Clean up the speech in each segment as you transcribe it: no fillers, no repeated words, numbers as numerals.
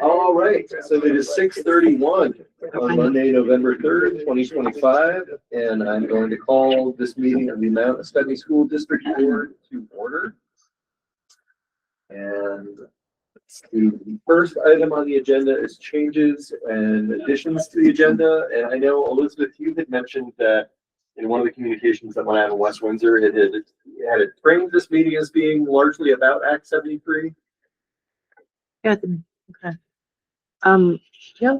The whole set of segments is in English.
All right, so it is 6:31 on Monday, November 3rd, 2025, and I'm going to call this meeting of the Ascutney School District Board to order. And the first item on the agenda is changes and additions to the agenda. And I know, Elizabeth, you had mentioned that in one of the communications that went out in West Windsor, it had framed this meeting as being largely about Act 73. Yeah. Okay. Yeah.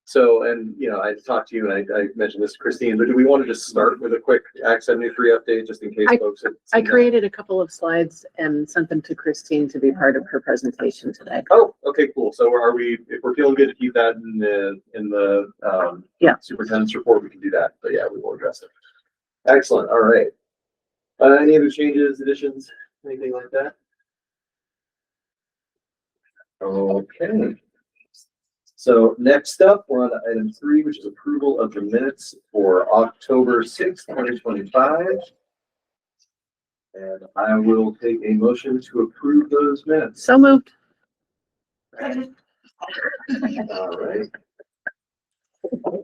So, and I talked to you and I mentioned this to Christine, but do we want to just start with a quick Act 73 update just in case folks have I created a couple of slides and sent them to Christine to be part of her presentation today. Oh, okay, cool. So if we're feeling good to keep that in the superintendent's report, we can do that. But yeah, we will address it. Excellent. All right. Any other changes, additions, anything like that? Okay. So next up, we're on to item 3, which is approval of the minutes for October 6th, 2025. And I will take a motion to approve those minutes. So moved. All right.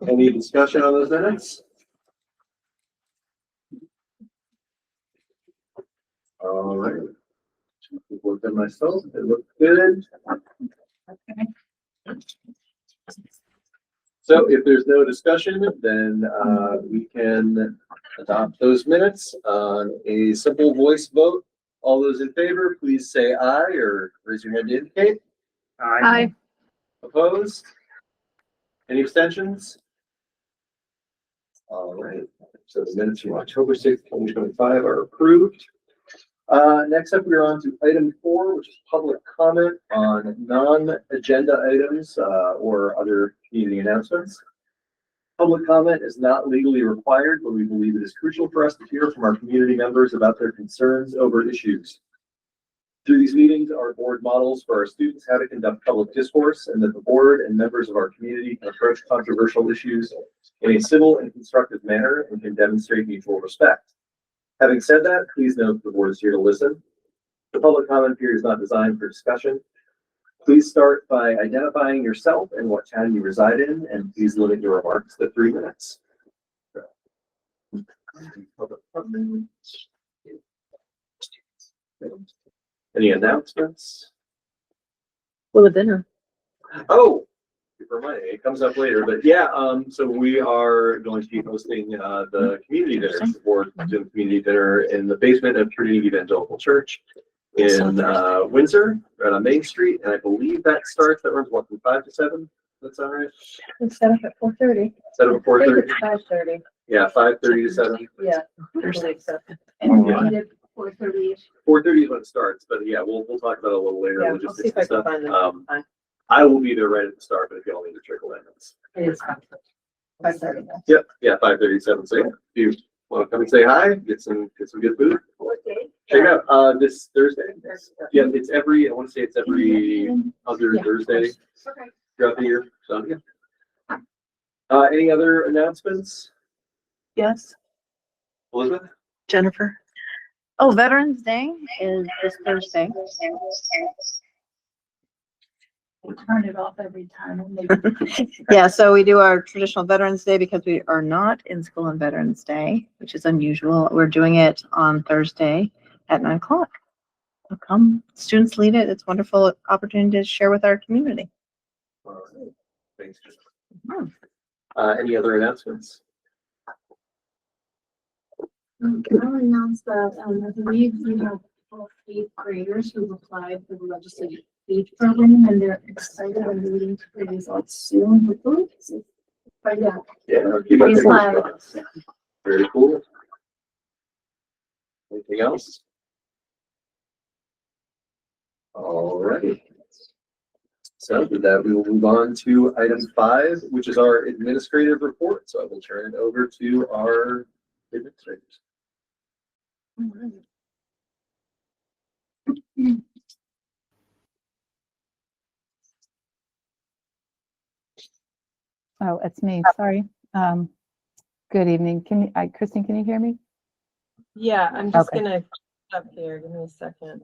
Any discussion on those minutes? All right. I've looked at myself. It looks good. So if there's no discussion, then we can adopt those minutes on a simple voice vote. All those in favor, please say aye or raise your hand to indicate. Aye. Opposed? Any abstentions? All right. So the minutes from October 6th, 2025 are approved. Next up, we're on to item 4, which is public comment on non-agenda items or other community announcements. Public comment is not legally required, but we believe it is crucial for us to hear from our community members about their concerns over issues. Through these meetings, our board models for our students how to conduct public discourse, and that the board and members of our community can approach controversial issues in a civil and constructive manner and can demonstrate mutual respect. Having said that, please note the board is here to listen. The public comment period is not designed for discussion. Please start by identifying yourself and what town you reside in, and please limit your remarks to 3 minutes. Any announcements? Well, a dinner. Oh, for money. It comes up later, but yeah. So we are going to be hosting the community dinner. The board doing community dinner in the basement of Trinity Evangelical Church in Windsor, right on Main Street, and I believe that starts. That runs what, from 5 to 7. That's all right. It's set up at 4:30. Set up at 4:30. 5:30. Yeah, 5:30 to 7. Yeah, usually accepted. And 4:30. 4:30 is when it starts, but yeah, we'll talk about it a little later. Yeah, I'll see if I can find them. I will be there right at the start, but if y'all need to trickle in, It is 5:30. Yep, yeah, 5:37. So yeah, if you want to come and say hi, get some good food. Check it out this Thursday. Yeah, it's I want to say it's every other Thursday throughout the year. So yeah. Any other announcements? Yes, Elizabeth? Jennifer. Oh, Veterans Day is this Thursday. We turn it off every time. Yeah, so we do our traditional Veterans Day because we are not in school on Veterans Day, which is unusual. We're doing it on Thursday at 9 o'clock. So come, students lead it. It's a wonderful opportunity to share with our community. All right. Thanks. Any other announcements? Can I announce that I believe we have 8th graders who've applied for the legislative aid program, and they're excited and waiting for the results soon. But yeah, Keep my Please fingers flag. crossed. Very cool. Anything else? All right. So with that, we will move on to item 5, which is our administrative report. So I will turn it over to our administrators. Oh, it's me. Sorry. Good evening. Christine, can you hear me? Yeah, I'm just Okay. gonna up here. Give me a second.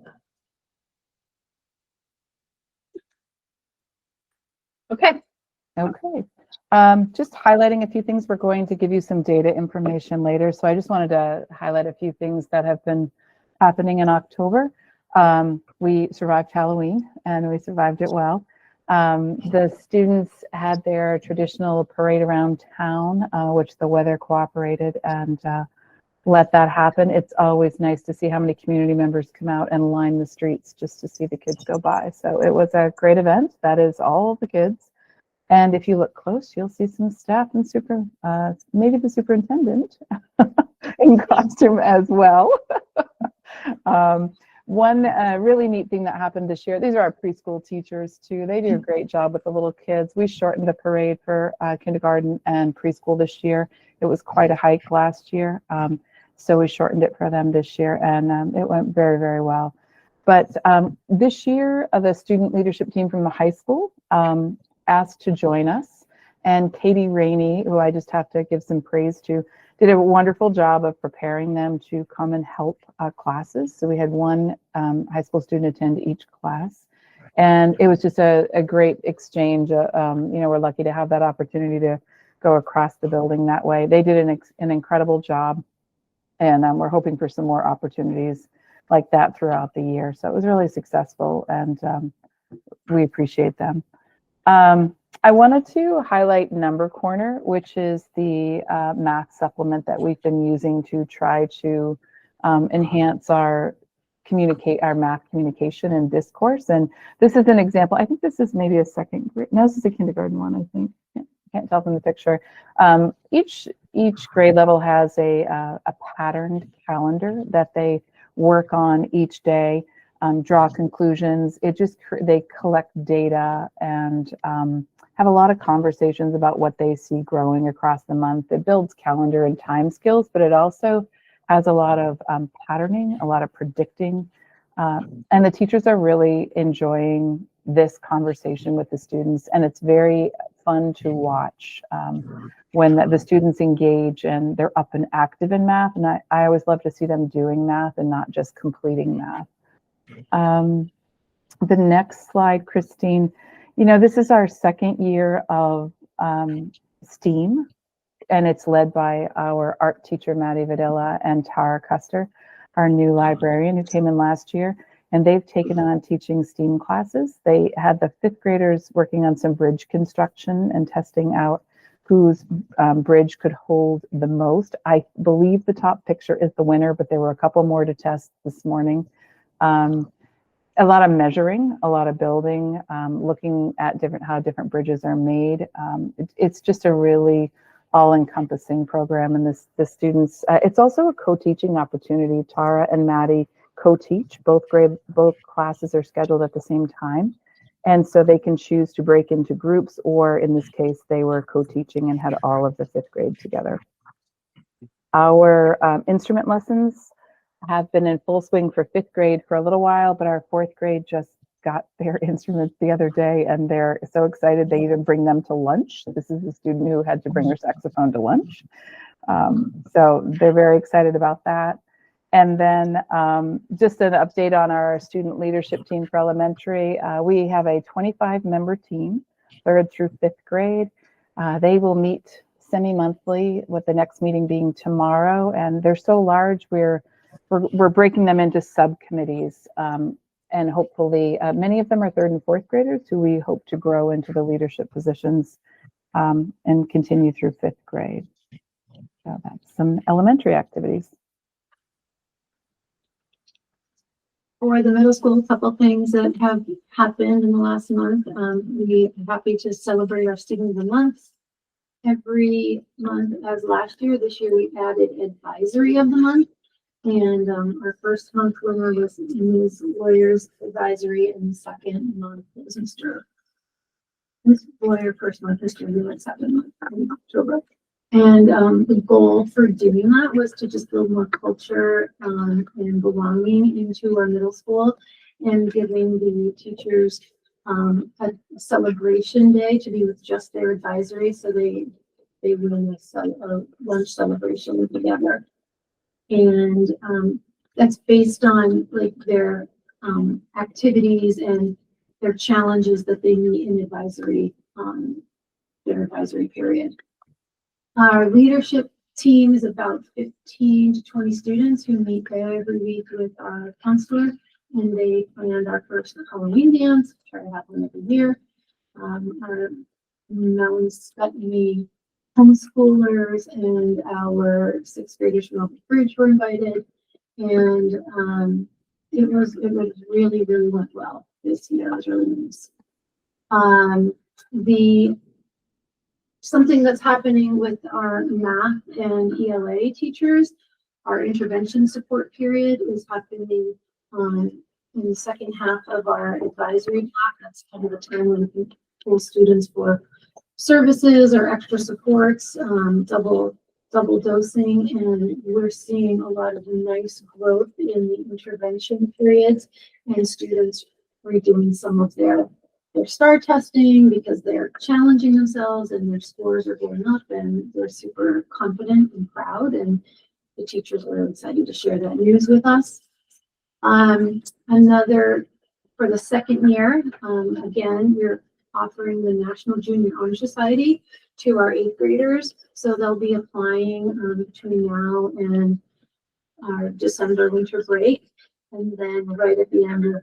Okay. Okay. Just highlighting a few things. We're going to give you some data information later. So I just wanted to highlight a few things that have been happening in October. We survived Halloween and we survived it well. The students had their traditional parade around town, which the weather cooperated and let that happen. It's always nice to see how many community members come out and line the streets just to see the kids go by. So it was a great event. That is all the kids. And if you look close, you'll see some staff and maybe the superintendent in costume as well. One really neat thing that happened this year, these are our preschool teachers too. They do a great job with the little kids. We shortened the parade for kindergarten and preschool this year. It was quite a hike last year. So we shortened it for them this year and it went very, very well. But this year, the student leadership team from the high school asked to join us. And Katie Rainey, who I just have to give some praise to, did a wonderful job of preparing them to come and help classes. So we had one high school student attend each class. And it was just a great exchange. We're lucky to have that opportunity to go across the building that way. They did an incredible job. And we're hoping for some more opportunities like that throughout the year. So it was really successful and we appreciate them. I wanted to highlight Number Corner, which is the math supplement that we've been using to try to enhance our math communication and discourse. And this is an example. I think this is maybe a second grade. No, this is a kindergarten one, I think. Can't tell from the picture. Each grade level has a patterned calendar that they work on each day, draw conclusions. They collect data and have a lot of conversations about what they see growing across the month. It builds calendar and time skills, but it also has a lot of patterning, a lot of predicting. And the teachers are really enjoying this conversation with the students, and it's very fun to watch when the students engage and they're up and active in math. And I always love to see them doing math and not just completing math. The next slide, Christine, this is our second year of STEAM, and it's led by our art teacher, Maddie Vidilla, and Tara Custer, our new librarian who came in last year. And they've taken on teaching STEAM classes. They had the fifth graders working on some bridge construction and testing out whose bridge could hold the most. I believe the top picture is the winner, but there were a couple more to test this morning. A lot of measuring, a lot of building, looking at how different bridges are made. It's just a really all-encompassing program, and the students, it's also a co-teaching opportunity. Tara and Maddie co-teach. Both classes are scheduled at the same time, and so they can choose to break into groups, or in this case they were co-teaching and had all of the fifth grade together. Our instrument lessons have been in full swing for fifth grade for a little while, but our fourth grade just got their instruments the other day and they're so excited they even bring them to lunch. This is a student who had to bring her saxophone to lunch. So they're very excited about that. And then just an update on our student leadership team for elementary. We have a 25-member team, third through fifth grade. They will meet semi-monthly, with the next meeting being tomorrow. And they're so large, we're breaking them into subcommittees. And hopefully, many of them are third and fourth graders who we hope to grow into the leadership positions and continue through fifth grade. So that's some elementary activities. For the middle school, a couple things that have happened in the last month. We're happy to celebrate our Student of the Month every month as last year. This year we added Advisory of the Month. And our first month winner was Ms. Lawyer's Advisory, and the second month was Mr. Lawyer. First month, Mr. Newman, second month in October. And the goal for doing that was to just build more culture and belonging into our middle school, and giving the teachers a celebration day to be with just their advisory. So they win a lunch celebration together. And that's based on like their activities and their challenges that they meet in advisory their advisory period. Our leadership team is about 15 to 20 students who meet every week with our counselor, and they planned our first Halloween dance, try to have one every year. Our Ascutney homeschoolers and our sixth graders from Oak Bridge were invited, and it was really went well this year. It was really nice. Something that's happening with our math and ELA teachers, our intervention support period is happening in the second half of our advisory block. That's kind of the time when we pull students for services or extra supports, double dosing, and we're seeing a lot of nice growth in the intervention periods, and students redoing some of their STAR testing because they're challenging themselves and their scores are going up, and they're super confident and proud, and the teachers are excited to share that news with us. Another, for the second year, again, we're offering the National Junior Honor Society to our 8th graders. So they'll be applying between now and our December winter break. And then right at the end of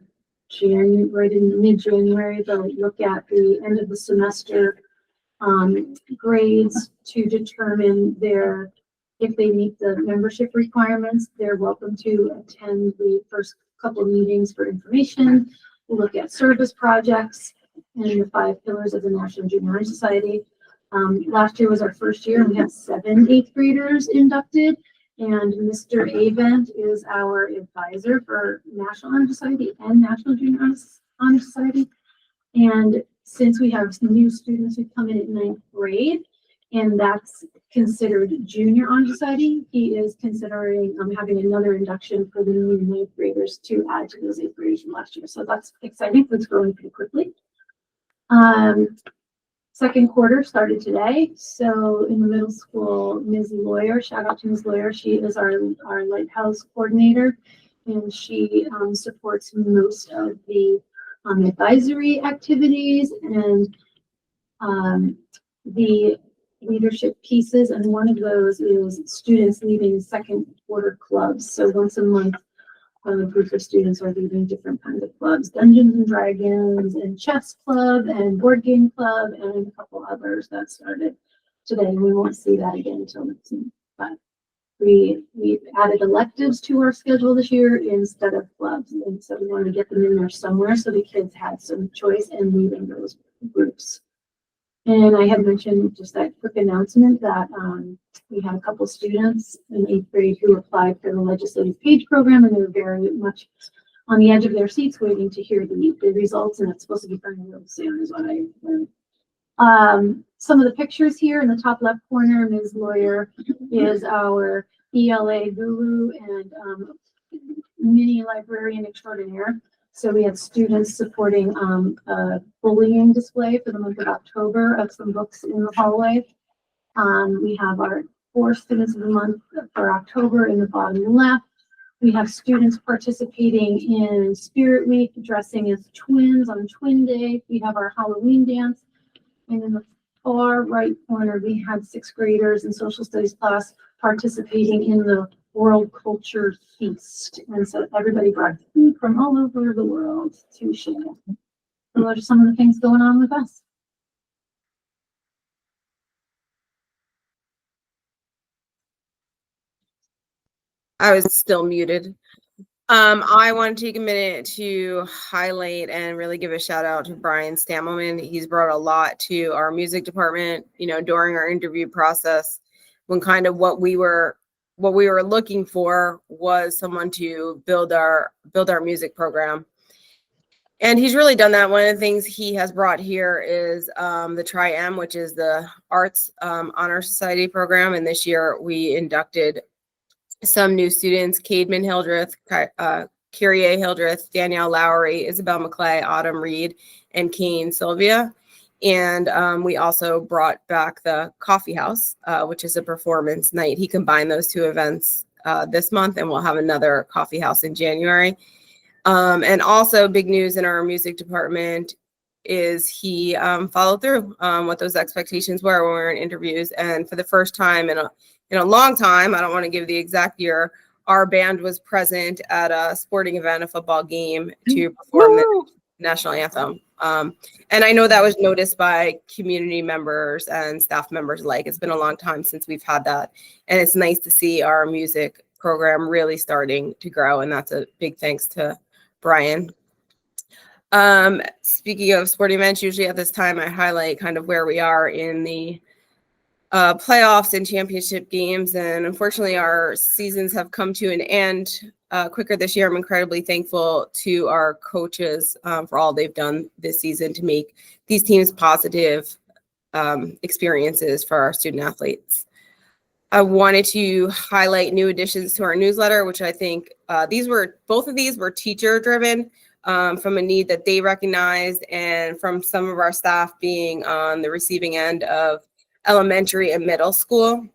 January, right in mid-January, they'll look at the end of the semester grades to determine if they meet the membership requirements. They're welcome to attend the first couple of meetings for information, look at service projects, and the 5 pillars of the National Junior Honor Society. Last year was our first year, and we had 7 8th graders inducted. And Mr. Avent is our advisor for National Honor Society and National Junior Honor Society. And since we have some new students who come in at 9th grade, and that's considered Junior Honor Society, he is considering having another induction for the new 9th graders to add to those 8th graders from last year. So that's exciting. It's growing pretty quickly. Second quarter started today. So in the middle school, Ms. Lawyer, shout out to Ms. Lawyer. She is our Lighthouse coordinator, and she supports most of the advisory activities and the leadership pieces. And one of those is students leading second quarter clubs. So once a month, a group of students are leading different kinds of clubs, Dungeons and Dragons and chess club and board game club and a couple others that started today. And we won't see that again until next month. But we added electives to our schedule this year instead of clubs. And so we wanted to get them in there somewhere so the kids had some choice in leading those groups. And I had mentioned just that quick announcement that we had a couple students in 8th grade who applied for the legislative page program, and they were very much on the edge of their seats waiting to hear the results, and it's supposed to be coming real soon is what I learned. Some of the pictures here in the top left corner, Ms. Lawyer is our ELA guru and mini librarian extraordinaire. So we had students supporting a bullying display for the month of October of some books in the hallway. We have our 4 students of the month for October in the bottom left. We have students participating in Spirit Week, dressing as twins on Twin Day. We have our Halloween dance. And in the far right corner, we had 6th graders in social studies class participating in the World Culture Feast. And so everybody brought food from all over the world to share. So those are some of the things going on with us. I was still muted. I want to take a minute to highlight and really give a shout out to Brian Stamelman. He's brought a lot to our music department, during our interview process, when kind of what we were looking for was someone to build our music program. And he's really done that. One of the things he has brought here is the Tri-M, which is the Arts Honor Society program. And this year we inducted some new students: Cademan Hildreth, Kyrie Hildreth, Danielle Lowry, Isabel McClay, Autumn Reed, and Kane Sylvia. And we also brought back the Coffee House, which is a performance night. He combined those 2 events this month, and we'll have another Coffee House in January. And also big news in our music department is he followed through what those expectations were when we were in interviews. And for the first time in a long time, I don't want to give the exact year, our band was present at a sporting event, a football game, to perform the national anthem. And I know that was noticed by community members and staff members alike. It's been a long time since we've had that. And it's nice to see our music program really starting to grow. And that's a big thanks to Brian. Speaking of sporting events, usually at this time, I highlight kind of where we are in the playoffs and championship games. And unfortunately, our seasons have come to an end quicker this year. I'm incredibly thankful to our coaches for all they've done this season to make these teams positive experiences for our student athletes. I wanted to highlight new additions to our newsletter, which I think both of these were teacher driven from a need that they recognized and from some of our staff being on the receiving end of elementary and middle school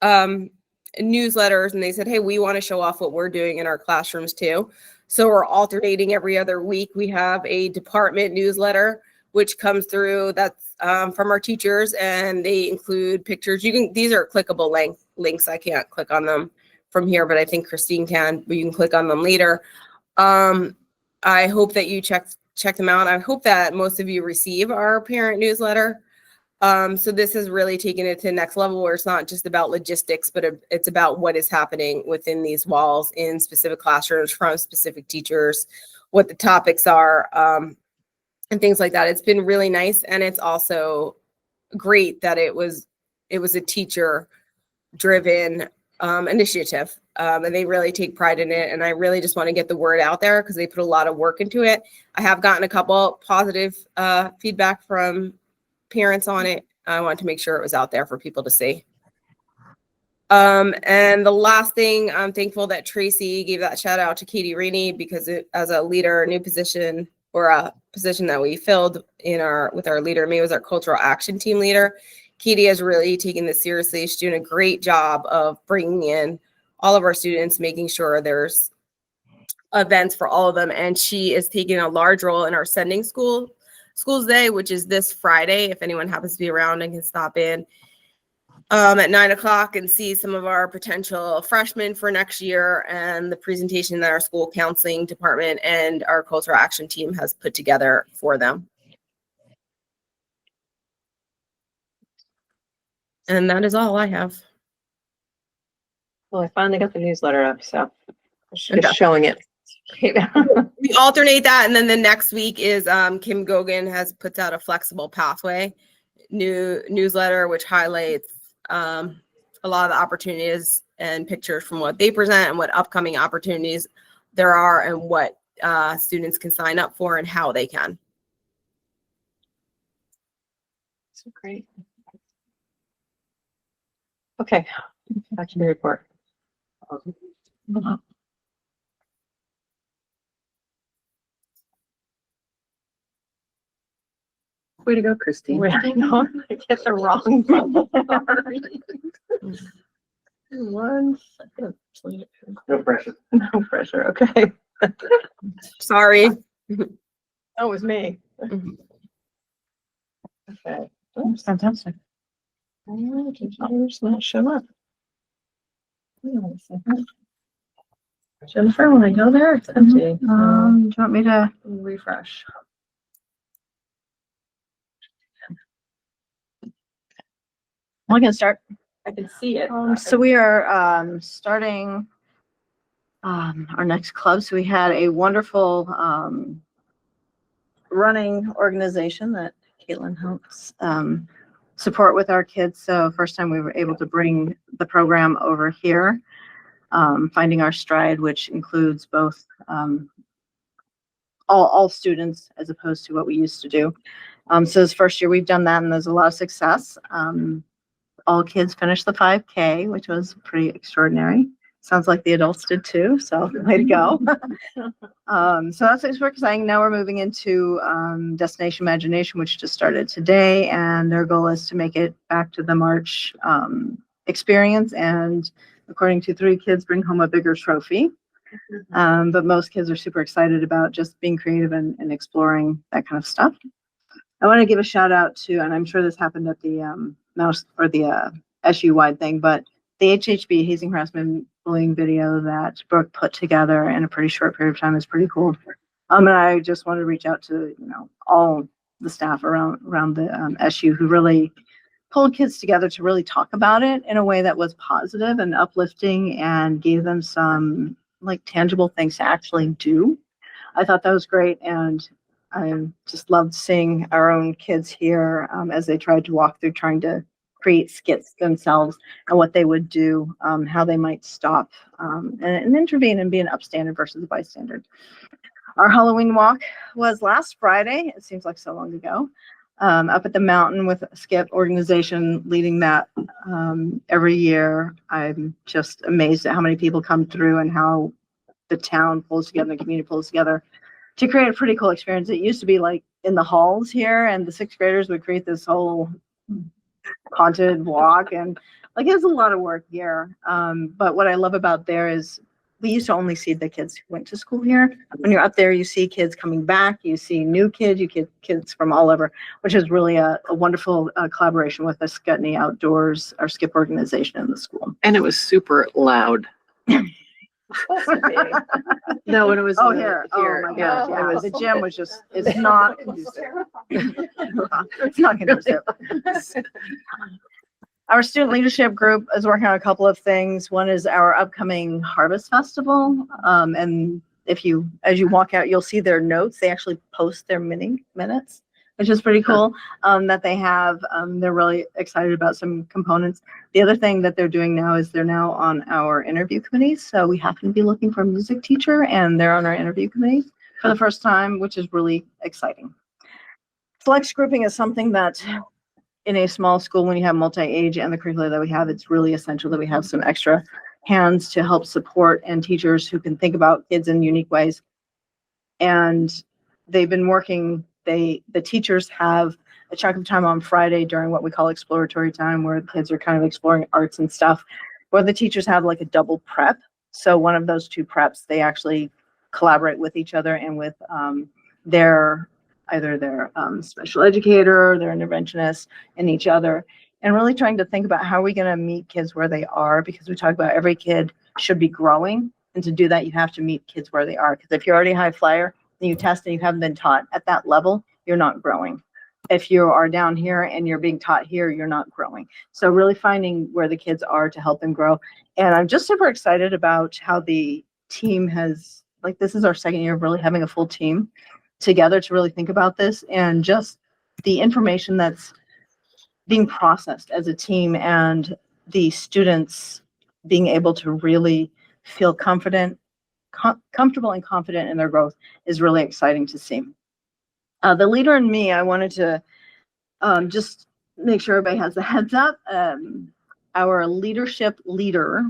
newsletters. And they said, hey, we want to show off what we're doing in our classrooms too. So we're alternating every other week. We have a department newsletter, which comes through that's from our teachers, and they include pictures. These are clickable links. I can't click on them from here, but I think Christine can, but you can click on them later. I hope that you check them out. I hope that most of you receive our parent newsletter. So this has really taken it to the next level where it's not just about logistics, but it's about what is happening within these walls in specific classrooms from specific teachers, what the topics are, and things like that. It's been really nice. And it's also great that it was a teacher driven initiative. And they really take pride in it. And I really just want to get the word out there because they put a lot of work into it. I have gotten a couple positive feedback from parents on it. I wanted to make sure it was out there for people to see. And the last thing, I'm thankful that Tracy gave that shout out to Katie Rainey because as a leader, a new position or a position that we filled with our leader, May was our cultural action team leader. Katie has really taken this seriously. She's doing a great job of bringing in all of our students, making sure there's events for all of them. And she is taking a large role in our Sending Schools Day, which is this Friday, if anyone happens to be around and can stop in at 9:00 and see some of our potential freshmen for next year and the presentation that our school counseling department and our cultural action team has put together for them. And that is all I have. Well, I finally got the newsletter up, so just showing it. We alternate that, and then the next week is Kim Gogan puts out a flexible pathway newsletter, which highlights a lot of the opportunities and pictures from what they present and what upcoming opportunities there are and what students can sign up for and how they can. So great. Okay, back to the report. Way to go, Christine. I know, I get the wrong one second. No pressure. No pressure, okay. Sorry. That was me. Mhm. Okay. Oops, fantastic. Just not show up. Hang on a second. Jennifer, when I go there, it's empty. Do you want me to refresh? I can start. I can see it. So we are starting our next club. So we had a wonderful running organization that Caitlin helps support with our kids. So first time we were able to bring the program over here, Finding Our Stride, which includes both all students as opposed to what we used to do. So this first year we've done that and there's a lot of success. All kids finished the 5K, which was pretty extraordinary. Sounds like the adults did too, so way to go. So that's super exciting. Now we're moving into Destination Imagination, which just started today, and their goal is to make it back to the March experience, and according to 3 kids, bring home a bigger trophy. But most kids are super excited about just being creative and exploring that kind of stuff. I want to give a shout out to, and I'm sure this happened at the mouse or the SU wide thing, but the HHB hazing, harassment, bullying video that Brooke put together in a pretty short period of time is pretty cool. And I just want to reach out to, all the staff around the SU who really pulled kids together to really talk about it in a way that was positive and uplifting and gave them some like tangible things to actually do. I thought that was great, and I just loved seeing our own kids here as they tried to walk through trying to create skits themselves and what they would do, how they might stop and intervene and be an upstander versus a bystander. Our Halloween walk was last Friday. It seems like so long ago. Up at the mountain with a skip organization leading that every year. I'm just amazed at how many people come through and how the town pulls together, the community pulls together to create a pretty cool experience. It used to be like in the halls here, and the sixth graders would create this whole haunted walk, and like it's a lot of work here. But what I love about there is we used to only see the kids who went to school here. When you're up there, you see kids coming back, you see new kids, you get kids from all over, which is really a wonderful collaboration with the Ascutney Outdoors, our skip organization in the school. And it was super loud. No, when it was Here. Oh my gosh. Yeah. The gym was just, it's not conducive. It's not conducive. Our student leadership group is working on a couple of things. One is our upcoming Harvest Festival. And as you walk out, you'll see their notes. They actually post their minutes, which is pretty cool, that they have. They're really excited about some components. The other thing that they're doing now is they're now on our interview committee. So we happen to be looking for a music teacher, and they're on our interview committee for the first time, which is really exciting. Flex grouping is something that in a small school, when you have multi-age and the curricula that we have, it's really essential that we have some extra hands to help support and teachers who can think about kids in unique ways. And they've been working, the teachers have a chunk of time on Friday during what we call exploratory time, where the kids are kind of exploring arts and stuff, where the teachers have like a double prep. So one of those two preps, they actually collaborate with each other and with either their special educator, their interventionist, and each other, and really trying to think about how are we going to meet kids where they are, because we talk about every kid should be growing, and to do that you have to meet kids where they are, because if you're already high flyer and you test and you haven't been taught at that level, you're not growing. If you are down here and you're being taught here, you're not growing. So really finding where the kids are to help them grow. And I'm just super excited about how the team has, like, this is our second year of really having a full team together to really think about this, and just the information that's being processed as a team, and the students being able to really feel comfortable and confident in their growth is really exciting to see. The leader in me, I wanted to just make sure everybody has a heads up. Our leadership leader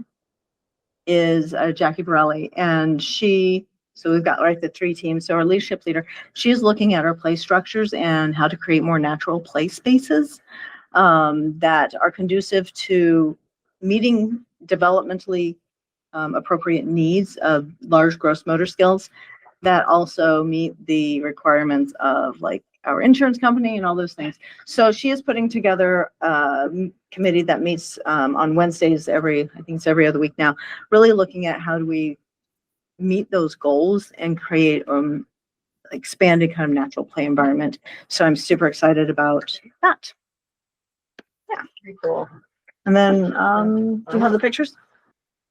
is Jackie Borelli, and so we've got the three teams. So our leadership leader, she is looking at our play structures and how to create more natural play spaces that are conducive to meeting developmentally appropriate needs of large gross motor skills that also meet the requirements of like our insurance company and all those things. So she is putting together a committee that meets on Wednesdays I think it's every other week now, really looking at how do we meet those goals and create expanded kind of natural play environment. So I'm super excited about that. Yeah. Pretty cool. And then do you have the pictures?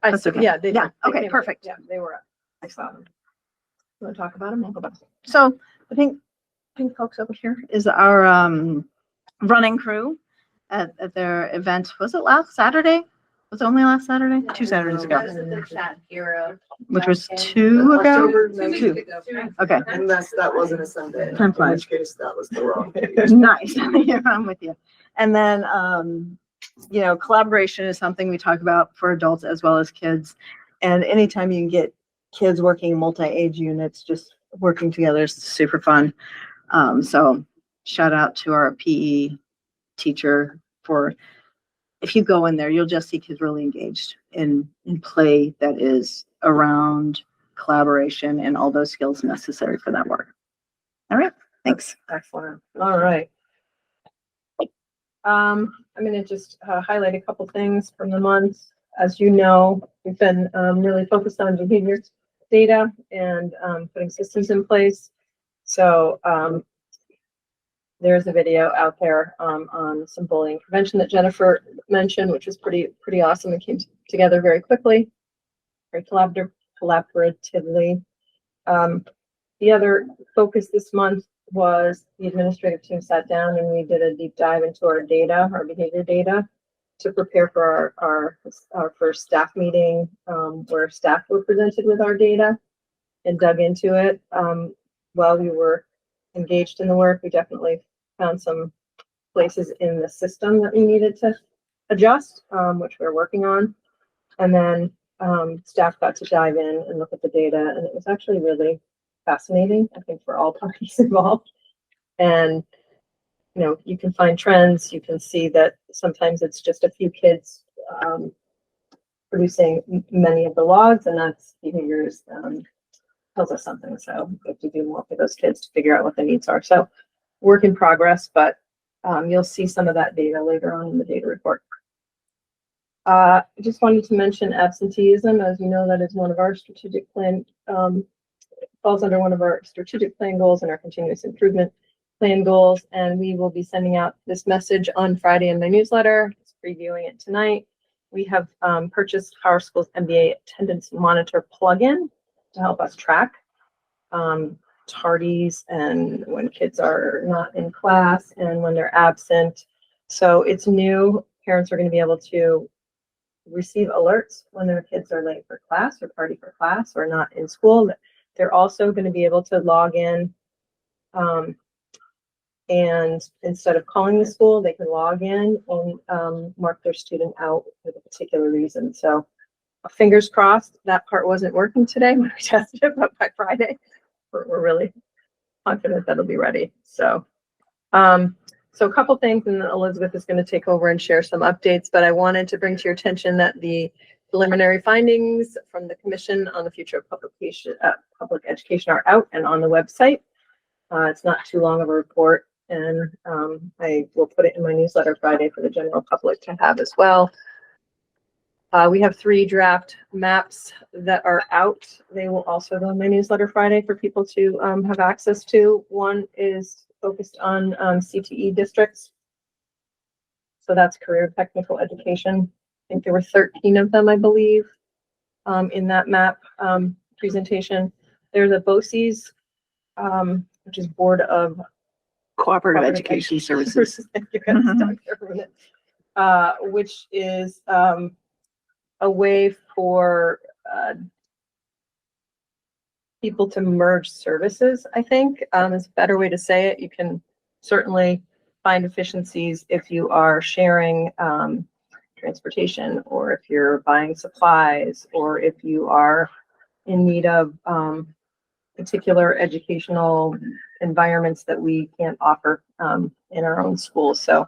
That's okay. Yeah. Yeah. Okay, perfect. Yeah, they were up. I saw them. You want to talk about them? I'll go back. So the pink folks over here is our running crew at their event. Was it last Saturday? Was it only last Saturday? 2 Saturdays ago. Which was 2 ago? October 2. Okay. Unless that wasn't a Sunday. Time In flies. which case that was the wrong day. Nice. Yeah, I'm with you. And then, collaboration is something we talk about for adults as well as kids. And anytime you can get kids working in multi-age units, just working together is super fun. So shout out to our PE teacher if you go in there, you'll just see kids really engaged in play that is around collaboration, and all those skills necessary for that work. All right, thanks. Excellent. All right. I'm gonna just highlight a couple things from the month. As you know, we've been really focused on behavior data and putting systems in place. So there's a video out there on some bullying prevention that Jennifer mentioned, which was pretty awesome. It came together very quickly, very collaboratively. The other focus this month was the administrative team sat down and we did a deep dive into our data, our behavior data, to prepare for our first staff meeting, where staff were presented with our data and dug into it. While we were engaged in the work, we definitely found some places in the system that we needed to adjust, which we're working on. And then staff got to dive in and look at the data, and it was actually really fascinating, I think, for all parties involved. And you know, you can find trends. You can see that sometimes it's just a few kids producing many of the logs, and that's behaviors tells us something. So we have to do more for those kids to figure out what the needs are. So work in progress, but you'll see some of that data later on in the data report. I just wanted to mention absenteeism. As you know, that is one of our strategic plan, falls under one of our strategic plan goals and our continuous improvement plan goals. And we will be sending out this message on Friday in my newsletter. Just previewing it tonight. We have purchased PowerSchool's MBA Attendance Monitor plugin to help us track tardies and when kids are not in class and when they're absent. So it's new. Parents are going to be able to receive alerts when their kids are late for class or tardy for class or not in school. They're also going to be able to log in and instead of calling the school, they can log in and mark their student out for a particular reason. So fingers crossed that part wasn't working today when we tested it, but by Friday, we're really confident that'll be ready. So, so a couple things, and then Elizabeth is going to take over and share some updates, but I wanted to bring to your attention that the preliminary findings from the Commission on the Future of Public Education are out and on the website. It's not too long of a report, and I will put it in my newsletter Friday for the general public to have as well. We have 3 draft maps that are out. They will also go in my newsletter Friday for people to have access to. One is focused on CTE districts. So that's career technical education. I think there were 13 of them, I believe, in that map presentation. There's a BOCES, which is Board of Cooperative Education Services. You're gonna stop there for a minute. Which is a way for people to merge services, I think, is a better way to say it. You can certainly find efficiencies if you are sharing transportation, or if you're buying supplies, or if you are in need of particular educational environments that we can't offer in our own schools. So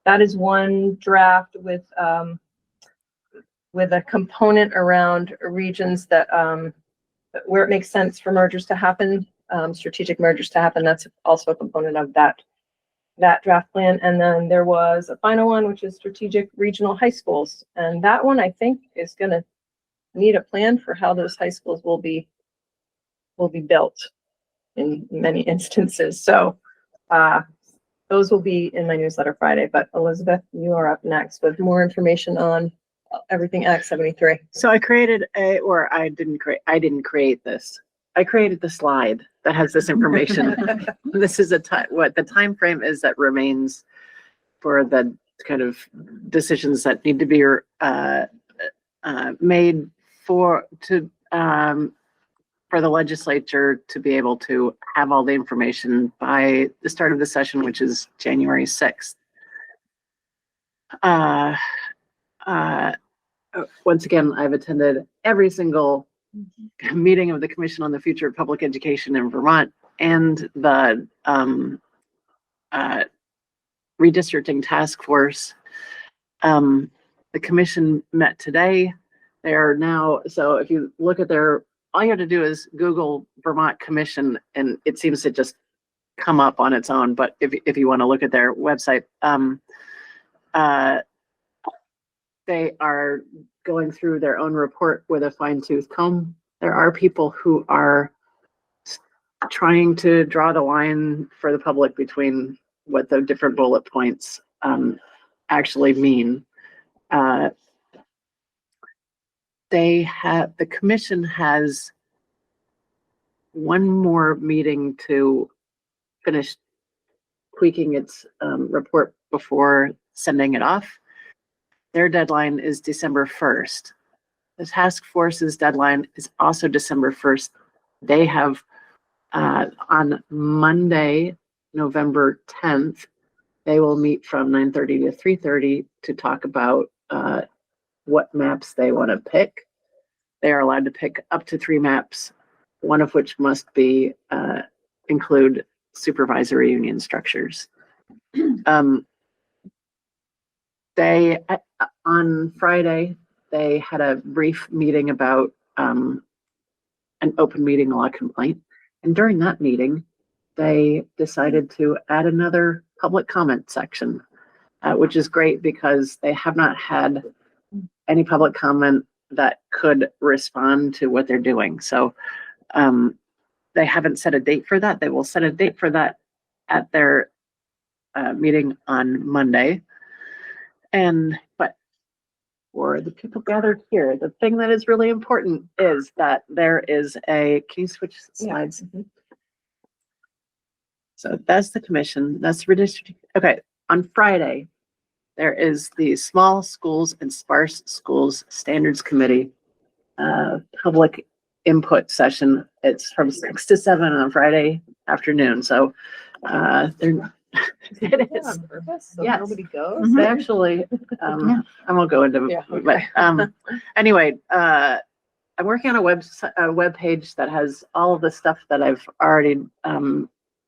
that is one draft with a component around regions that where it makes sense for mergers to happen, strategic mergers to happen. That's also a component of that draft plan. And then there was a final one, which is strategic regional high schools. And that one, I think, is going to need a plan for how those high schools will be built in many instances. So those will be in my newsletter Friday. But Elizabeth, you are up next with more information on everything Act 73. So I created I didn't create this. I created the slide that has this information. This is what the time frame is that remains for the kind of decisions that need to be made for the legislature to be able to have all the information by the start of the session, which is January 6th. Once again, I've attended every single meeting of the Commission on the Future of Public Education in Vermont and the redistricting task force. The commission met today. They are now, so if you look at their all you have to do is Google Vermont Commission and it seems to just come up on its own. But if you want to look at their website, they are going through their own report with a fine tooth comb. There are people who are trying to draw the line for the public between what the different bullet points actually mean. The commission has one more meeting to finish tweaking its report before sending it off. Their deadline is December 1st. The task force's deadline is also December 1st. They have on Monday, November 10th, they will meet from 9:30 to 3:30 to talk about what maps they want to pick. They are allowed to pick up to 3 maps, one of which must be include supervisory union structures. They on Friday they had a brief meeting about an open meeting law complaint, and during that meeting, they decided to add another public comment section, which is great because they have not had any public comment that could respond to what they're doing. So they haven't set a date for that. They will set a date for that at their meeting on Monday. But for the people gathered here, the thing that is really important is that there is can you switch slides? Yeah. So that's the commission, that's redistricting. Okay, on Friday, there is the Small Schools and Sparse Schools Standards Committee public input session. It's from 6 to 7 on Friday afternoon. So it is. Yes. Nobody goes. They actually, I won't go into, Yeah, but anyway, I'm working on a web page that has all of the stuff that I've already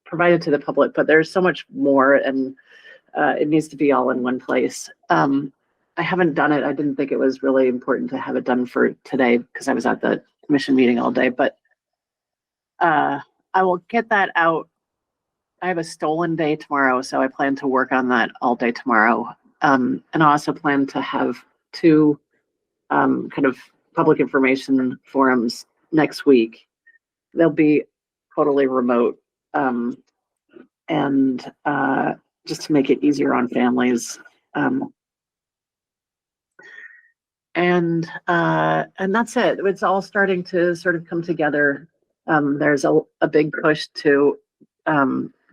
provided to the public, but there's so much more and it needs to be all in one place. I haven't done it. I didn't think it was really important to have it done for today because I was at the commission meeting all day, but I will get that out. I have a stolen day tomorrow, so I plan to work on that all day tomorrow. And I also plan to have 2 kind of public information forums next week. They'll be totally remote. And just to make it easier on families. And that's it. It's all starting to sort of come together. There's a big push to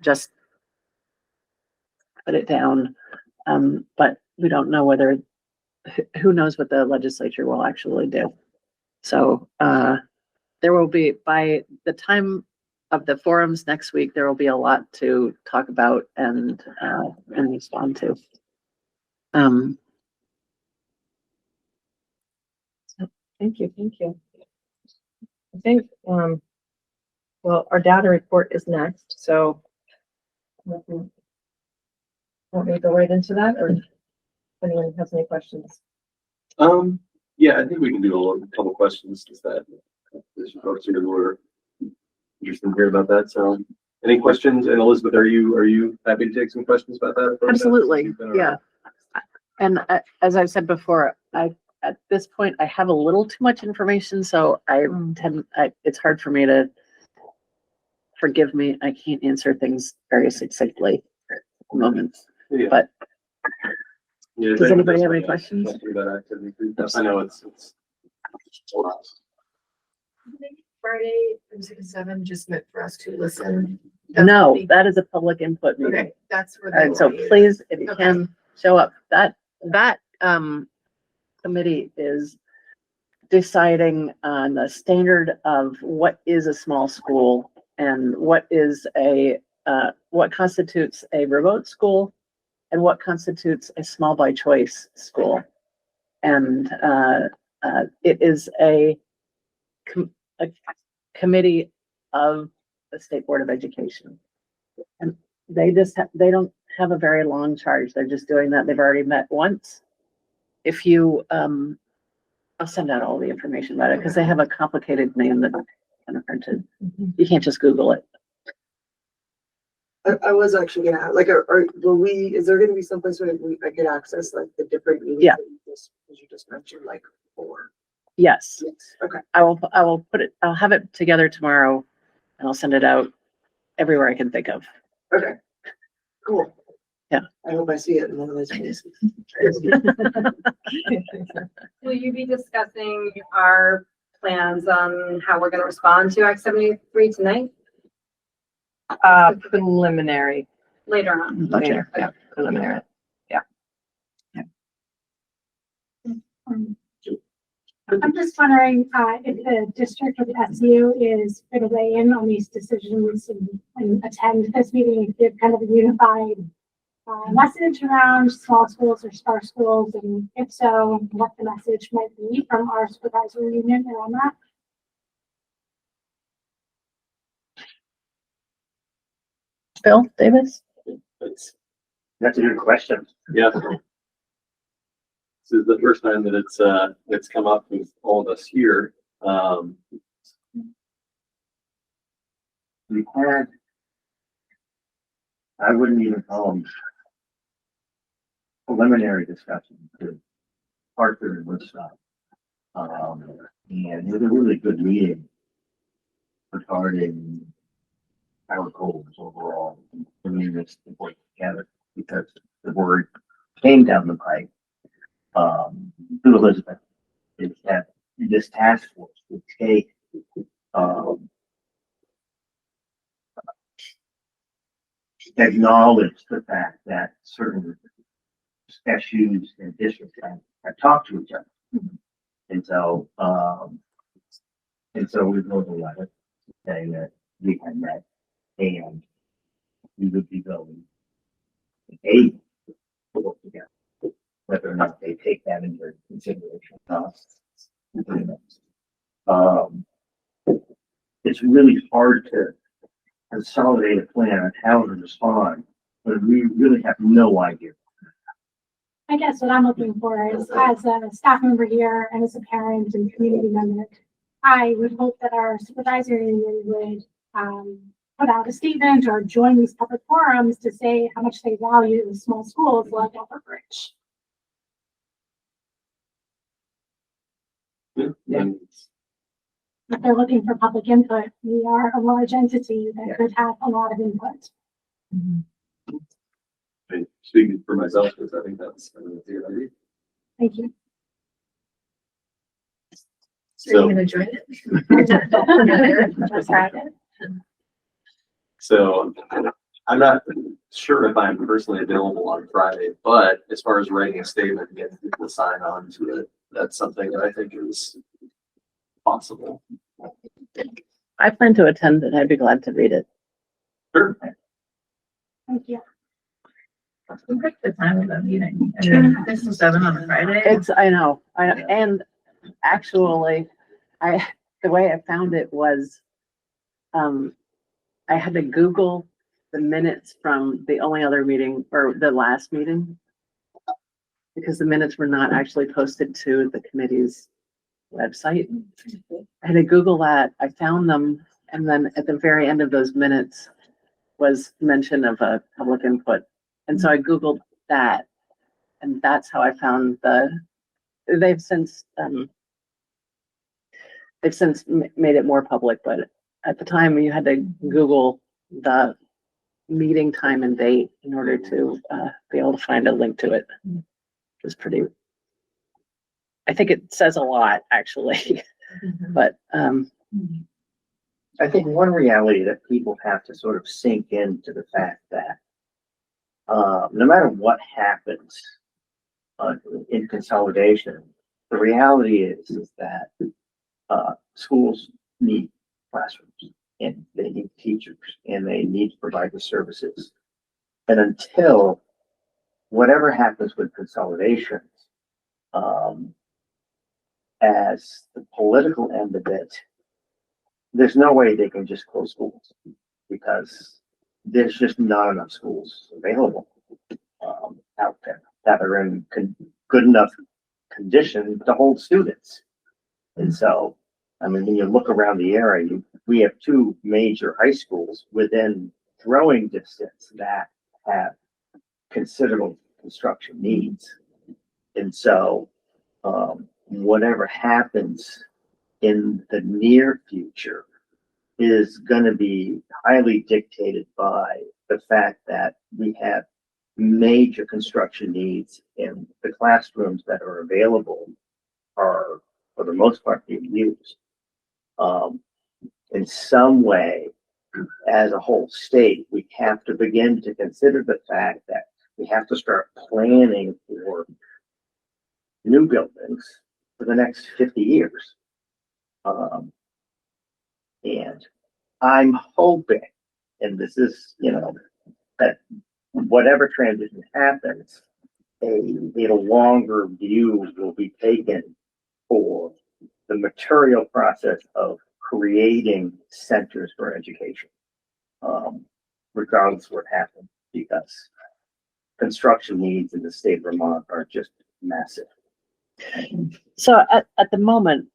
just put it down. But we don't know who knows what the legislature will actually do. So there will be, by the time of the forums next week, there will be a lot to talk about and respond to. Thank you. I think, well, our data report is next, so. Want me to go right into that, or if anyone has any questions? Yeah, I think we can do a couple questions. Is that this folks here who are interested in hearing about that? So, any questions? And Elizabeth, are you happy to take some questions about that? Absolutely, yeah. And as I've said before, at this point, I have a little too much information, so it's hard for me to, forgive me, I can't answer things very succinctly at the moment. Yeah. But Yeah, does anybody have any questions? I know it's a lot. Friday from 6 to 7 just meant for us to listen. No, that is a public input meeting. Okay, that's where. And so please, if you Okay. can, show up. That committee is deciding on the standard of what is a small school and what is what constitutes a remote school and what constitutes a small by choice school. And it is a committee of the State Board of Education. And they don't have a very long charge. They're just doing that. They've already met once. If you I'll send out all the information about it because they have a complicated name that kind of printed. You can't just Google it. I was actually gonna, like, will we, is there gonna be someplace where I can access like the different meetings? Yeah. that you just mentioned, like, for? Yes, Yes, okay, I will put it, I'll have it together tomorrow and I'll send it out everywhere I can think of. okay, cool. Yeah. I hope I see it in one of those places. Will you be discussing our plans on how we're gonna respond to Act 73 tonight, Preliminary. later on? Budget. Yeah, preliminary. I'm just wondering, if the district or the SU is going to weigh in on these decisions and attend this meeting, and give kind of a unified message around small schools or star schools, and if so, what the message might be from our supervisory union around that. Bill Davis? That's a good question. Yeah. This is the first time that it's come up with all of us here. We had, I wouldn't even call them preliminary discussions with Parker and Woodstock. And it was a really good meeting regarding our goals overall. I mean, it's important together because the word came down the pipe. Through Elizabeth, is that this task force would take, acknowledge the fact that certain SUs and districts have talked to each other. And so, we wrote a letter saying that we had met and we would be going able to work together. Whether or not they take that into consideration. It's really hard to consolidate a plan on how to respond, but we really have no idea. I guess what I'm looking for is, as a staff member here and as a parent and community member, I would hope that our supervisory union would put out a statement or join these public forums to say how much they value small schools like Alfred Bridge. And If they're looking for public input, we are a large entity that could have a lot of input. speaking for myself, because I think that's a good idea. Thank you. So you're So, gonna join it? so I'm not sure if I'm personally available on Friday, but as far as writing a statement and getting people to sign on to it, that's something that I think is possible. I plan to attend and I'd be glad to read it. Sure. Thank you. Who picked the time of the meeting? And then 6 to 7 on Friday? I know, and actually, the way I found it was, I had to Google the minutes from the only other meeting or the last meeting. Because the minutes were not actually posted to the committee's website. I had to Google that, I found them, and then at the very end of those minutes was mention of a public input. And so I Googled that, and that's how I found they've since made it more public, but at the time you had to Google the meeting time and date in order to be able to find a link to it. It was pretty, I think it says a lot, actually, but I think one reality that people have to sort of sink into the fact that no matter what happens in consolidation, the reality is that schools need classrooms and they need teachers and they need to provide the services. And until whatever happens with consolidations, as the political end of it, there's no way they can just close schools because there's just not enough schools available out there that are in good enough conditioned to hold students. And so, I mean, when you look around the area, we have two major high schools within throwing distance that have considerable construction needs. And so, whatever happens in the near future is going to be highly dictated by the fact that we have major construction needs and the classrooms that are available are, for the most part, being used. In some way, as a whole state, we have to begin to consider the fact that we have to start planning for new buildings for the next 50 years. And I'm hoping, and this is, that whatever transition happens, a longer view will be taken for the material process of creating centers for education, regardless of what happens, because construction needs in the state of Vermont are just massive. So at the moment,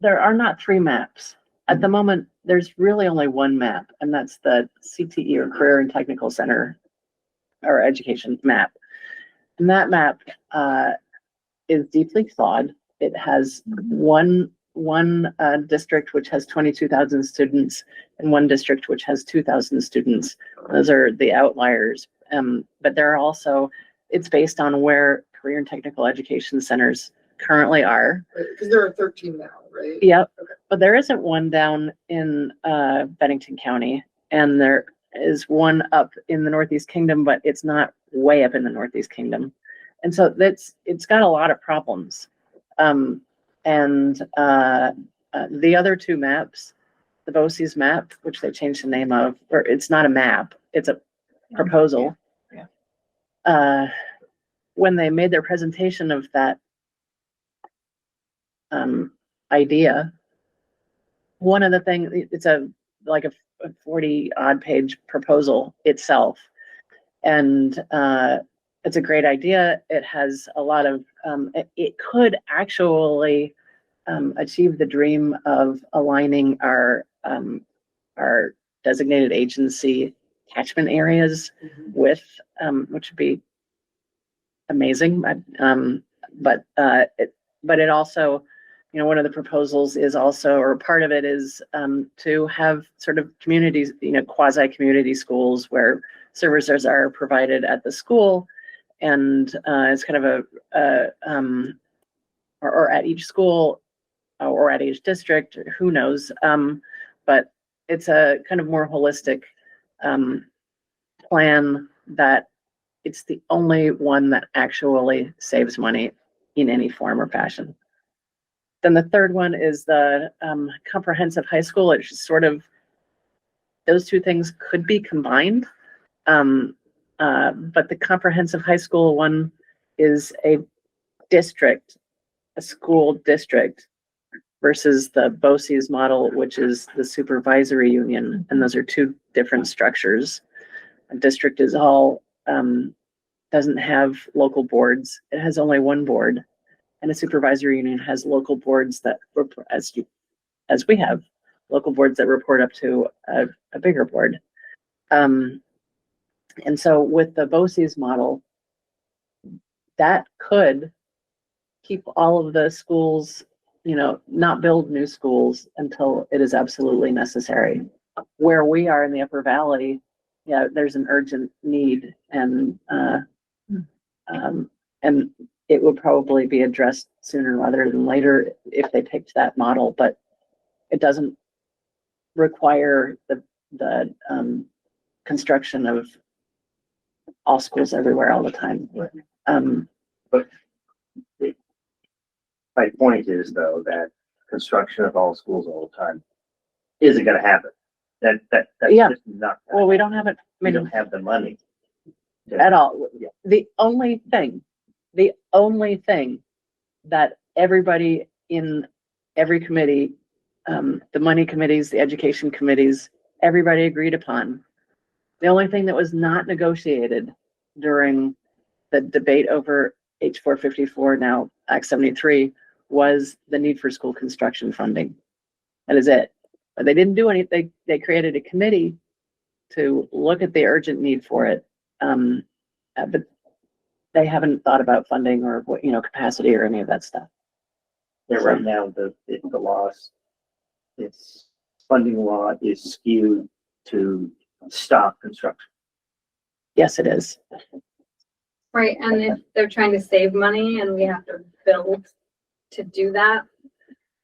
there are not 3 maps. At the moment, there's really only one map, and that's the CTE, or Career and Technical Center, or Education map. And that map is deeply flawed. It has one district which has 22,000 students and one district which has 2,000 students. Those are the outliers. But there are also, it's based on where career and technical education centers currently are. Because there are 13 now, right? Yep. Okay. But there isn't one down in Bennington County, and there is one up in the Northeast Kingdom, but it's not way up in the Northeast Kingdom. And so it's got a lot of problems. The other 2 maps, the BOCES map, which they changed the name of, or it's not a map, it's a proposal. Yeah. When they made their presentation of that idea, one of the things, it's like a 40 odd page proposal itself. And it's a great idea. It has a lot of, it could actually achieve the dream of aligning our designated agency catchment areas with, which would be amazing. But it also, one of the proposals is also, or part of it is to have sort of communities, quasi community schools where services are provided at the school, and it's kind of or at each school or at each district, who knows, but it's a kind of more holistic plan that it's the only one that actually saves money in any form or fashion. Then the third one is the comprehensive high school. It's just sort of, those 2 things could be combined. But the comprehensive high school one is a district, a school district, versus the BOCES model, which is the supervisory union. And those are 2 different structures. A district is all, doesn't have local boards. It has only one board. And a supervisory union has local boards that, as we have, local boards that report up to a bigger board. And so with the BOCES model, that could keep all of the schools, not build new schools until it is absolutely necessary. Where we are in the Upper Valley, there's an urgent need, and it would probably be addressed sooner rather than later if they picked that model, but it doesn't require the construction of all schools everywhere all the time. But my point is, though, that construction of all schools all the time isn't going to happen. That's Yeah. just not. Well, we don't have it. We don't have the money At all. Yeah. The only thing that everybody in every committee, the money committees, the education committees, everybody agreed upon. The only thing that was not negotiated during the debate over H454, now Act 73, was the need for school construction funding. That is it. But they didn't do anything. They created a committee to look at the urgent need for it. But they haven't thought about funding or what, capacity or any of that stuff. Yeah, right now, the laws, its funding law is skewed to stop construction. Yes, it is. Right, and if they're trying to save money and we have to build to do that,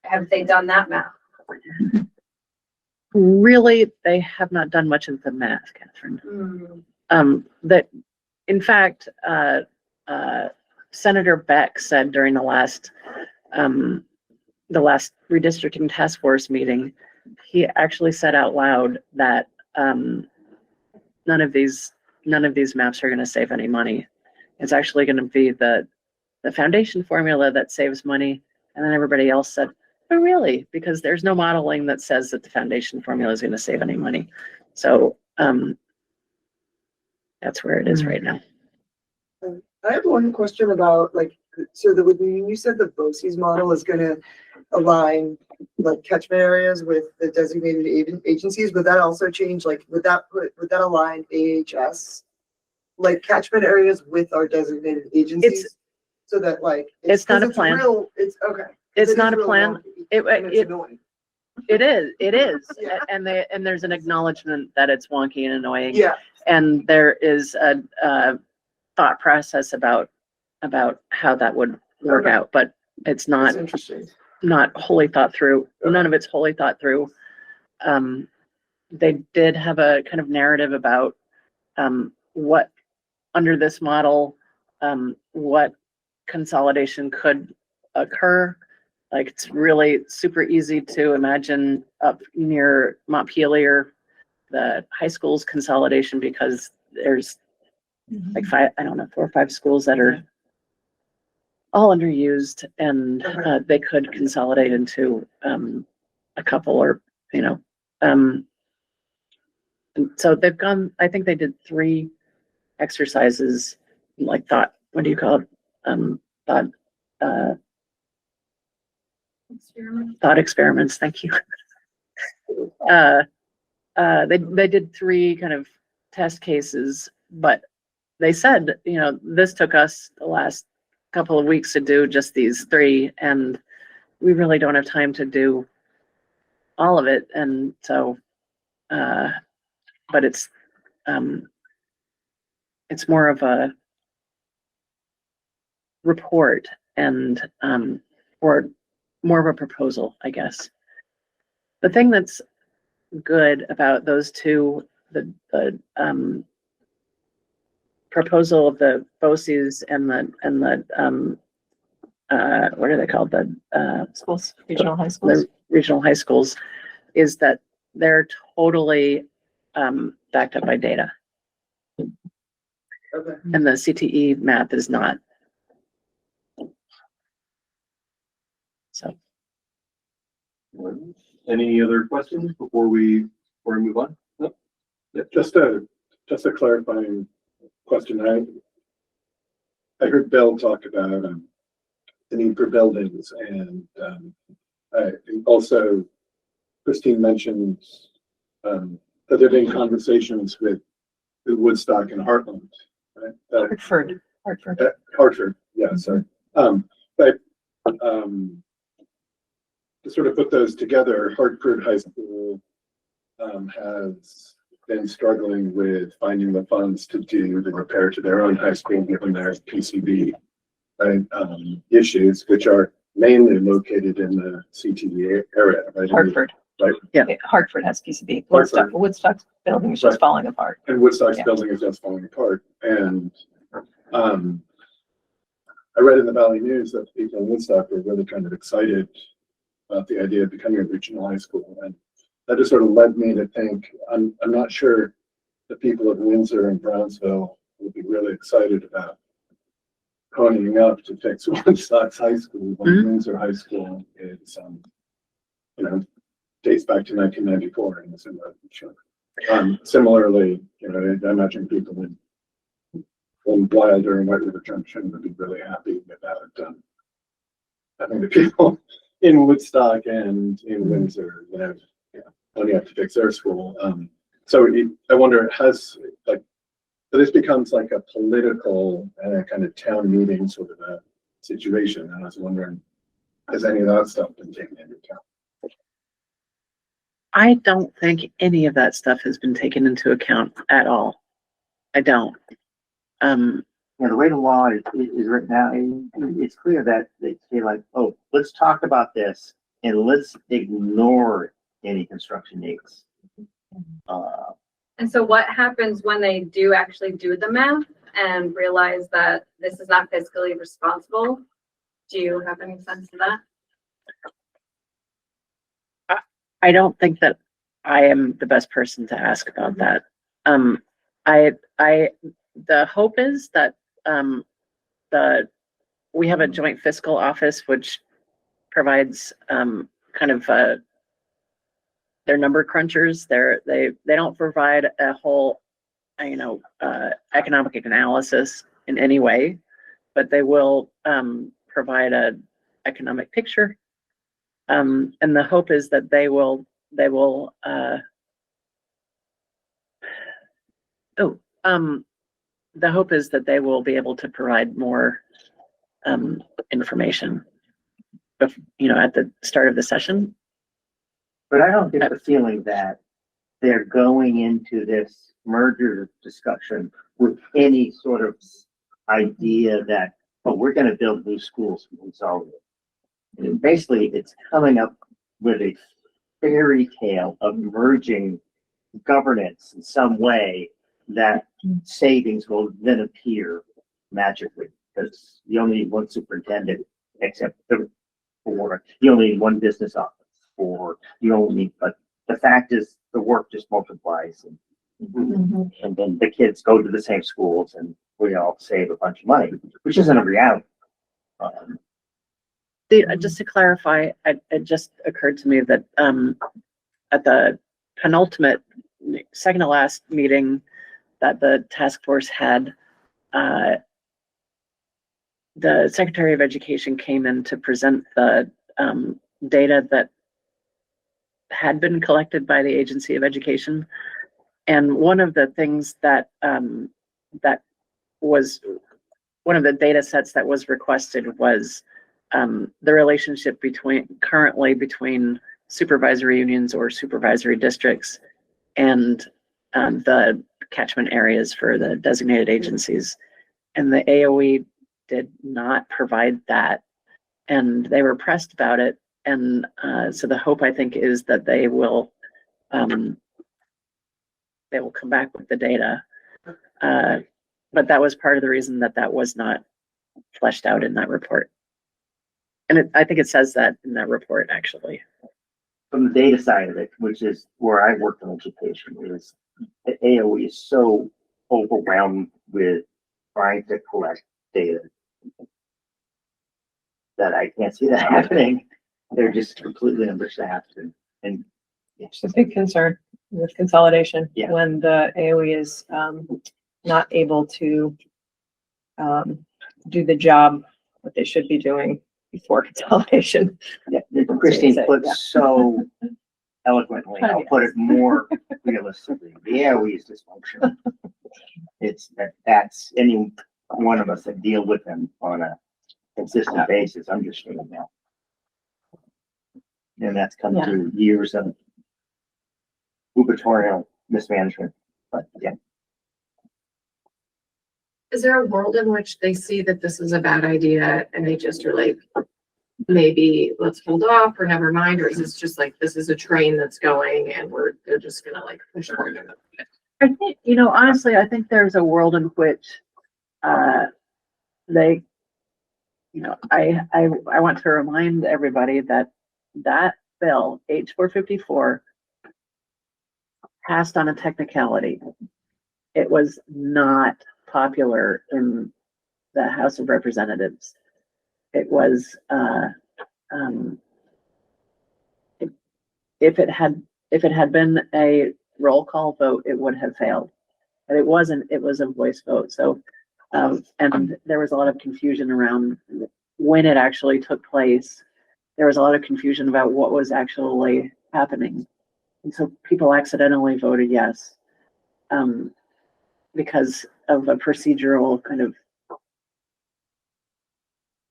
have they done that math? Really, they have not done much of the math, Catherine. That, in fact, Senator Beck said during the last redistricting task force meeting, he actually said out loud that none of these maps are going to save any money. It's actually going to be the foundation formula that saves money. And then everybody else said, oh, really? Because there's no modeling that says that the foundation formula is going to save any money. So that's where it is right now. I have one question about when you said the BOCES model is gonna align like catchment areas with the designated agencies, would that also change, would that align AHS like catchment areas with our designated agencies? So that it's not a plan. It's okay. It's not a plan. Annoying. It is. Yeah. And there's an acknowledgement that it's wonky and annoying. Yeah. And there is a thought process about how that would work out, but it's not That's interesting. not wholly thought through. None of it's wholly thought through. They did have a kind of narrative about what under this model, what consolidation could occur. Like, it's really super easy to imagine up near Montpelier, the high schools consolidation, because there's like 4 or 5 schools that are all underused, and they could consolidate into a couple, or and so they've gone. I think they did 3 exercises, like thought. What do you call it? Thought experiments. Thank you. They did 3 kind of test cases, but they said, this took us the last couple of weeks to do just these 3, and we really don't have time to do all of it. And so, but it's more of a report and or more of a proposal, I guess. The thing that's good about those 2, the proposal of the BOCES and the what are they called? The Schools, regional high schools. The regional high schools, is that they're totally backed up by data. Okay. And the CTE math is not. So. Any other questions before we move on? No? Yeah, just a clarifying question. I heard Bill talk about the need for buildings, and also Christine mentioned that there have been conversations with Woodstock and Heartland, right? Hartford, yeah, sorry. But to sort of put those together, Hartford High School has been struggling with finding the funds to do the repair to their own high school, given their PCB issues, which are mainly located in the CTE area, right? Hartford. Right. Yeah. Hartford has PCB. Hartford. Woodstock's building is just falling apart. And Woodstock's Yeah. building is just falling apart. And I read in the Valley News that the people in Woodstock were really kind of excited about the idea of becoming a regional high school. And that just sort of led me to think, I'm not sure the people of Windsor and Brownsville would be really excited about ponying up to fix Woodstock's high school when Windsor High School is, dates back to 1994 and is in the similarly, I imagine people in and Wilder and White River Junction would be really happy with that. I think the people in Woodstock and in Windsor, only have to fix their school. I wonder, this becomes like a political kind of town meeting sort of a situation. And I was wondering, has any of that stuff been taken into account? I don't think any of that stuff has been taken into account at all. I don't. The way the law is written now, it's clear that they say like, oh, let's talk about this and let's ignore any construction dates. And so what happens when they do actually do the math and realize that this is not fiscally responsible? Do you have any sense of that? I don't think that I am the best person to ask about that. The hope is that we have a joint fiscal office which provides kind of their number crunchers. They don't provide a whole economic analysis in any way, but they will provide a economic picture. And the hope is that they will the hope is that they will be able to provide more information, at the start of the session. But I don't get the feeling that they're going into this merger discussion with any sort of idea that, oh, we're going to build new schools from Consolidate. And basically, it's coming up with a fairy tale of merging governance in some way that savings will then appear magically, because you only need one superintendent, except for you only need one business office, or you only need, but the fact is the work just multiplies, and then the kids go to the same schools and we all save a bunch of money, which isn't a reality. Just to clarify, it just occurred to me that at the penultimate, second to last meeting that the task force had, the Secretary of Education came in to present the data that had been collected by the Agency of Education. And one of the things that was one of the data sets that was requested was the relationship currently between supervisory unions or supervisory districts and the catchment areas for the designated agencies. And the AOE did not provide that, and they were pressed about it. And so the hope, I think, is that they will come back with the data. But that was part of the reason that was not fleshed out in that report. And I think it says that in that report, actually. From the data side of it, which is where I worked in education, is the AOE is so overwhelmed with trying to collect data that I can't see that happening. They're just completely understaffed, and It's a big concern with consolidation. Yeah. When the AOE is not able to do the job that they should be doing before consolidation. yeah, Christine Say, put yeah. so eloquently. I'll put it more realistically. The AOE is dysfunctional. That's any one of us that deal with them on a consistent basis understand that. And that's come through years of gubernatorial mismanagement. But yeah. Is there a world in which they see that this is a bad idea and they just are like, maybe let's hold off or never mind? Or is this just like, this is a train that's going and they're just gonna like push forward? I think, honestly, I think there's a world in which they, I want to remind everybody that bill, H454, passed on a technicality. It was not popular in the House of Representatives. It was, if it had been a roll call vote, it would have failed. But it wasn't, it was a voice vote. So And there was a lot of confusion around when it actually took place. There was a lot of confusion about what was actually happening. And so people accidentally voted yes, because of a procedural kind of,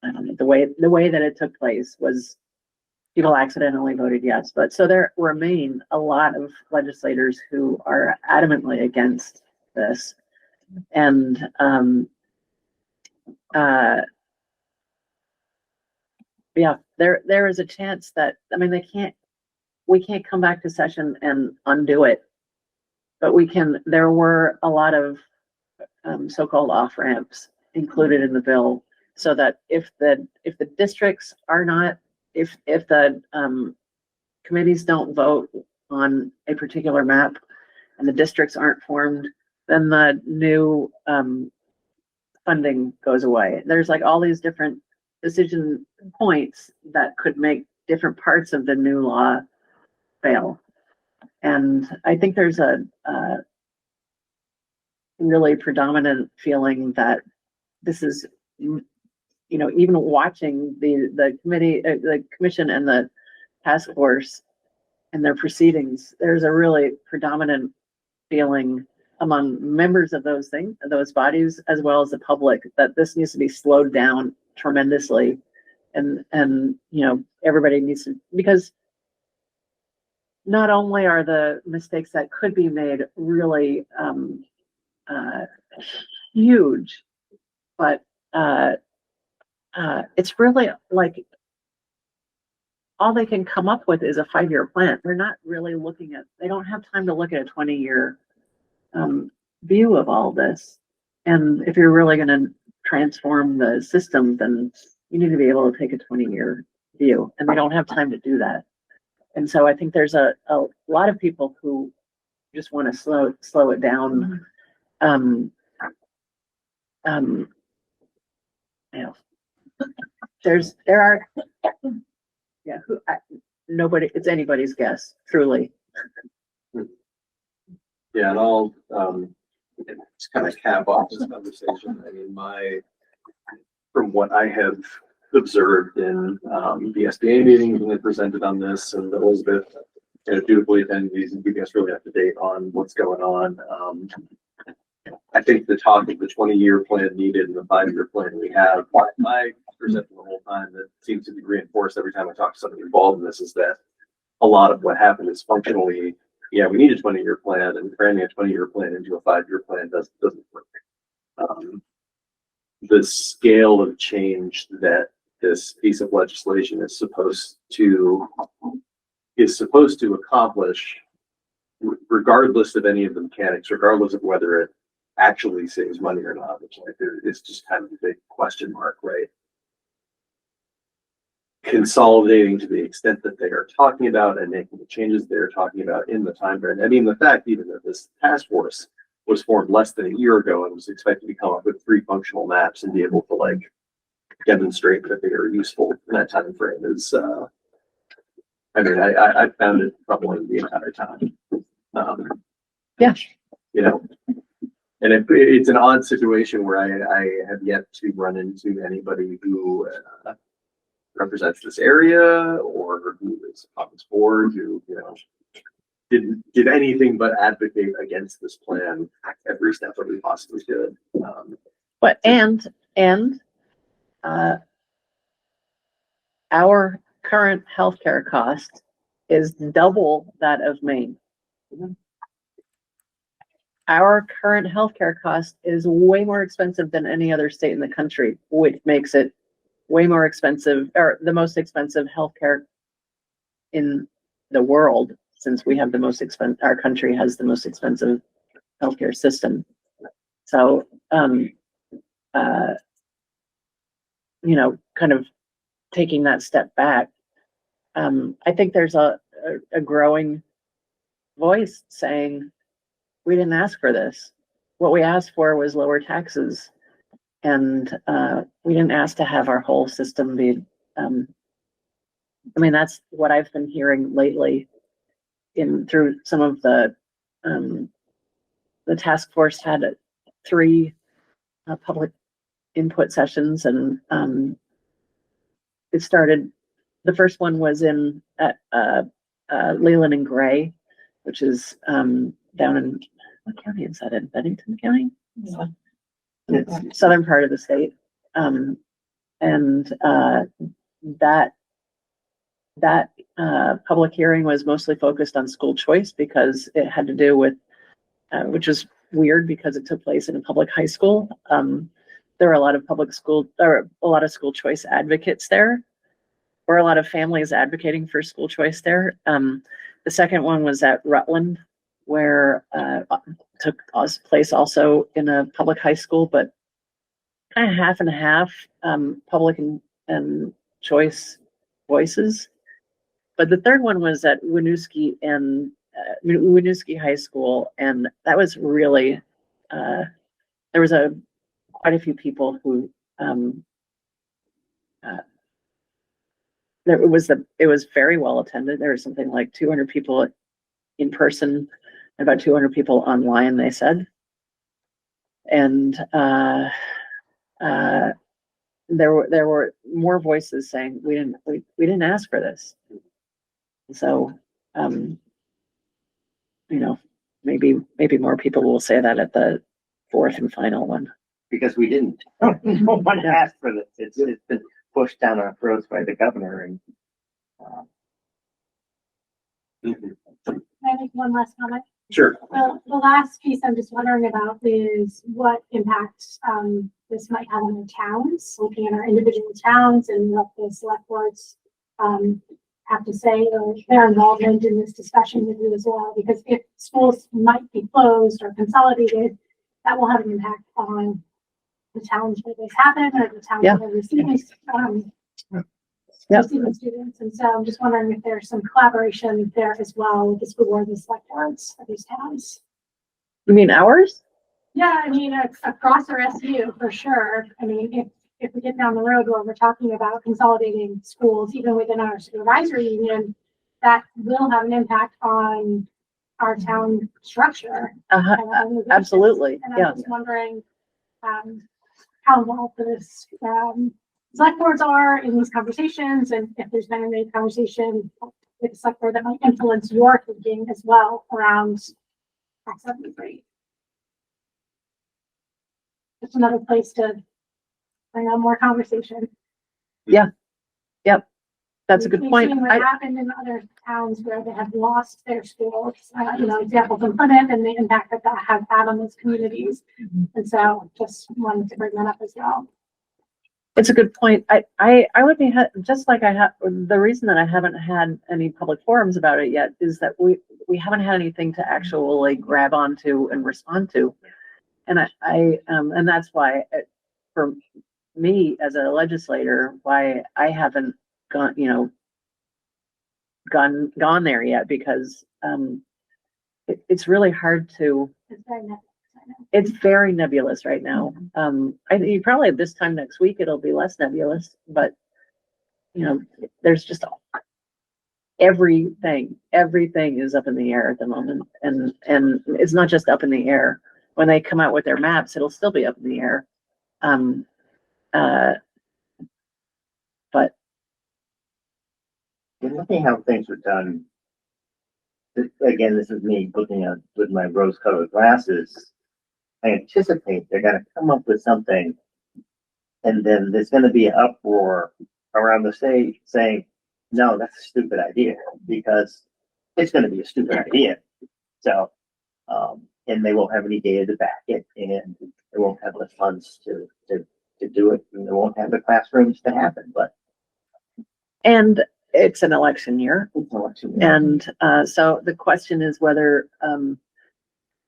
I don't know, the way that it took place was people accidentally voted yes. But so there remain a lot of legislators who are adamantly against this. And yeah, there is a chance that, I mean, we can't come back to session and undo it, but there were a lot of so-called off-ramps included in the bill, so that if the districts are not, if the committees don't vote on a particular map and the districts aren't formed, then the new funding goes away. There's like all these different decision points that could make different parts of the new law fail. And I think there's a really predominant feeling that this is, you know, even watching the committee, the commission and the task force and their proceedings, there's a really predominant feeling among members of those bodies, as well as the public, that this needs to be slowed down tremendously. And, you know, everybody needs to, because not only are the mistakes that could be made really huge, but it's really like all they can come up with is a 5-year plan. They're not really they don't have time to look at a 20-year view of all this. And if you're really going to transform the system, then you need to be able to take a 20-year view, and they don't have time to do that. And so I think there's a lot of people who just want to slow it down. You know, yeah, nobody, it's anybody's guess, truly. Yeah, and I'll just kind of cap off this conversation. I mean, from what I have observed in the SBA meetings when they presented on this, and Elizabeth, you know, dutifully attending these and keeping us really up to date on what's going on. I think the talk of the 20-year plan needed and the 5-year plan we have, my perception the whole time that seems to be reinforced every time I talk to somebody involved in this, is that a lot of what happened is functionally, yeah, we need a 20-year plan, and cramming a 20-year plan into a 5-year plan doesn't work. The scale of change that this piece of legislation is supposed to accomplish, regardless of any of the mechanics, regardless of whether it actually saves money or not, which like it's just kind of a big question mark, right? Consolidating to the extent that they are talking about and making the changes they're talking about in the time frame. I mean, the fact even that this task force was formed less than a year ago and was expected to come up with 3 functional maps and be able to like demonstrate that they are useful in that time frame is, I mean, I found it troubling the entire time. Yeah. You know, and it's an odd situation where I have yet to run into anybody who represents this area or who is on this board who, you know, did anything but advocate against this plan every step that we possibly could. But and our current healthcare cost is double that of Maine. Our current healthcare cost is way more expensive than any other state in the country, which makes it way more expensive, or the most expensive healthcare in the world, since we have the most our country has the most expensive healthcare system. So, you know, kind of taking that step back, I think there's a growing voice saying, we didn't ask for this. What we asked for was lower taxes. And we didn't ask to have our whole system be, I mean, that's what I've been hearing lately through some of the task force had 3 public input sessions, and it started. The first one was in at Leland and Gray, which is down in, what county is that in? Bennington County? Yeah. It's southern part of the state. And that public hearing was mostly focused on school choice because it had to do with, which is weird because it took place in a public high school. There were a lot of school choice advocates there, or a lot of families advocating for school choice there. The second one was at Rutland, where took place also in a public high school, but kind of half and half, public and choice voices. But the third one was at Winooski and Winooski High School, and that was really there was quite a few people who it was very well attended. There was something like 200 people in person, and about 200 people online, they said. And there were more voices saying we didn't ask for this. So maybe more people will say that at the fourth and final one. Because we didn't. No one asked for this. It's been pushed down our throats by the governor, and Can I make one last comment? Sure. The last piece I'm just wondering about is what impact this might have on our towns, looking at our individual towns and what the select boards have to say, or their involvement in this discussion with you as well. Because if schools might be closed or consolidated, that will have an impact on the towns where this happened, or the towns that are receiving receiving students. And so I'm just wondering if there's some collaboration there as well with the school board and the select boards of these towns. You mean ours? Yeah, I mean, across our SU for sure. I mean, if we get down the road where we're talking about consolidating schools, even within our supervisory union, that will have an impact on our town structure. Absolutely. And I'm just wondering how involved this select boards are in these conversations, and if there's been any conversation with the select board that might influence your thinking as well around Act 73. Just another place to bring on more conversation. Yeah. Yep. That's a good We've point. seen what happened in other towns where they have lost their schools, examples in Plymouth, and the impact that has had on those communities. And so just wanted to bring that up as well. It's a good point. I would be just like I have. The reason that I haven't had any public forums about it yet is that we haven't had anything to actually grab onto and respond to, and and that's why for me as a legislator, why I haven't gone there yet, because it's really hard to. It's very nebulous right now. I think probably this time next week it'll be less nebulous, but there's just everything is up in the air at the moment, and it's not just up in the air. When they come out with their maps, it'll still be up in the air. But looking how things were done. Again, this is me looking at with my rose-colored glasses. I anticipate they're going to come up with something, and then there's going to be an uproar around the state saying, no, that's a stupid idea, because it's going to be a stupid idea. So, and they won't have any data to back it, and they won't have the funds to do it, and they won't have the classrooms to happen, and it's an election year. And so the question is whether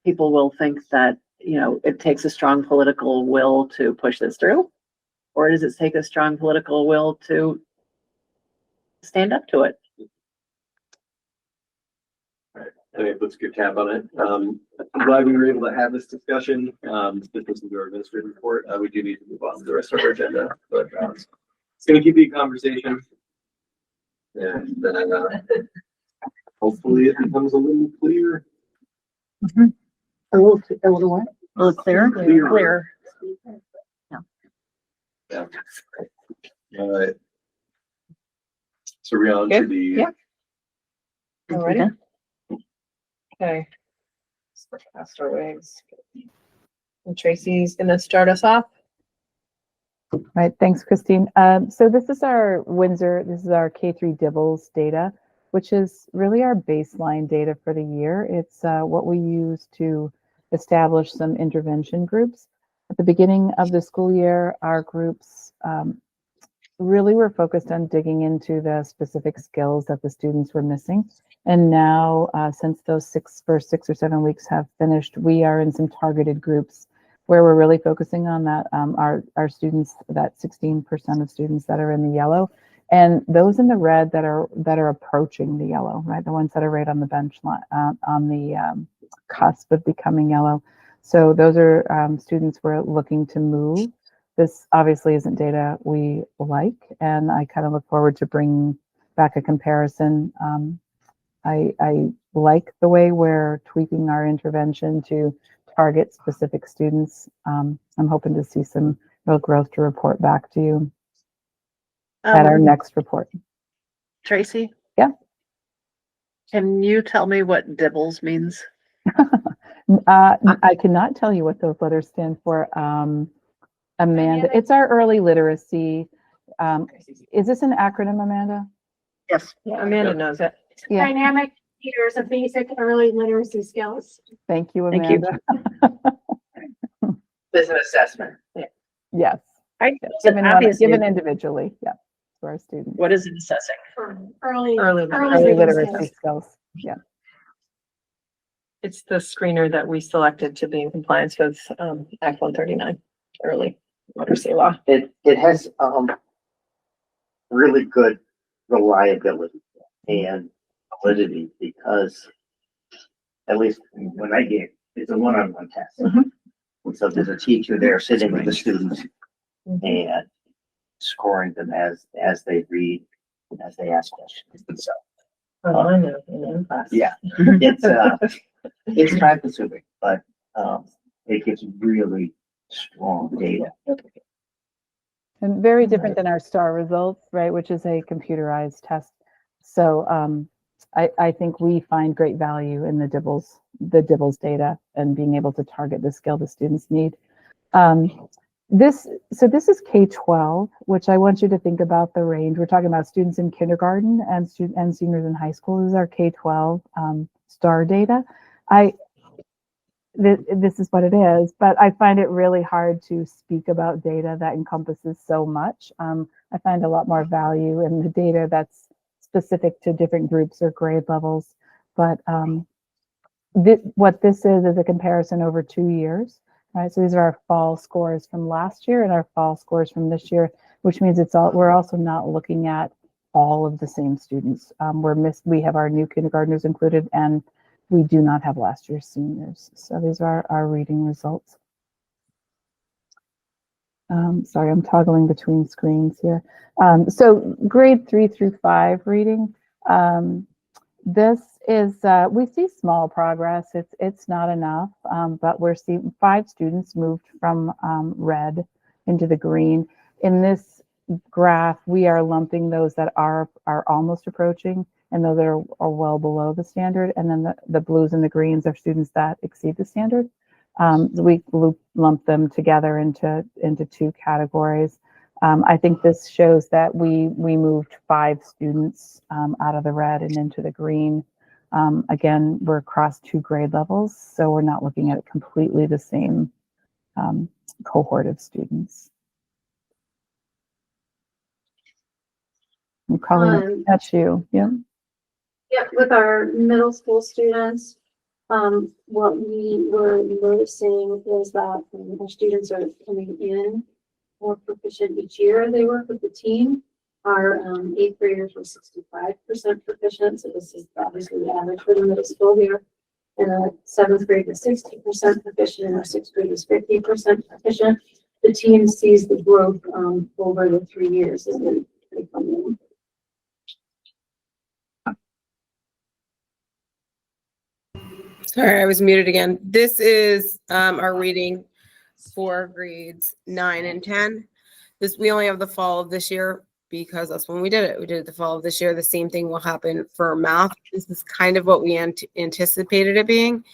people will think that it takes a strong political will to push this through, or does it take a strong political will to stand up to it? I think let's get cap on it. I'm glad we were able to have this discussion. This is our administrative report. We do need to move on to the rest of our agenda, but it's going to keep the conversation. And then hopefully it becomes a little clear. A little what? A little clearer? Clearer. Clear. Yeah. All right. So we're on to Good. the. Yeah. All righty. Okay. Past our wigs. And Tracy's gonna start us off. Right, thanks, Christine. So this is our K3 DIBELS data, which is really our baseline data for the year. It's what we use to establish some intervention groups. At the beginning of the school year, our groups really were focused on digging into the specific skills that the students were missing. And now, since those first 6 or 7 weeks have finished, we are in some targeted groups where we're really focusing on that, our students, that 16% of students that are in the yellow, and those in the red that are approaching the yellow, right? The ones that are right on the bench line, on the cusp of becoming yellow. So those are students we're looking to move. This obviously isn't data we like, and I kind of look forward to bringing back a comparison. I like the way we're tweaking our intervention to target specific students. I'm hoping to see some real growth to report back to you at our next report. Tracy? Yeah. Can you tell me what DIBELS means? I cannot tell you what those letters stand for. Amanda, it's our early literacy. Is this an acronym, Amanda? Yes. Yeah, Amanda knows it. Yeah. Dynamic Leaders of Basic Early Literacy Skills. Thank you, Thank you. Amanda. There's an assessment. Yes. I Given individually, yeah, to our students. What is it assessing? Early Early Early literacy skills. skills, yeah. It's the screener that we selected to be in compliance with Act 139, early literacy law. It has, really good reliability and validity because at least when I get, it's a one-on-one test. So there's a teacher there sitting with the students and scoring them as they read, as they ask questions. So, I know, in class. yeah, it's time consuming, but it gives really strong data. And very different than our STAR results, right, which is a computerized test. So I think we find great value in the DIBELS data and being able to target the skill the students need. This is K-12, which I want you to think about the range. We're talking about students in kindergarten and seniors in high school. This is our K-12 STAR data. This is what it is, but I find it really hard to speak about data that encompasses so much. I find a lot more value in the data that's specific to different groups or grade levels. But what this is a comparison over 2 years, right? So these are our fall scores from last year and our fall scores from this year, which means we're also not looking at all of the same students. We have our new kindergartners included, and we do not have last year's seniors. So these are our reading results. Sorry, I'm toggling between screens here. So grade 3 through 5 reading. This is, we see small progress. It's not enough, but we're seeing 5 students moved from red into the green. In this graph, we are lumping those that are almost approaching and those that are well below the standard. And then the blues and the greens are students that exceed the standard. We lump them together into 2 categories. I think this shows that we moved 5 students out of the red and into the green. Again, we're across 2 grade levels, so we're not looking at completely the same cohort of students. I'm calling that's you, yeah. Yeah, with our middle school students, what we were noticing was that our students are coming in more proficient each year. They work with the team. Our 8th graders were 65% proficient, so this is obviously the average for the middle school here. And our 7th grade was 60% proficient, and our 6th grade was 50% proficient. The team sees the growth over the 3 years as they come in. Sorry, I was muted again. This is our reading. for grades 9 and 10. We only have the fall of this year because that's when we did it. We did it the fall of this year. The same thing will happen for math. This is kind of what we anticipated it being.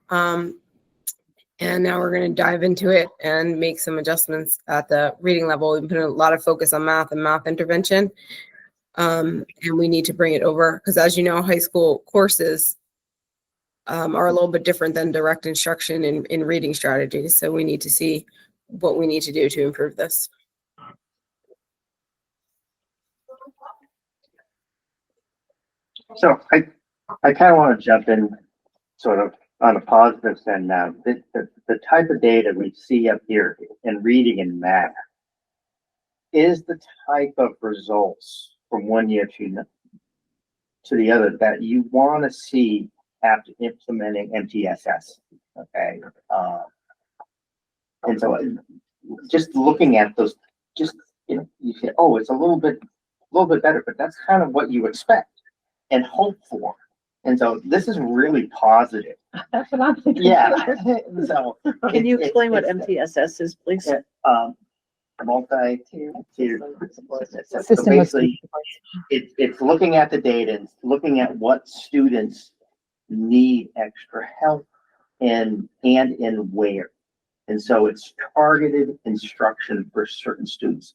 And now we're going to dive into it and make some adjustments at the reading level. We've put a lot of focus on math and math intervention. And we need to bring it over because, as you know, high school courses are a little bit different than direct instruction in reading strategies. So we need to see what we need to do to improve this. So I kind of want to jump in sort of on a positive end now. The type of data we see up here in reading and math is the type of results from one year to the other that you want to see after implementing MTSS. Okay. And so just looking at those, just, you know, you say, oh, it's a little bit better, but that's kind of what you expect and hope for. And so this is really positive. That's what I'm thinking. Yeah. So Can you explain what MTSS is, please? Multi-tiered System so of basically, it's looking at the data and looking at what students need extra help and in where. And so it's targeted instruction for certain students.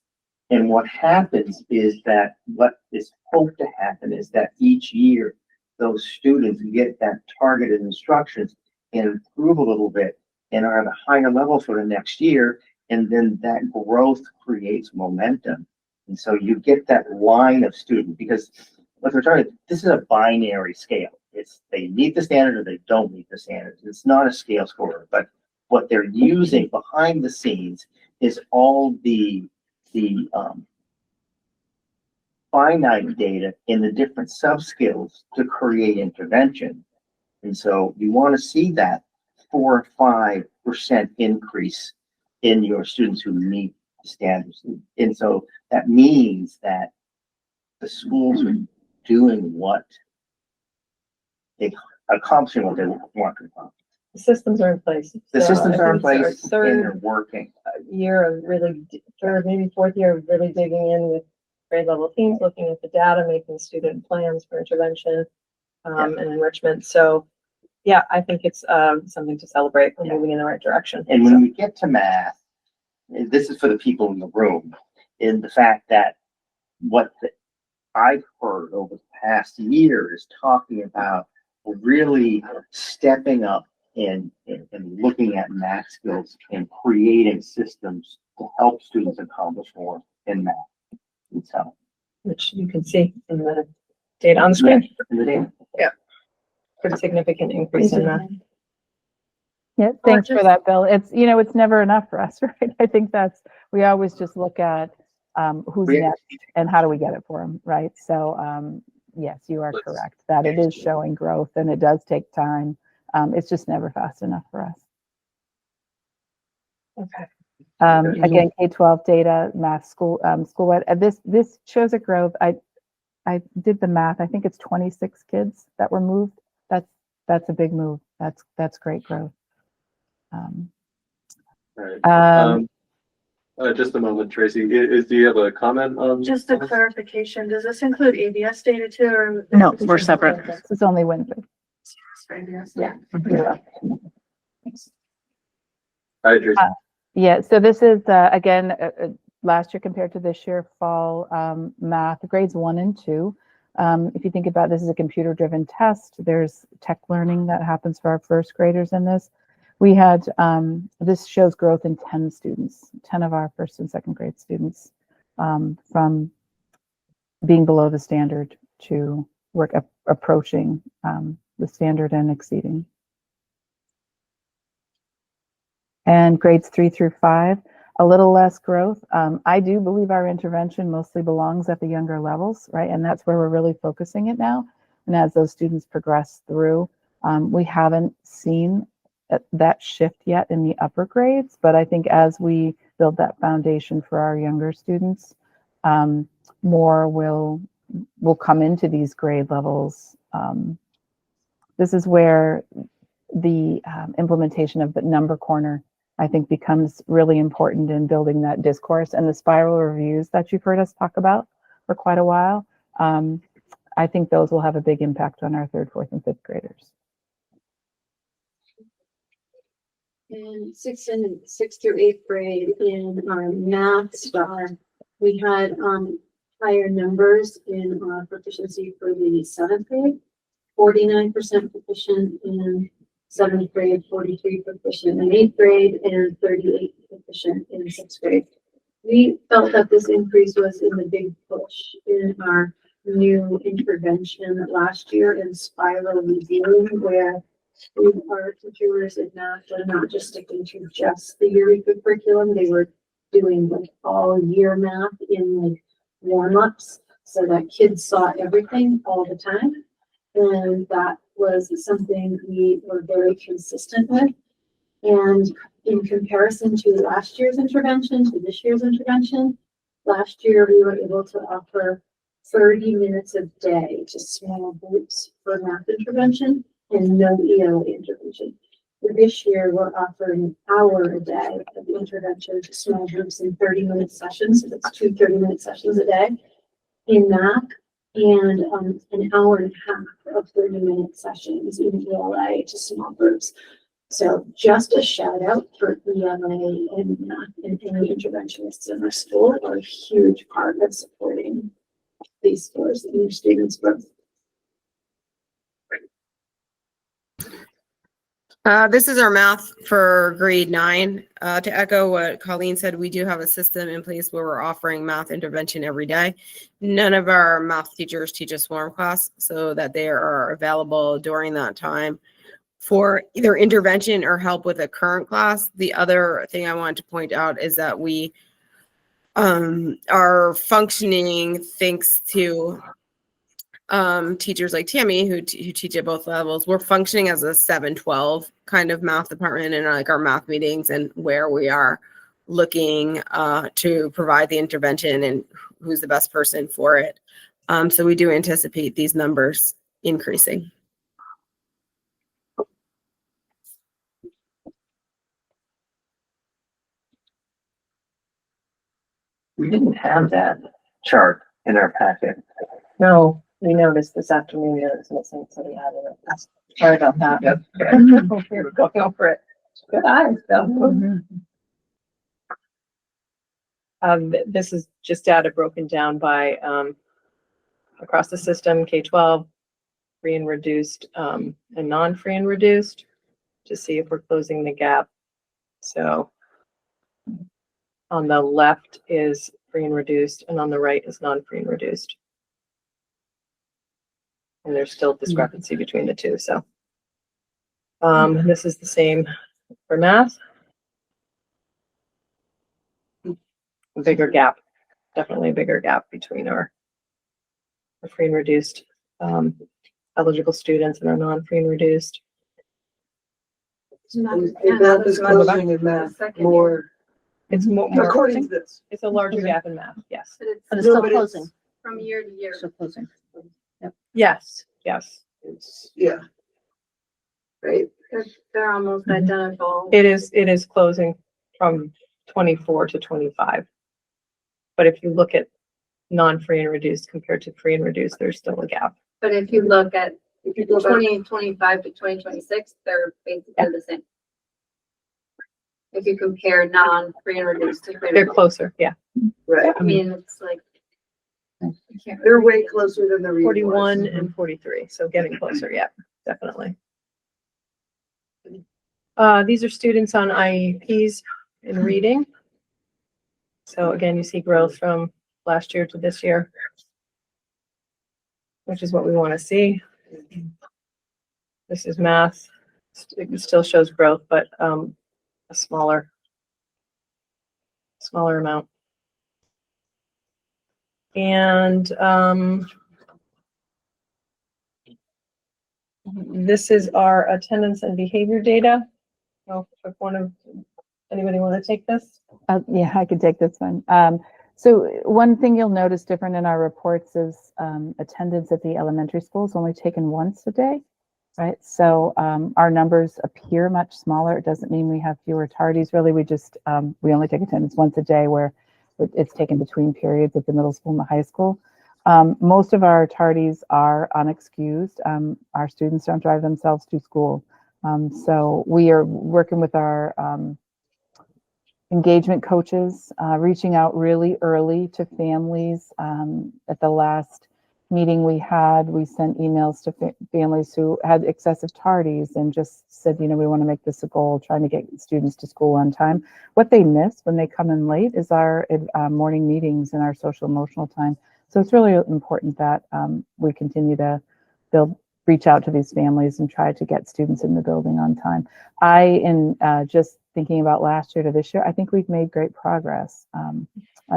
And what happens is that what is hoped to happen is that each year those students get that targeted instructions and improve a little bit and are at a higher level for the next year. And then that growth creates momentum. And so you get that line of students because what they're trying to, this is a binary scale. It's they meet the standard or they don't meet the standards. It's not a scale scorer, but what they're using behind the scenes is all the finite data in the different subskills to create intervention. And so you want to see that 4 or 5% increase in your students who meet the standards. And so that means that the schools are doing what they accomplishing what they want to accomplish. The systems are in place. The So systems I are in think it's our place and they're third working. year of really, third, maybe fourth year of really digging in with grade level teams, looking at the data, making student plans for intervention and enrichment. So yeah, I think it's something to celebrate. We're moving in the right direction. And when we get to math, this is for the people in the room, in the fact that I've heard over the past year is talking about really stepping up and looking at math skills and creating systems to help students accomplish more in math. And so, which you can see in the data on the screen. in the data. Yeah. Pretty significant increase in that. Yeah, thanks for that, Bill. It's, you know, it's never enough for us, right? I think we always just look at who's next and how do we get it for them, right? So, yes, you are correct that it is showing growth and it does take time. It's just never fast enough for us. Okay. Again, K-12 data, math, school-wide. This shows a growth. I did the math. I think it's 26 kids that were moved. That's a big move. That's great growth. Just a moment, Tracy. Do you have a comment on? Just a clarification, does this include ABS data too, or? No, we're separate. This is only Winfrey. Yeah. Hi, Tracy. Yeah, so this is, again, last year compared to this year, fall math, grades 1 and 2. If you think about this as a computer-driven test, there's tech learning that happens for our first graders in this. We had, this shows growth in 10 students, 10 of our first and second grade students from being below the standard to approaching the standard and exceeding. And grades 3 through 5, a little less growth. I do believe our intervention mostly belongs at the younger levels, right? And that's where we're really focusing it now. And as those students progress through, we haven't seen that shift yet in the upper grades, but I think as we build that foundation for our younger students, more will come into these grade levels. This is where the implementation of the number corner I think becomes really important in building that discourse, and the spiral reviews that you've heard us talk about for quite a while. I think those will have a big impact on our 3rd, 4th, and 5th graders. In 6th through 8th grade in our math star, we had higher numbers in proficiency for the 7th grade, 49% proficient in 7th grade, 43 proficient in 8th grade, and 38 proficient in 6th grade. We felt that this increase was in the big push in our new intervention last year in spiral reviewing, where our teachers in math were not just sticking to just the Eureka curriculum, they were doing like all year math in like warm-ups so that kids saw everything all the time. And that was something we were very consistent with. And in comparison to last year's intervention to this year's intervention, last year we were able to offer 30 minutes a day to small groups for math intervention and no ELA intervention. For this year, we're offering an hour a day of intervention to small groups in 30-minute sessions. So that's 2 30-minute sessions a day in math, and an hour and a half of 30-minute sessions in ELA to small groups. So just a shout out for ELA and math and any interventionists in our school are a huge part of supporting these scores and your students' growth. This is our math for grade 9. To echo what Colleen said, we do have a system in place where we're offering math intervention every day. None of our math teachers teach a swarm class, so that they are available during that time for either intervention or help with a current class. The other thing I wanted to point out is that we are functioning thanks to teachers like Tammy who teach at both levels. We're functioning as a 7-12 kind of math department in like our math meetings, and where we are looking to provide the intervention and who's the best person for it. So we do anticipate these numbers increasing. We didn't have that chart in our packet. No, we noticed this afternoon that it's missing, so we added it. Sorry about that. Yep. We were going over it. Good eyes, Bill. This is just data broken down by across the system, K-12, free and reduced, and non-free and reduced, to see if we're closing the gap. So on the left is free and reduced, and on the right is non-free and reduced. And there's still discrepancy between the two. So this is the same for math. A bigger gap, definitely a bigger gap between our free and reduced eligible students and our non-free and reduced. Math is closing in math more. It's more According to this. It's a larger gap in math, yes. But it's still closing. From year to year. So closing. Yes, yes. It's, yeah. Right? They're almost identical. It is closing from 24 to 25. But if you look at non-free and reduced compared to free and reduced, there's still a gap. But if you look at If you go back, 2025 to 2026, they're basically the same. If you compare non-free and reduced to free and They're reduced. closer, yeah. right, I mean, it's like. they're way closer than the read 41 was. and 43, so getting closer, yeah, definitely. These are students on IEPs in reading. So again, you see growth from last year to this year, which is what we want to see. This is math. It still shows growth, but a smaller amount. And this is our attendance and behavior data. So if anybody want to take this? Yeah, I could take this one. So one thing you'll notice different in our reports is attendance at the elementary school is only taken once a day. right? So our numbers appear much smaller. It doesn't mean we have fewer tardies. Really, we just we only take attendance once a day, where it's taken between periods at the middle school and the high school. Most of our tardies are unexcused. Our students don't drive themselves to school. So we are working with our engagement coaches, reaching out really early to families. At the last meeting we had, we sent emails to families who had excessive tardies and just said, you know, we want to make this a goal, trying to get students to school on time. What they miss when they come in late is our morning meetings and our social emotional time. So it's really important that we continue to reach out to these families and try to get students in the building on time. Just thinking about last year to this year, I think we've made great progress.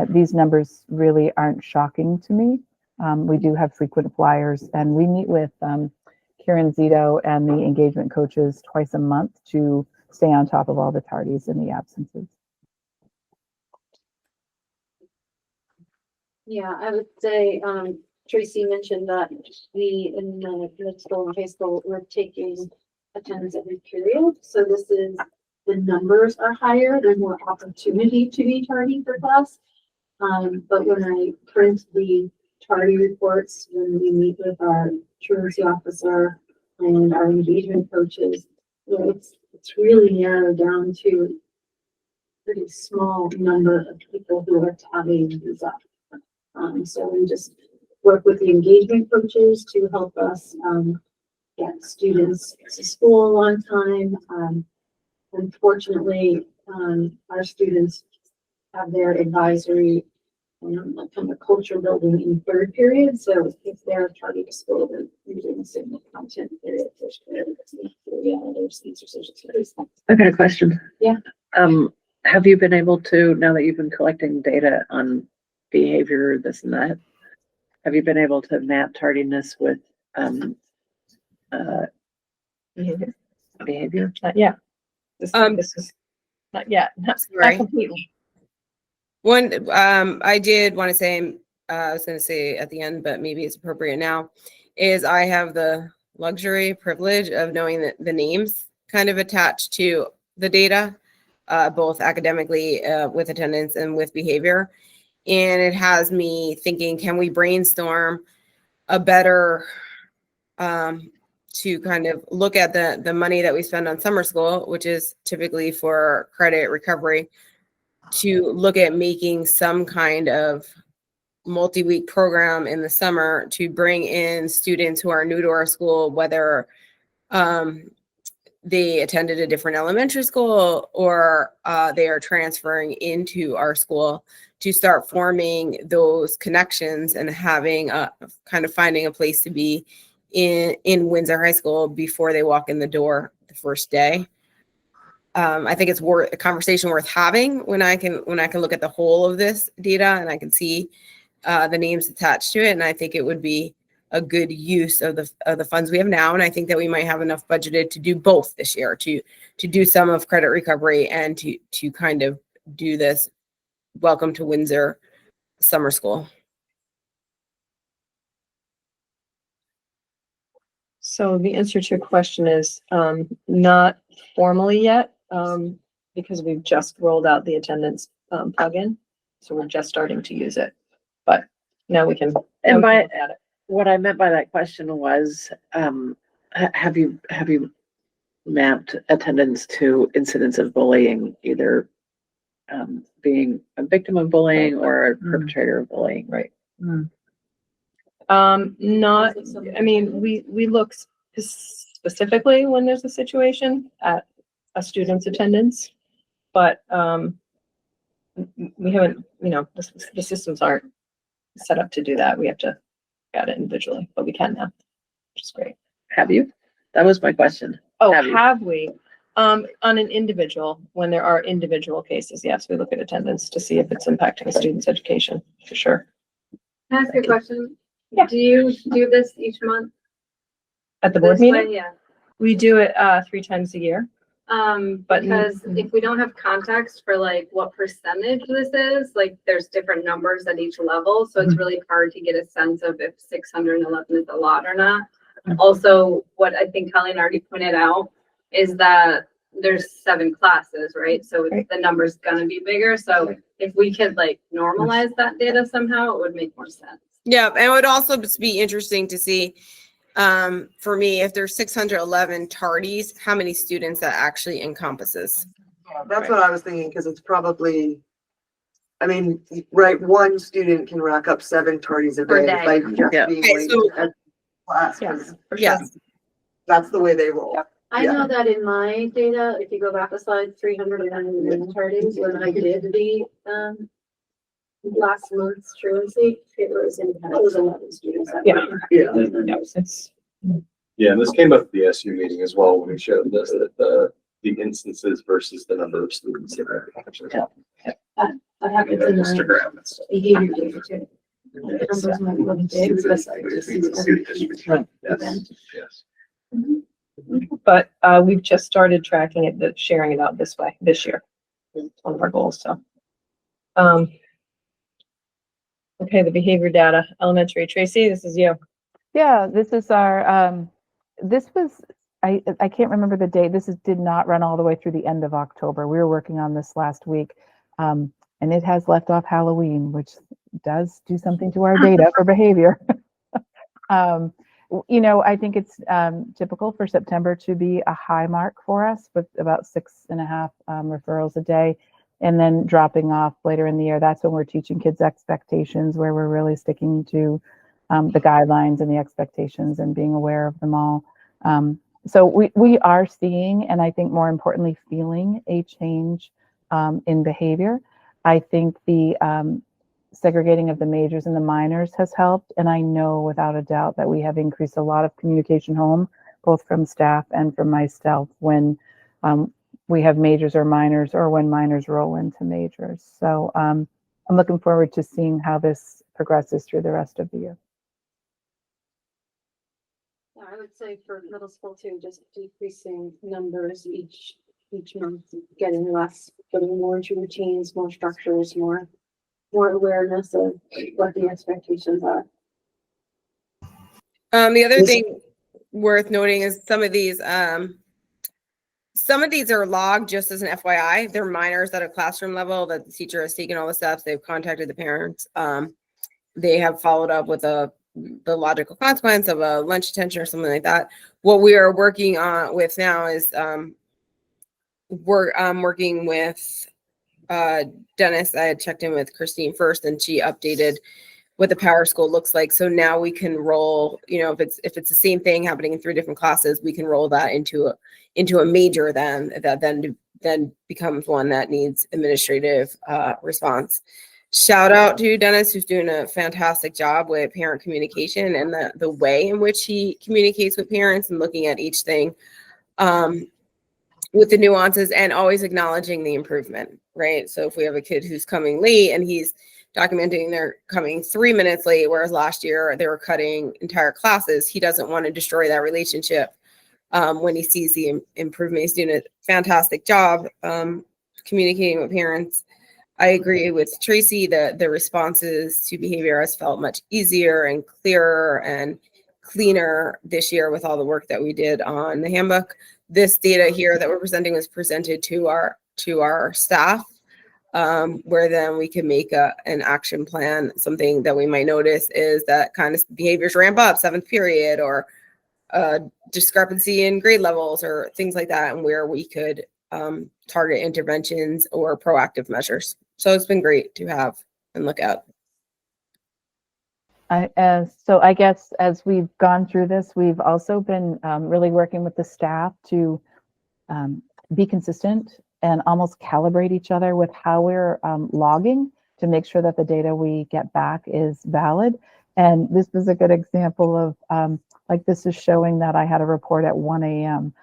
These numbers really aren't shocking to me. We do have frequent flyers, and we meet with Karen Zito and the engagement coaches twice a month to stay on top of all the tardies and the absences. Yeah, I would say, Tracy mentioned that we in the middle school and high school, we're taking attendance every period. So this is, the numbers are higher, there's more opportunity to be tardy for class. But when I print the tardy reports, when we meet with our truancy officer and our engagement coaches, you know, it's really narrowed down to a pretty small number of people who are tallying these up. So we just work with the engagement coaches to help us get students to school on time. Unfortunately, our students have their advisory kind of culture building in third period. So if they're tardy to school, they're using the same content period, first period. I've got a question. Yeah. Have you been able to, now that you've been collecting data on behavior, this and that, have you been able to map tardiness with behavior? Not yet. This is not yet. Not completely. One, I did want to say, I was going to say at the end, but maybe it's appropriate now, is I have the luxury privilege of knowing that the names kind of attached to the data, both academically with attendance and with behavior. And it has me thinking, can we brainstorm a better to kind of look at the money that we spend on summer school, which is typically for credit recovery, to look at making some kind of multi-week program in the summer to bring in students who are new to our school, whether they attended a different elementary school or they are transferring into our school, to start forming those connections and having a kind of finding a place to be in Windsor High School before they walk in the door the first day. I think it's worth a conversation worth having when I can look at the whole of this data and I can see the names attached to it. And I think it would be a good use of the funds we have now. And I think that we might have enough budgeted to do both this year, to do some of credit recovery and to kind of do this Welcome to Windsor summer school. So the answer to your question is not formally yet, because we've just rolled out the attendance plugin. So we're just starting to use it, but now we can. And look at it. What I meant by that question was, have you mapped attendance to incidents of bullying, either being a victim of bullying or a perpetrator of bullying? Right. Not, I mean, we look specifically when there's a situation at a student's attendance, but we haven't, the systems aren't set up to do that. We have to get it individually, but we can now, which is great. Have you? That was my question. Oh, have we? On an individual, when there are individual cases, yes, we look at attendance to see if it's impacting a student's education, for sure. Can I ask you a question? Yeah. Do you do this each month? At the board This way? meeting? Yeah. We do it 3 times a year. But Because if we don't have context for like what percentage this is, like there's different numbers at each level. So it's really hard to get a sense of if 611 is a lot or not. Also, what I think Colleen already pointed out is that there's 7 classes, right? So the number's gonna be bigger. So if we could like normalize that data somehow, it would make more sense. Yeah, and it would also just be interesting to see, for me, if there's 611 tardies, how many students that actually encompasses. That's what I was thinking, because it's probably, I mean, right, one student can rack up 7 tardies a Per day day. by just Yeah. being Okay, late so- at class. 'Cause Yes, for sure. Yes. That's the way they roll. I Yeah. know that in my data, if you go back a slide, 309 tardies, when I did the, last month's truancy, it was 11 students. Yeah. Yeah. It's, Yeah, and this came up at the SU meeting as well when we showed this, that the instances versus the number of students that are actually. That happens in the Instagram. behavior data too. The numbers might look big, but Yes. but we've just started tracking it, sharing it out this way this year. It's one of our goals, so. Okay, the behavior data, elementary. Tracy, this is you. Yeah, this is our, this was, I can't remember the date. Did not run all the way through the end of October. We were working on this last week. And it has left off Halloween, which does do something to our data for behavior. You know, I think it's typical for September to be a high mark for us with about 6.5 referrals a day, and then dropping off later in the year. That's when we're teaching kids expectations, where we're really sticking to the guidelines and the expectations and being aware of them all. So we are seeing, and I think more importantly, feeling a change in behavior. I think the segregating of the majors and the minors has helped. And I know without a doubt that we have increased a lot of communication home, both from staff and from myself, when we have majors or minors, or when minors roll into majors. So I'm looking forward to seeing how this progresses through the rest of the year. I would say for middle school too, just decreasing numbers each month, getting less, getting more into routines, more structures, more awareness of what the expectations are. The other thing worth noting is some of these are logged just as an FYI. They're minors at a classroom level that the teacher has taken all the steps. They've contacted the parents. They have followed up with the logical consequence of a lunch detention or something like that. What we are working on with now is we're working with Dennis. I had checked in with Christine first, and she updated what the Power School looks like. So now we can roll, you know, if it's the same thing happening in 3 different classes, we can roll that into a major then becomes one that needs administrative response. Shout out to Dennis, who's doing a fantastic job with parent communication and the way in which he communicates with parents and looking at each thing with the nuances and always acknowledging the improvement, right? So if we have a kid who's coming late and he's documenting they're coming 3 minutes late, whereas last year they were cutting entire classes, he doesn't want to destroy that relationship when he sees the improvement. He's doing a fantastic job communicating with parents. I agree with Tracy that the responses to behavior has felt much easier and clearer and cleaner this year with all the work that we did on the handbook. This data here that we're presenting was presented to our staff, where then we can make an action plan. Something that we might notice is that kind of behaviors ramp up 7th period, or discrepancy in grade levels or things like that, and where we could target interventions or proactive measures. So it's been great to have and look at. So I guess as we've gone through this, we've also been really working with the staff to be consistent and almost calibrate each other with how we're logging to make sure that the data we get back is valid. And this was a good example of like, this is showing that I had a report at 1 a.m.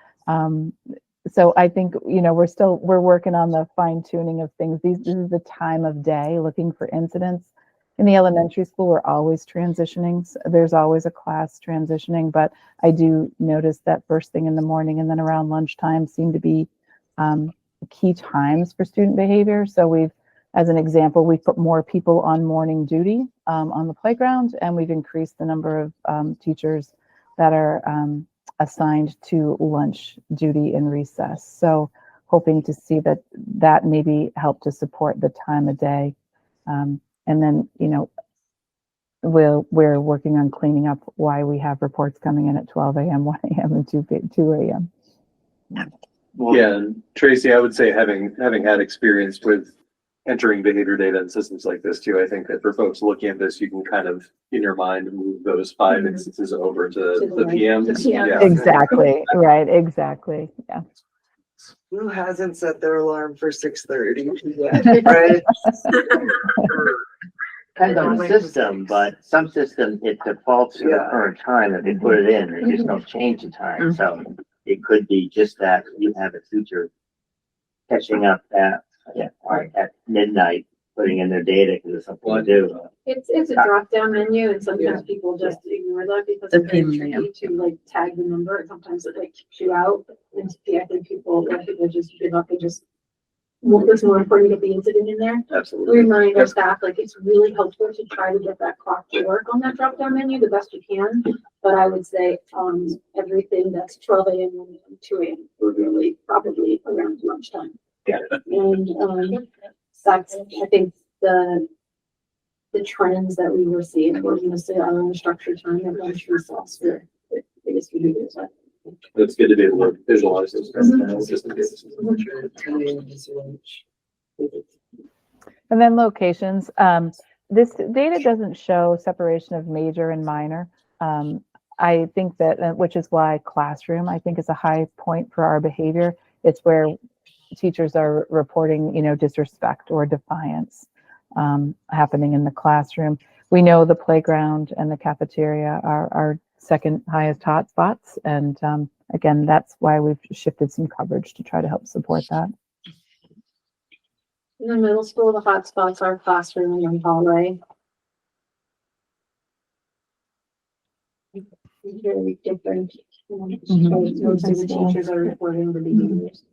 So I think, you know, we're working on the fine tuning of things. This is the time of day looking for incidents. In the elementary school, we're always transitioning. So there's always a class transitioning, but I do notice that first thing in the morning and then around lunchtime seem to be key times for student behavior. So as an example, we've put more people on morning duty on the playground, and we've increased the number of teachers that are assigned to lunch duty and recess. So hoping to see that maybe help to support the time of day. And then, we're working on cleaning up why we have reports coming in at 12 a.m., 1 a.m., and 2 a.m. Yeah, and Tracy, I would say having had experience with entering behavior data and systems like this too, I think that for folks looking at this, you can kind of in your mind move those 5 instances over to the PMs. Yeah. Exactly. Right. Exactly. Yeah. Who hasn't set their alarm for 6:30 yet, right? Depends on the system, but some systems, it defaults to the current time that they put it in. They just don't change the time. So it could be just that you have a teacher catching up at midnight, putting in their data because it's something to do. It's a drop down menu and sometimes people just ignore that because it's very tricky to like tag the number. And sometimes it like kicks you out. And I think people just give up and just, well, it's more important to get the incident in there. Absolutely. We remind our staff, like it's really helpful to try to get that clock to work on that drop down menu the best you can. But I would say everything that's 12 a.m. and 2 a.m. we're really probably around lunchtime. Yeah. And that's, I think, the trends that we were seeing. We're going to see our own structured time at lunch recess for the biggest behaviors. It's good to be able to visualize those. And then locations. This data doesn't show separation of major and minor. I think that, which is why classroom, I think, is a high point for our behavior. It's where teachers are reporting, disrespect or defiance happening in the classroom. We know the playground and the cafeteria are our second highest hotspots. And again, that's why we've shifted some coverage to try to help support that. In the middle school, the hotspots are classroom and hallway. Very different. Most of the teachers are reporting the behaviors.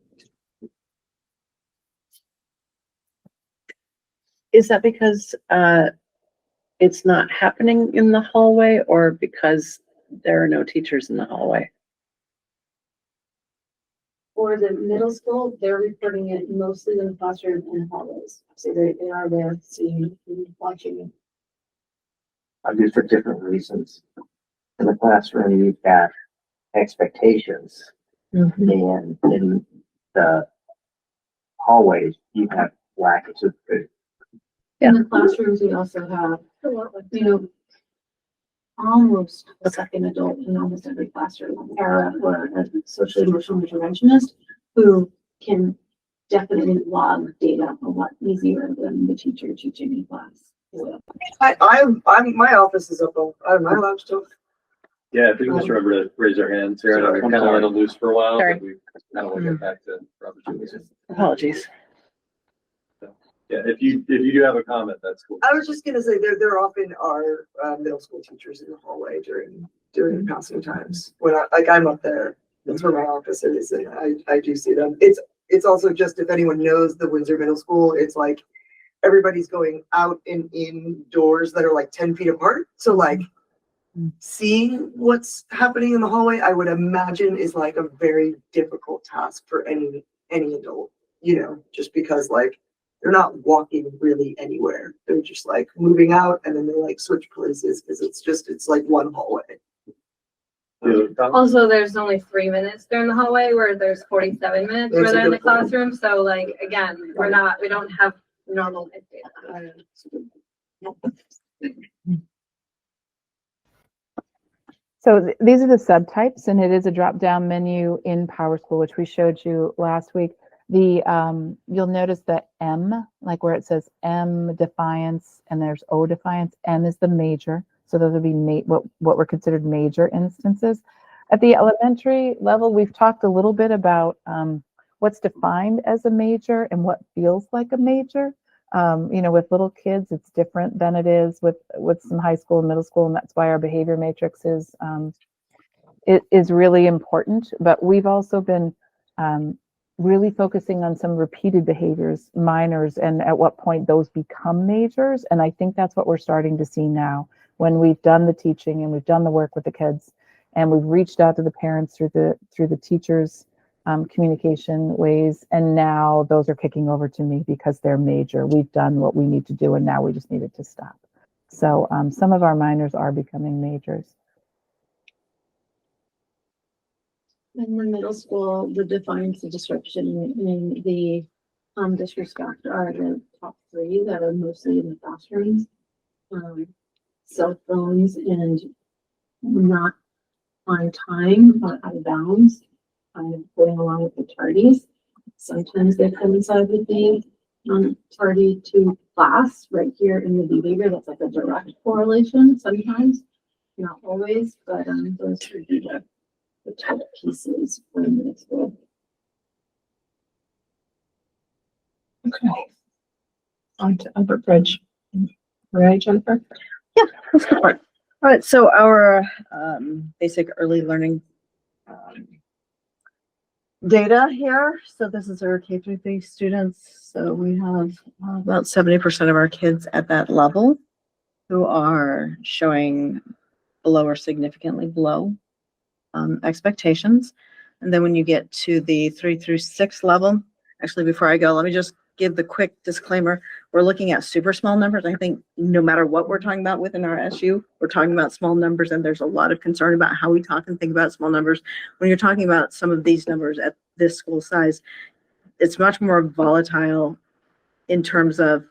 Is that because it's not happening in the hallway or because there are no teachers in the hallway? For the middle school, they're reporting it mostly in the classroom and hallways. So they are there seeing and watching it. I do for different reasons. In the classroom, you've got expectations, and in the hallways, you have lack of supervision. In the classrooms, we also have, almost a second adult in almost every classroom, or a social emotional interventionist who can definitely log data a lot easier than the teacher teaching in class. My office is open. Am I allowed to talk? Yeah, if you just remember to raise our hands here. I know we kind of let them loose for a while, Sorry. but we kind of want to get back to Robert Julius. Apologies. Yeah, if you do have a comment, that's cool. I was just gonna say there often are middle school teachers in the hallway during passing times. When I'm up there, that's where my office is, and I do see them. It's also just if anyone knows the Windsor Middle School, it's like everybody's going out and indoors that are like 10 feet apart. So like seeing what's happening in the hallway, I would imagine is like a very difficult task for any adult, just because like they're not walking really anywhere. They're just like moving out and then they like switch places because it's like one hallway. Also, there's only 3 minutes during the hallway where there's 47 minutes where they're in the classroom. So like, again, we don't have normal data. So these are the subtypes, and it is a drop-down menu in PowerSchool, which we showed you last week. You'll notice the M, like where it says M defiance and there's O defiance. M is the major, so those would be what were considered major instances. At the elementary level, we've talked a little bit about what's defined as a major and what feels like a major. With little kids, it's different than it is with some high school and middle school, and that's why our behavior matrix is really important. But we've also been really focusing on some repeated behaviors, minors, and at what point those become majors. And I think that's what we're starting to see now when we've done the teaching and we've done the work with the kids. And we've reached out to the parents through the teachers' communication ways, and now those are kicking over to me because they're major. We've done what we need to do, and now we just need it to stop. So some of our minors are becoming majors. In the middle school, the defiance of disruption in the disrespect are the top three that are mostly in the classrooms. Cell phones and not on time, but out of bounds, kind of going along with the tardies. Sometimes they coincide with the tardy to class right here in the behavior. That's like a direct correlation sometimes, not always, but those would be the top pieces for middle school. Okay. On to Upper Bridge. Right, Jennifer? Yeah, let's go for it. All right, so our basic early learning data here. So this is our K-3 students. So we have about 70% of our kids at that level who are showing below or significantly below expectations. And then when you get to the 3 through 6 level, actually, before I go, let me just give the quick disclaimer. We're looking at super small numbers. I think no matter what we're talking about within our SU, we're talking about small numbers, and there's a lot of concern about how we talk and think about small numbers. When you're talking about some of these numbers at this school size, it's much more volatile in terms of,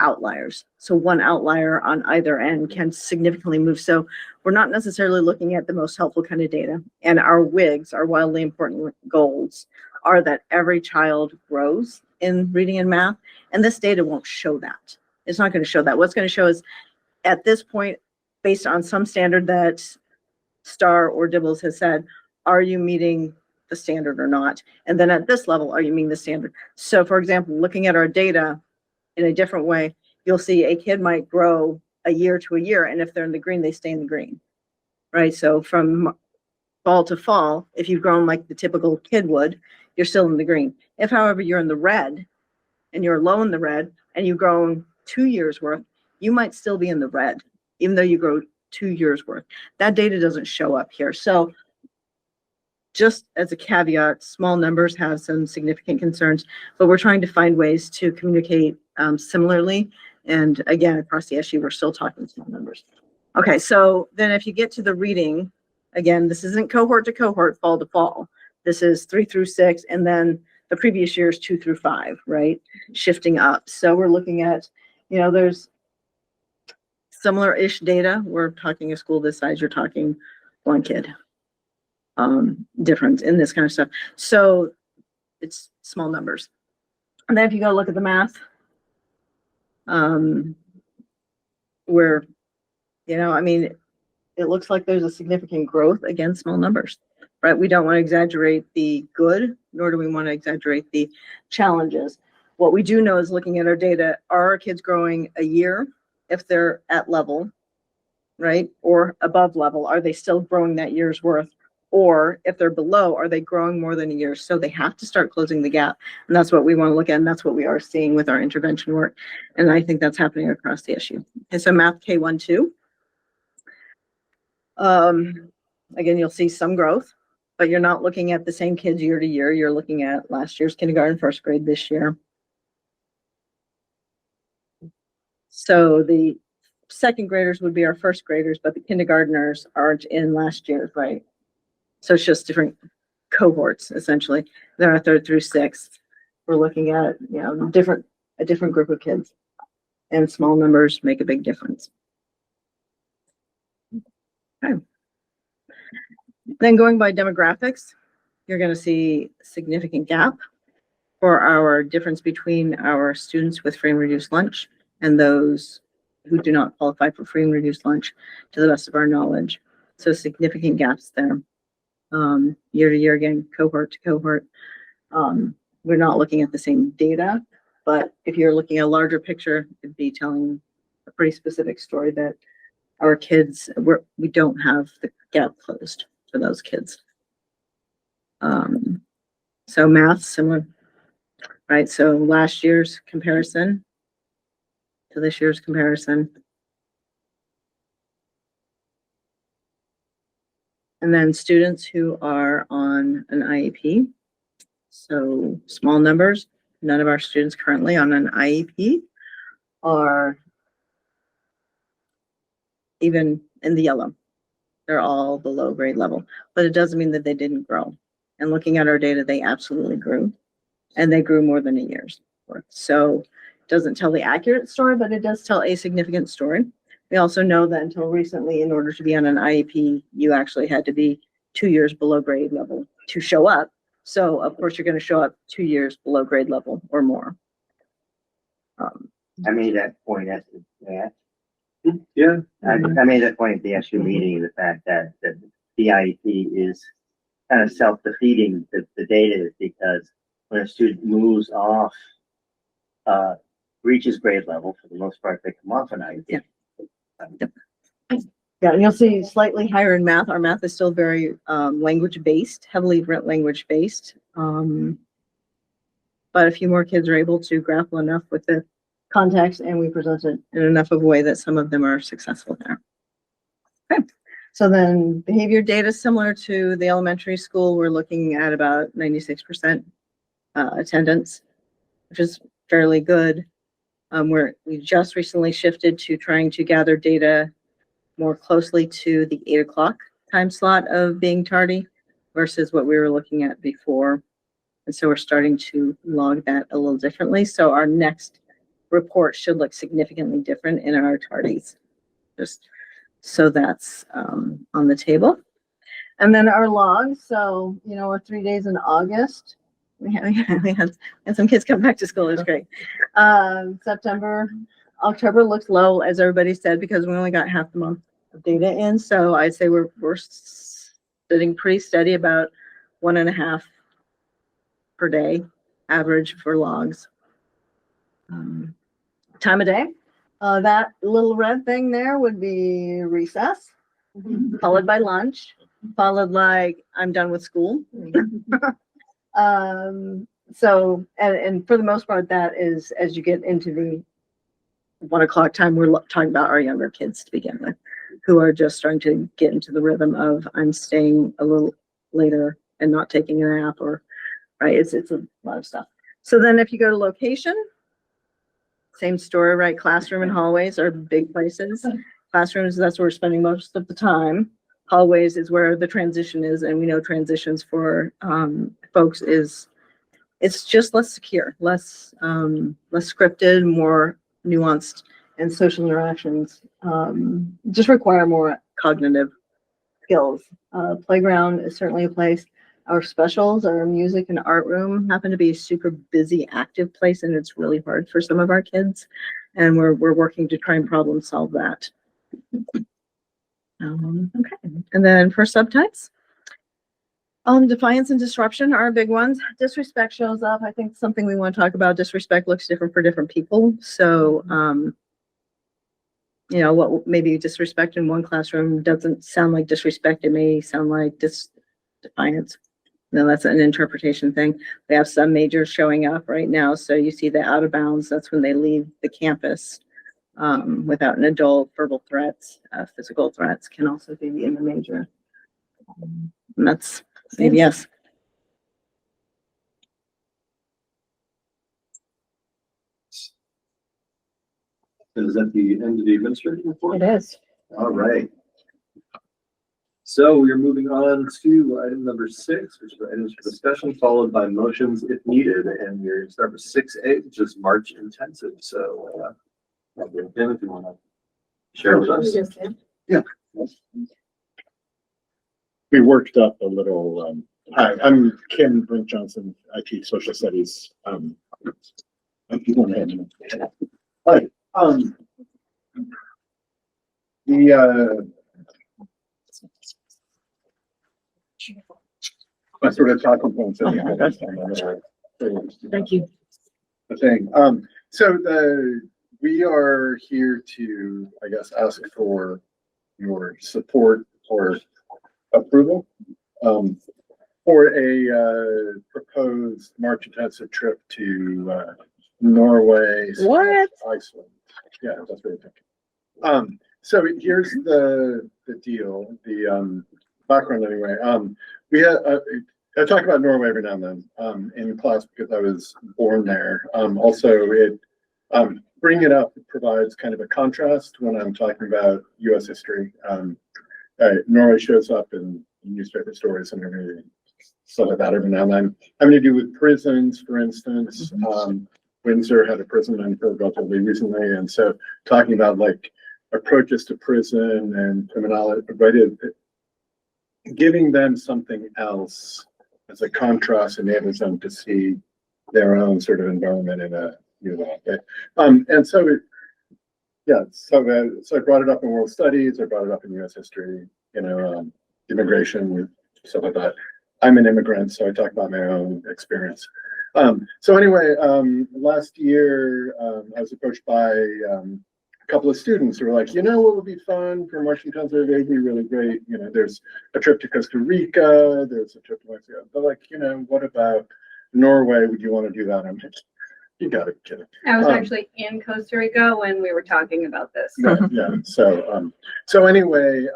outliers. So one outlier on either end can significantly move. So we're not necessarily looking at the most helpful kind of data. And our WIGs, our wildly important goals, are that every child grows in reading and math. And this data won't show that. It's not going to show that. What's going to show is at this point, based on some standard that Star or Dibbles has said, are you meeting the standard or not? And then at this level, are you meeting the standard? So for example, looking at our data in a different way, you'll see a kid might grow a year to a year, and if they're in the green, they stay in the green, right? So from fall to fall, if you've grown like the typical kid would, you're still in the green. If, however, you're in the red and you're low in the red and you've grown 2 years worth, you might still be in the red, even though you grow 2 years worth. That data doesn't show up here. So just as a caveat, small numbers have some significant concerns, but we're trying to find ways to communicate similarly. And again, across the SU, we're still talking small numbers. Okay, so then if you get to the reading, again, this isn't cohort to cohort, fall to fall. This is 3 through 6, and then the previous year is 2 through 5, right? Shifting up. So we're looking at, there's similar-ish data. We're talking a school this size, you're talking one kid. Difference in this kind of stuff. So it's small numbers. And then if you go look at the math, where, it looks like there's a significant growth against small numbers, right? We don't want to exaggerate the good, nor do we want to exaggerate the challenges. What we do know is looking at our data, are our kids growing a year if they're at level, right? Or above level, are they still growing that year's worth? Or if they're below, are they growing more than a year? So they have to start closing the gap. And that's what we want to look at. And that's what we are seeing with our intervention work. And I think that's happening across the issue. Okay, so math K1, 2. Again, you'll see some growth, but you're not looking at the same kids year to year. You're looking at last year's kindergarten, first grade this year. So the second graders would be our first graders, but the kindergartners aren't in last year's, right? So it's just different cohorts, essentially. Then our 3rd through 6th, we're looking at, a different group of kids, and small numbers make a big difference. Okay. Then going by demographics, you're going to see a significant gap for our difference between our students with free and reduced lunch and those who do not qualify for free and reduced lunch, to the best of our knowledge. So significant gaps there. Year to year, again, cohort to cohort. We're not looking at the same data, but if you're looking at a larger picture, it'd be telling a pretty specific story that our kids, we don't have the gap closed for those kids. So math, similar, right? So last year's comparison to this year's comparison. And then students who are on an IEP. So small numbers, none of our students currently on an IEP are even in the yellow. They're all below grade level, but it doesn't mean that they didn't grow. And looking at our data, they absolutely grew, and they grew more than a year's worth. So it doesn't tell the accurate story, but it does tell a significant story. We also know that until recently, in order to be on an IEP, you actually had to be 2 years below grade level to show up. So of course, you're going to show up 2 years below grade level or more. I made that point at the, Yeah. I made that point at the SU meeting, the fact that the IEP is kind of self-defeating, the data is because when a student moves off, reaches grade level, for the most part, they come off an IEP. Yeah, and you'll see slightly higher in math. Our math is still very language-based, heavily language-based. But a few more kids are able to grapple enough with the context, and we present it in enough of a way that some of them are successful there. Okay, so then behavior data similar to the elementary school, we're looking at about 96% attendance, which is fairly good. We just recently shifted to trying to gather data more closely to the 8 o'clock time slot of being tardy versus what we were looking at before. And so we're starting to log that a little differently. So our next report should look significantly different in our tardies. Just so that's on the table. And then our logs. So, you know, we're 3 days in August. We had some kids come back to school. It was great. September, October looks low, as everybody said, because we only got half the month of data in. So I'd say we're sitting pretty steady, about 1.5 per day average for logs. Time of day. That little red thing there would be recess, followed by lunch, followed like I'm done with school. So, and for the most part, that is as you get into the 1 o'clock time, we're talking about our younger kids to begin with, who are just starting to get into the rhythm of I'm staying a little later and not taking a nap, or right. It's a lot of stuff. So then if you go to location, same story, right? Classroom and hallways are big places. Classrooms, that's where we're spending most of the time. Hallways is where the transition is, and we know transitions for folks it's just less secure, less scripted, more nuanced, and social interactions just require more cognitive skills. Playground is certainly a place. Our specials, our music and art room happen to be a super busy, active place, and it's really hard for some of our kids. And we're working to try and problem solve that. Okay, and then for subtypes, defiance and disruption are big ones. Disrespect shows up. I think something we want to talk about. Disrespect looks different for different people. So, you know, what maybe disrespect in one classroom doesn't sound like disrespect. It may sound like defiance. No, that's an interpretation thing. We have some majors showing up right now. So you see the out of bounds. That's when they leave the campus without an adult. Verbal threats, physical threats can also be in the major. And that's yes. Is that the end of the administrative report? It is. All right. So we're moving on to item number 6, which are items for discussion, followed by motions if needed. And we're going to start with 6A, which is March intensive. So, Tim, if you want to share with us. Yeah. We worked up a little, hi, I'm Kim Brink Johnson. I teach social studies. Hi. My sort of talking points. Thank you. The thing. We are here to, I guess, ask for your support or approval for a proposed March intensive trip to Norway, What? Iceland. Yeah, that's what I'm thinking. So here's the deal. The background anyway. We had, I talk about Norway every now and then, in class because I was born there. Also bringing it up provides kind of a contrast when I'm talking about US history. Norway shows up in newspaper stories and everything, stuff like that every now and then. Having to do with prisons, for instance. Windsor had a prison until relatively recently, and so talking about like approaches to prison and criminology, but giving them something else as a contrast enables them to see their own sort of environment in a new way. And so so I brought it up in world studies, I brought it up in US history, immigration, stuff like that. I'm an immigrant, so I talk about my own experience. So anyway, last year, I was approached by a couple of students who were like, what would be fun for Marching Towns? It'd be really great. There's a trip to Costa Rica, there's a trip to Mexico. They're like, what about Norway? Would you want to do that? I'm like, you gotta be kidding. I was actually in Costa Rica when we were talking about this. Right, yeah. So anyway,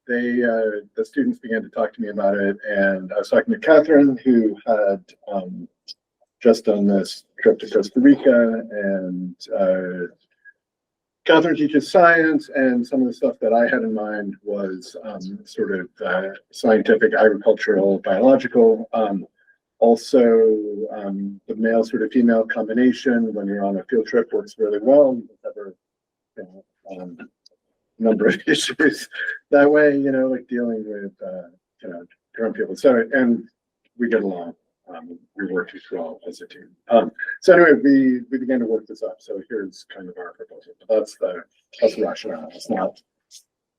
the students began to talk to me about it, and I was talking to Catherine, who had just done this trip to Costa Rica, and Catherine teaches science, and some of the stuff that I had in mind was sort of scientific, agricultural, biological. Also, the male sort of female combination when you're on a field trip works really well. Number of issues that way, like dealing with different people. So, and we get along. We work well as a team. So anyway, we began to work this up. So here's kind of our proposal. But that's the rationale. It's not.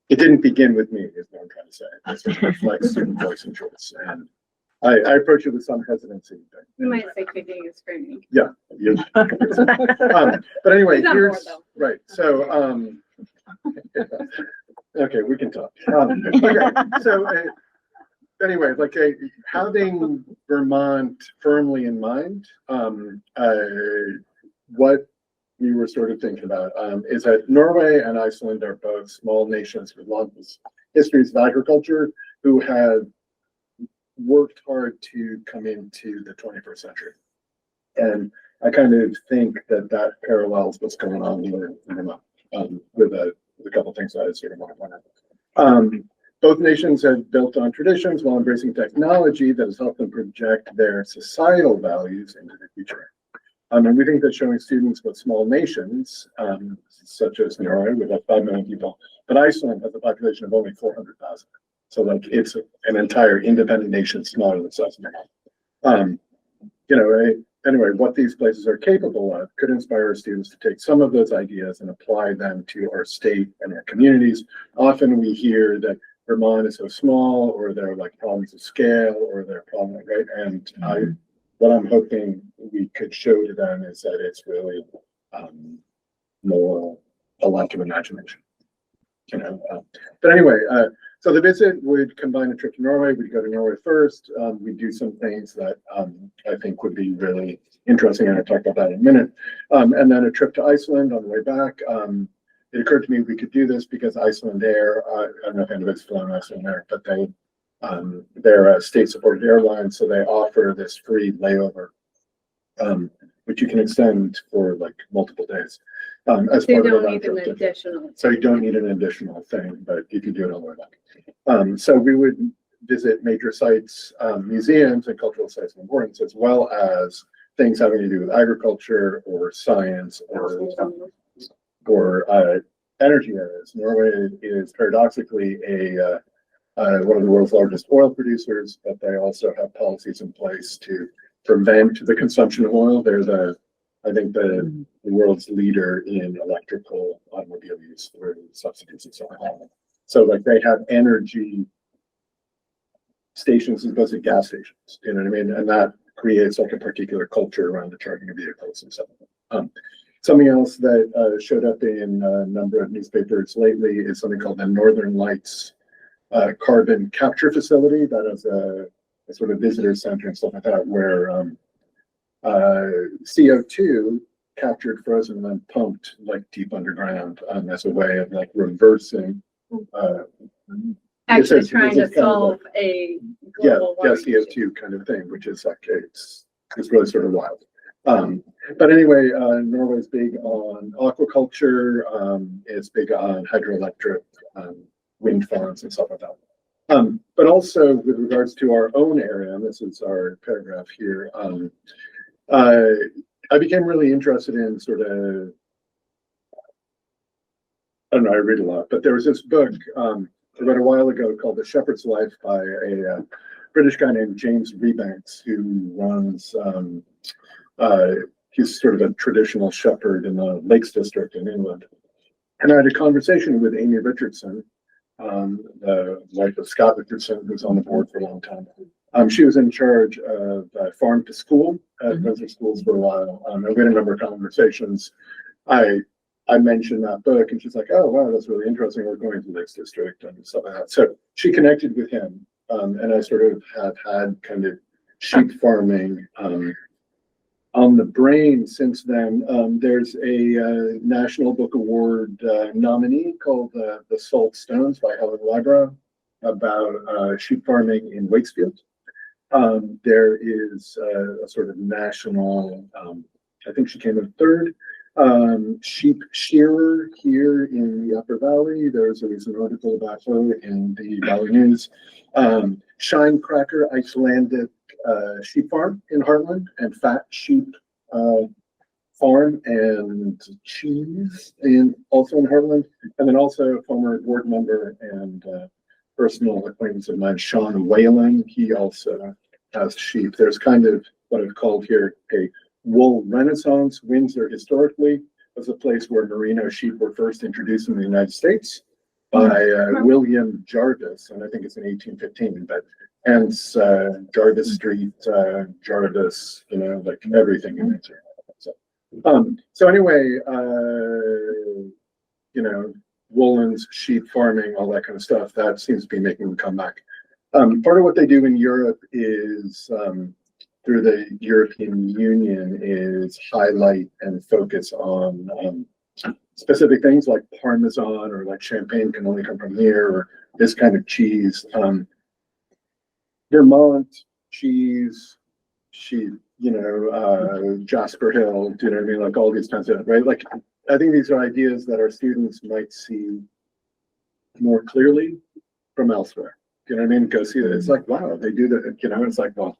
It didn't begin with me, is what I'm trying to say. It sort of reflects student voice and choice. And I approach it with some hesitancy. You might say kicking and screaming. Yeah. But anyway, here's right. So okay, we can talk. Okay, so anyway, like having Vermont firmly in mind, what we were sort of thinking about is that Norway and Iceland are both small nations with long histories of agriculture who have worked hard to come into the 21st century. And I kind of think that parallels what's going on here with a couple of things that I sort of want to point out. Both nations have built on traditions while embracing technology that has helped them project their societal values into the future. And we think that showing students what small nations, such as Norway, with like 5 million people, but Iceland has a population of only 400,000. So like it's an entire independent nation smaller than size of anyway, what these places are capable of could inspire our students to take some of those ideas and apply them to our state and our communities. Often we hear that Vermont is so small, or there are like problems of scale, or there are problems, right? And what I'm hoping we could show to them is that it's really more a lack of imagination. But anyway, so the visit would combine a trip to Norway. We'd go to Norway first. We'd do some things that I think would be really interesting, and I'll talk about that in a minute. And then a trip to Iceland on the way back. It occurred to me we could do this because Iceland Air, I don't know if anybody's flown Iceland Air, but they're a state-supported airline, so they offer this free layover, which you can extend for like multiple days. As So you part of a don't round need an trip ticket. additional. So you don't need an additional thing, but you can do it all the way back. So we would visit major sites, museums and cultural sites of importance, as well as things having to do with agriculture or science or energy areas. Norway is paradoxically one of the world's largest oil producers, but they also have policies in place to prevent the consumption of oil. They're I think the world's leader in electrical automobile use through subsidies and so on. So like they have energy stations as opposed to gas stations, you know what I mean? And that creates like a particular culture around the charging of vehicles and so on. Something else that showed up in a number of newspapers lately is something called the Northern Lights carbon capture facility. That is a sort of visitor center and stuff like that, where CO2 captured, frozen, and then pumped like deep underground as a way of like reversing actually It's trying to kind of solve a Yeah, global yeah, warming issue. CO2 kind of thing, which is like, it's really sort of wild. But anyway, Norway's big on aquaculture, it's big on hydroelectric, wind farms and stuff like that. But also with regards to our own area, and this is our paragraph here, I became really interested in sort of, I don't know, I read a lot, but there was this book I read a while ago called The Shepherd's Life by a British guy named James Rebanks, who runs, he's sort of a traditional shepherd in the Lakes District in England. And I had a conversation with Amy Richardson, the wife of Scott Richardson, who's on the board for a long time. She was in charge of farm to school at Windsor Schools for a while. And we had a number of conversations. I mentioned that book and she's like, oh, wow, that's really interesting. We're going to the Lakes District and stuff like that. So she connected with him. And I sort of have had kind of sheep farming on the brain since then. There's a National Book Award nominee called The Salt Stones by Helen Wybrow about sheep farming in Waitsfield. There is a sort of national, I think she came in third, sheep shearer here in the Upper Valley. There's a recent article about her in the Valley News. Shinecracker Icelandic sheep farm in Heartland, and fat sheep farm and cheese also in Heartland, and then also a former board member and personal acquaintance of mine, Sean Whalen. He also has sheep. There's kind of what I've called here a wool renaissance. Windsor historically was a place where merino sheep were first introduced in the United States by William Jarvis, and I think it's in 1815, but hence Jarvis Street, Jarvis, you know, like everything in Windsor. So anyway, you know, woolens, sheep farming, all that kind of stuff, that seems to be making them come back. Part of what they do in Europe is through the European Union is highlight and focus on specific things like Parmesan, or like champagne can only come from here, or this kind of cheese. Vermont cheese, sheep, you know, Jasper Hill, do you know what I mean? Like all these kinds of, right? Like, I think these are ideas that our students might see more clearly from elsewhere. You know what I mean? Go see that. It's like, wow, they do that. You know, it's like, well,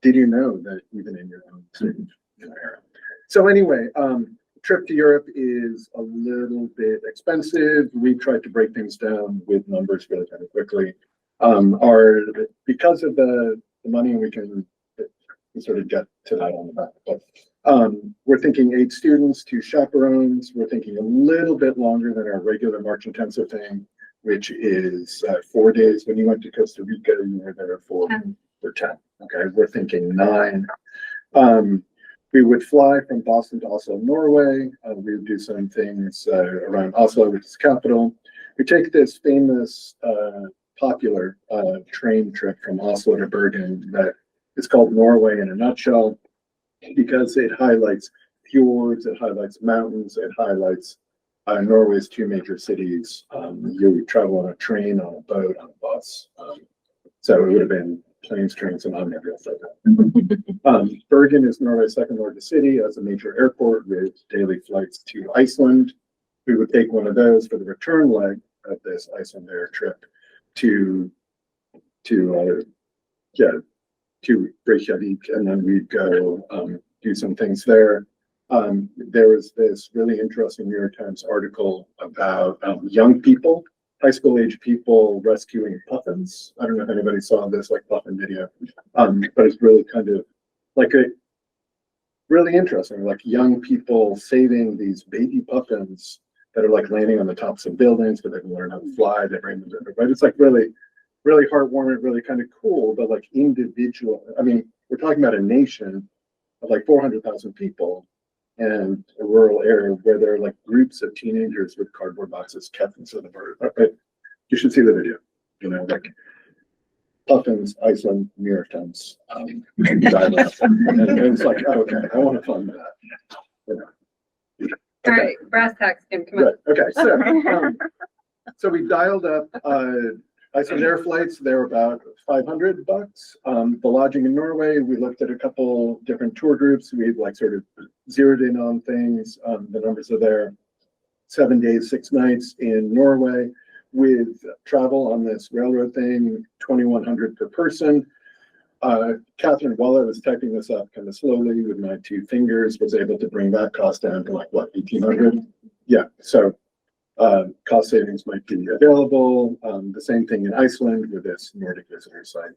did you know that even in your own student area? So anyway, trip to Europe is a little bit expensive. We tried to break things down with numbers really kind of quickly. Because of the money, we can sort of get to that on the back. But we're thinking 8 students, 2 chaperones. We're thinking a little bit longer than our regular March Intensive thing, which is 4 days. When you went to Costa Rica, you were there for 10. Okay, we're thinking 9. We would fly from Boston to Oslo, Norway. We would do some things around Oslo, which is capital. We take this famous, popular train trip from Oslo to Bergen that is called Norway in a nutshell, because it highlights fjords, it highlights mountains, it highlights Norway's 2 major cities. You would travel on a train, on a boat, on a bus. So it would have been planes, trains, and automobiles like that. Bergen is Norway's 2nd largest city, has a major airport with daily flights to Iceland. We would take one of those for the return leg of this Iceland Air trip to Reykjavik, and then we'd go do some things there. There was this really interesting New York Times article about young people, high school age people rescuing puffins. I don't know if anybody saw this like puffin video, but it's really kind of like really interesting, like young people saving these baby puffins that are like landing on the tops of buildings, but they can learn how to fly. They bring them to everybody. It's like really heartwarming, really kind of cool, but like individual. I mean, we're talking about a nation of like 400,000 people and a rural area where there are like groups of teenagers with cardboard boxes kept inside the bird. Right? You should see the video, you know, like puffins, Iceland, New York Times. And it's like, oh, okay, I want to fund that. You know. All right, brass tacks, Kim, come on. Good. Okay, so we dialed up Icelandair flights, they're about $500. The lodging in Norway, we looked at a couple different tour groups. We like sort of zeroed in on things. The numbers are there. 7 days, 6 nights in Norway with travel on this railroad thing, 2,100 per person. Catherine, while I was typing this up kind of slowly with my 2 fingers, was able to bring that cost down to like what, 1,800? Yeah, so cost savings might be available. The same thing in Iceland with this Nordic visitor site.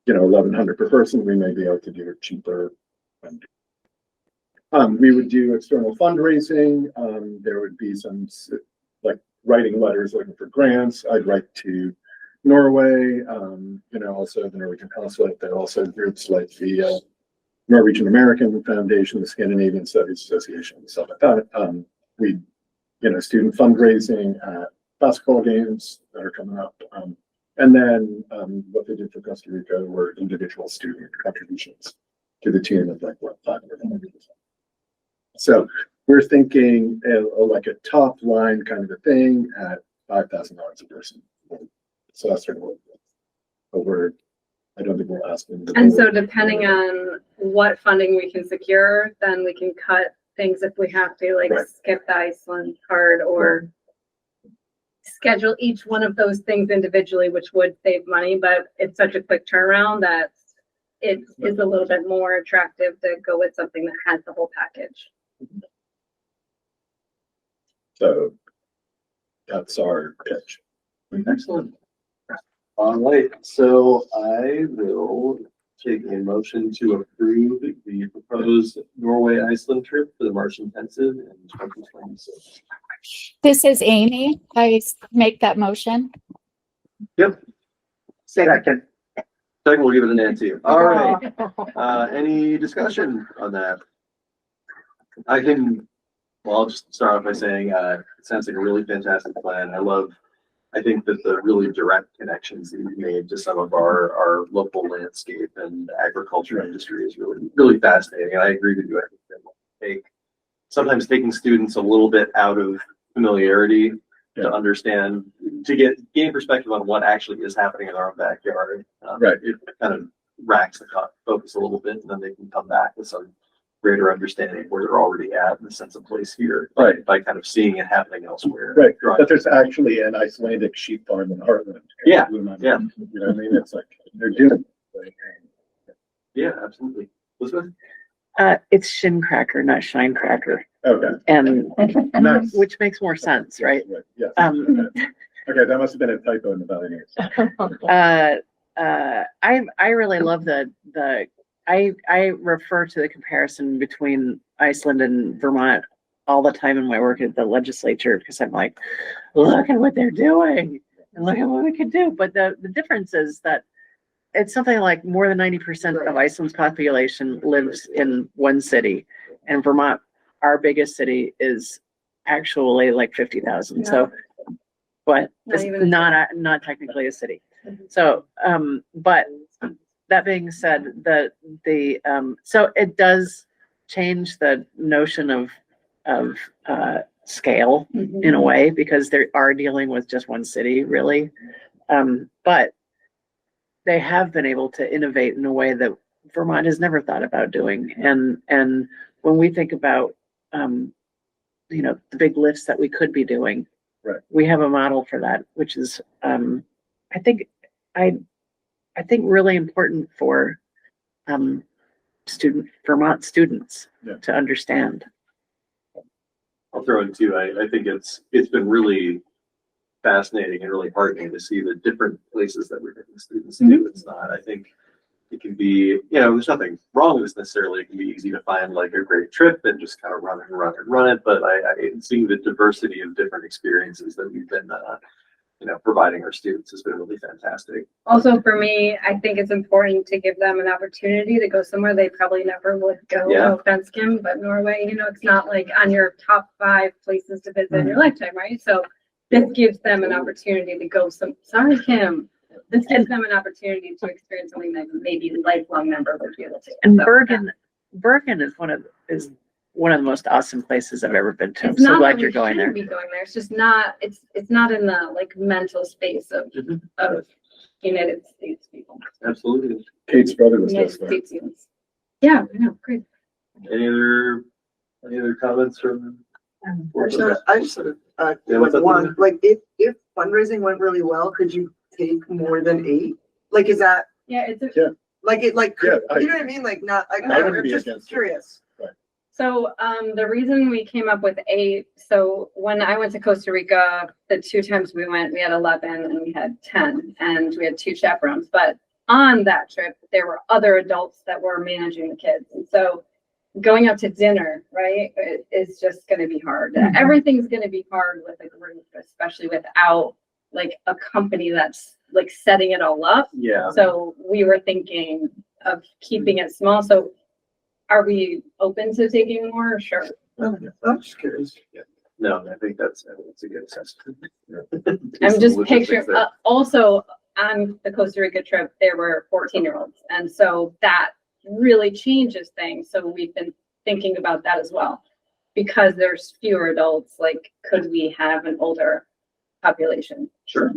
1,100 per person, we may be able to do it cheaper. We would do external fundraising. There would be some like writing letters looking for grants. I'd write to Norway, also the Norwegian consulate. There are also groups like the Norwegian American Foundation, the Scandinavian Studies Association, stuff like that. Student fundraising at basketball games that are coming up. And then what they did for Costa Rica were individual student contributions to the tune of like what, 500. So we're thinking like a top line kind of a thing at $5,000 a person. So that's sort of what I don't think we'll ask them. And so depending on what funding we can secure, then we can cut things if we have to, like skip the Iceland part or schedule each one of those things individually, which would save money, but it's such a quick turnaround that it is a little bit more attractive to go with something that has the whole package. So that's our pitch. Excellent. All right, so I will take a motion to approve the proposed Norway-Iceland trip for the March intensive in 2026. This is Amy. I make that motion. Yep. Second. Second, we'll give it to Nancy. All right. Any discussion on that? I'll just start off by saying it sounds like a really fantastic plan. I think that the really direct connections that you've made to some of our local landscape and agriculture industry is really, really fascinating. And I agree with you. I think that will sometimes taking students a little bit out of familiarity to understand, to gain perspective on what actually is happening in our own backyard. It kind of racks the focus a little bit, and then they can come back with some greater understanding of where they're already at in the sense of place here, by kind of seeing it happening elsewhere. But there's actually an Icelandic sheep farm in Heartland. Yeah. You know what I mean? It's like they're doing it. Yeah, absolutely. Elizabeth? It's shin cracker, not shine cracker. Okay. And Nice. which makes more sense, right? Yes. Okay, that must have been a typo in the Valley News. I really love I refer to the comparison between Iceland and Vermont all the time in my work at the legislature, because I'm like, look at what they're doing and look at what we could do. But the difference is that it's something like more than 90% of Iceland's population lives in one city, and Vermont, our biggest city, is actually like 50,000. So, but it's not technically a city. So, but that being said, so it does change the notion of scale in a way, because they are dealing with just one city, really. But they have been able to innovate in a way that Vermont has never thought about doing. And when we think about, the big lifts that we could be doing, we have a model for that, which is, I think really important for Vermont students to understand. I'll throw in too. I think it's been really fascinating and really heartening to see the different places that we're getting students to do. It's not, I think it can be, there's nothing wrong with this necessarily. It can be easy to find like a great trip and just kind of run it. But I seeing the diversity of different experiences that we've been providing our students has been really fantastic. Also for me, I think it's important to give them an opportunity to go somewhere they probably never would go. No offense, Kim, but Norway, it's not like on your top 5 places to visit in your lifetime, right? So this gives them an opportunity to go sorry, Kim. This gives them an opportunity to experience something that maybe a lifelong member would be able to. And Bergen is one of the most awesome places I've ever been to. I'm It's so not glad that you're we going there. shouldn't be going there. It's just not, it's not in the like mental space of United States people. Absolutely. Kate's brother was United just there. States students. Yeah, I know, great. Any other comments from? Actually, I just sort of, Yeah, what's like up, one, Linda? like if fundraising went really well, could you take more than 8? Like, is that, Yeah, it's a, Yeah. like, it, like, Yeah, you know what I mean? Like, not, I wouldn't I'm be just against it. curious. So, the reason we came up with 8, so when I went to Costa Rica, the 2 times we went, we had 11 and we had 10 and we had 2 chaperones. But on that trip, there were other adults that were managing the kids. And so going out to dinner, right, is just going to be hard. Everything's going to be hard with a group, especially without like a company that's like setting it all up. Yeah. So we were thinking of keeping it small. So are we open to taking more? Sure. I'm just curious. No, I think that's a good assessment. I'm just picturing, also on the Costa Rica trip, there were 14-year-olds. And so that really changes things. So we've been thinking about that as well. Because there's fewer adults, like, could we have an older population? Sure.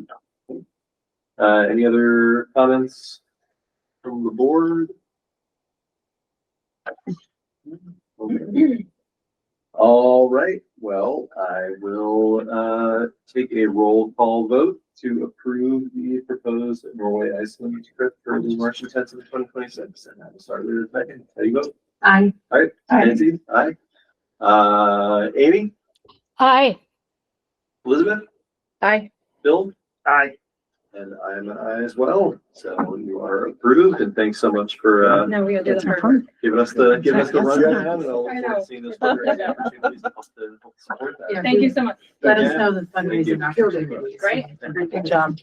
Any other comments from the board? Okay. All right, well, I will take a roll call vote to approve the proposed Norway Iceland trip for the March 10th of 2026. And I will start with Megan. How do you vote? Aye. All right, Nancy? Aye. Amy? Aye. Elizabeth? Aye. Bill? Aye. And I'm an aye as well. So you are approved, and thanks so much for No, we gotta do the hard work. giving us the rundown, and I'll I look know. forward to seeing those fundraising opportunities to help support that. Thank you so much. Let us Yeah. know the Thank you. fundraising opportunities. Great. Good job.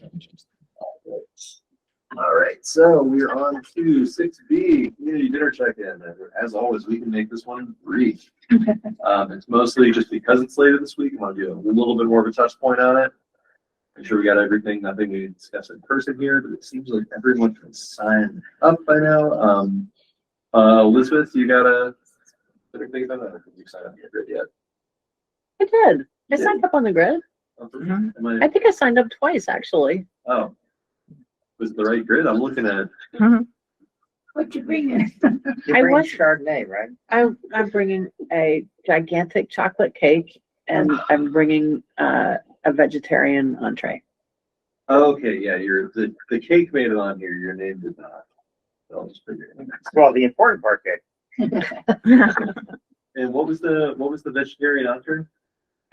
All right, so we're on to 6B, community dinner check-in. As always, we can make this one brief. It's mostly just because it's later this week. I want to do a little bit more of a touch point on it. I'm sure we got everything, nothing we discussed in person here, but it seems like everyone can sign up by now. Elizabeth, you got everything done? I don't think you signed up yet. I did. I signed up on the grid. Am I think I signed up twice, actually. Oh, was it the right grid? I'm looking at. What you bringing? I was Chardonnay, right? I'm bringing a gigantic chocolate cake and I'm bringing a vegetarian entree. Okay, yeah, the cake made it on here. Your name did not. So I'll just figure it out. Well, the important part, Kate. And what was the vegetarian entree?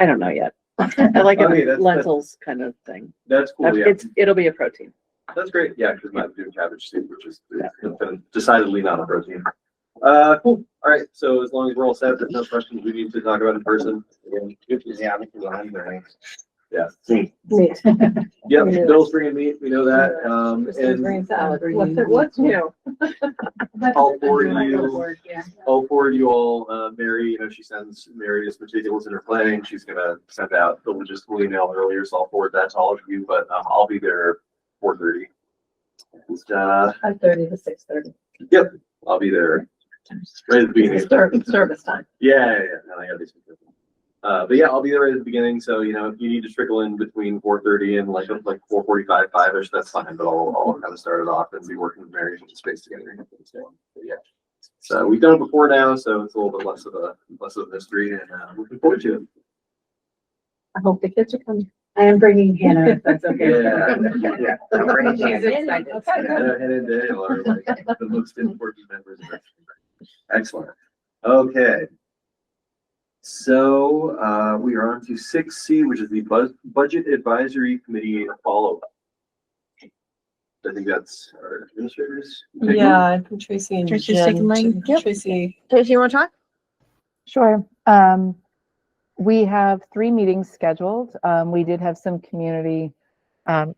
I don't know yet. I like Okay, a that's- lentils kind of thing. That's cool. Yeah, It'll be a protein. that's great. Yeah, because I'm doing cabbage soup, which is decidedly not a protein. Cool. All right. So as long as we're all set, there's no questions we need to talk about in person. Yeah, because I'm very. Yeah. See. Yep. Bill's bringing meat. We know that. And What's new? I'll forward you all, Mary, she sends Mary this materials in her planning. She's gonna send out the logistical email earlier, so I'll forward that to all of you, but, I'll be there 4:30. 5:30 to 6:30. Yep, I'll be there right at the beginning. Service time. Yeah. No, I gotta be specific. But yeah, I'll be there right at the beginning, so, if you need to trickle in between 4:30 and like 4:45, 5-ish, that's fine, but I'll kind of start it off and be working with Mary in space together. So, yeah. So we've done it before now, so it's a little bit less of a mystery, and looking forward to it. I hope the kids are coming. I am bringing Hannah, if that's okay. Yeah. I'm bringing She's Hannah. excited. And Daniel are like the most important members of our team. Excellent. Okay. So we are on to 6C, which is the Budget Advisory Committee follow-up. I think that's our administrators. Yeah, I think Tracy and Tracy's Jen. taking mine. Yep. Tracy. Tracy, you want to talk? Sure. We have 3 meetings scheduled. We did have some community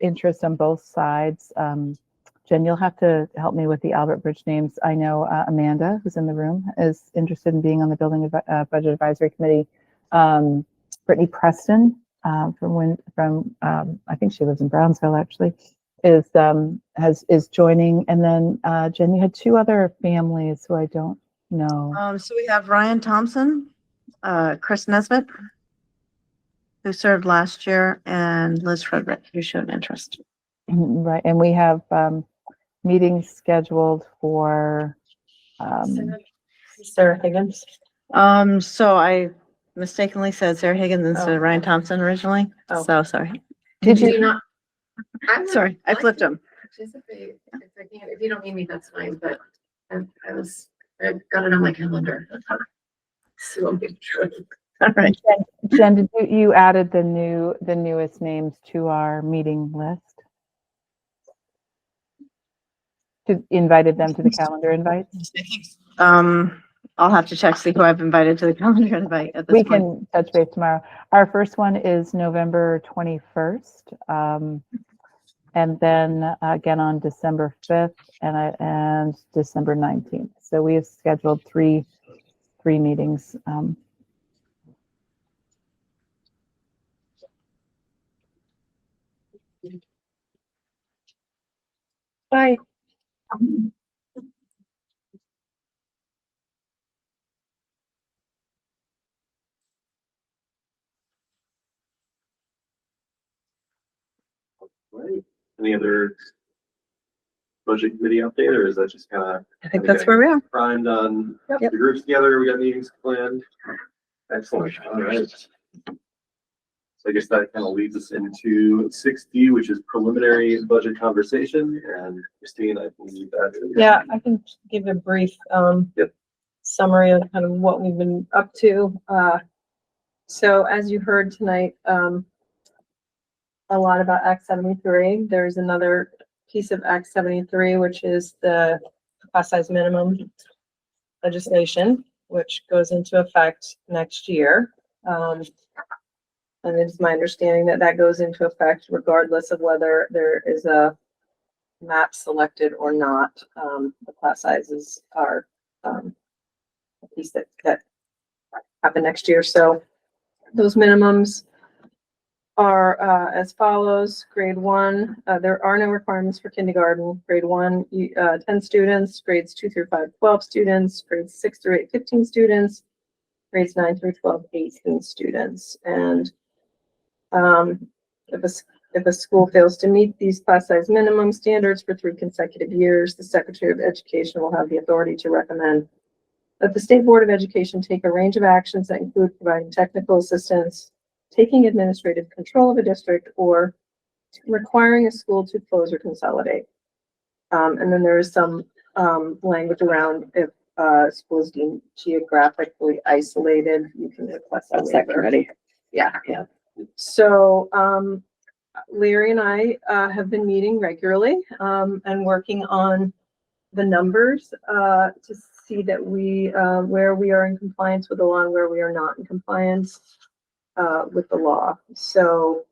interest on both sides. Jen, you'll have to help me with the Albert Bridge names. I know Amanda, who's in the room, is interested in being on the Building Budget Advisory Committee. Brittany Preston from I think she lives in Brownsville actually, is joining. And then Jen, you had 2 other families who I don't know. So we have Ryan Thompson Chris Nesbitt, who served last year, and Liz Frederick, who showed interest. Right, and we have meetings scheduled for Sarah Higgins. So I mistakenly said Sarah Higgins instead of Oh. Ryan Thompson originally. Oh. So sorry. Did Do you you not? I'm not- Sorry, I flipped him. Participate if I can. If you don't need me, that's fine, but I got it on my calendar. So I'm sure. All right. Jen, did you added the newest names to our meeting list? Invited them to the calendar invites? I'll have to check, see who I've invited to the calendar invite at this We point. can touch base tomorrow. Our first one is November 21st. And then again on December 5th and December 19th. So we have scheduled three meetings. Bye. Right. Any other budget committee update, or is that just kind of? I think that's where we are. Primed on Yep. the groups together, we got meetings planned. Excellent, all right. So I guess that kind of leads us into 6D, which is preliminary budget conversation, and Christine, I believe that. Yeah, I can give a brief Yep. summary of kind of what we've been up to. So as you heard tonight, a lot about Act 73. There's another piece of Act 73, which is the class size minimum legislation, which goes into effect next year. And it's my understanding that that goes into effect regardless of whether there is a map selected or not. The class sizes are a piece that happen next year. So those minimums are as follows. Grade 1, there are no requirements for kindergarten. Grade 1, 10 students. Grades 2 through 5, 12 students. Grades 6 through 8, 15 students. Grades 9 through 12, 18 students. And if a school fails to meet these class size minimum standards for 3 consecutive years, the Secretary of Education will have the authority to recommend that the State Board of Education take a range of actions that include providing technical assistance, taking administrative control of a district, or requiring a school to close or consolidate. And then there is some language around if school is deemed geographically isolated, you can request a waiver. Yeah. So Larry and I have been meeting regularly and working on the numbers to see that where we are in compliance with the law and where we are not in compliance with the law. So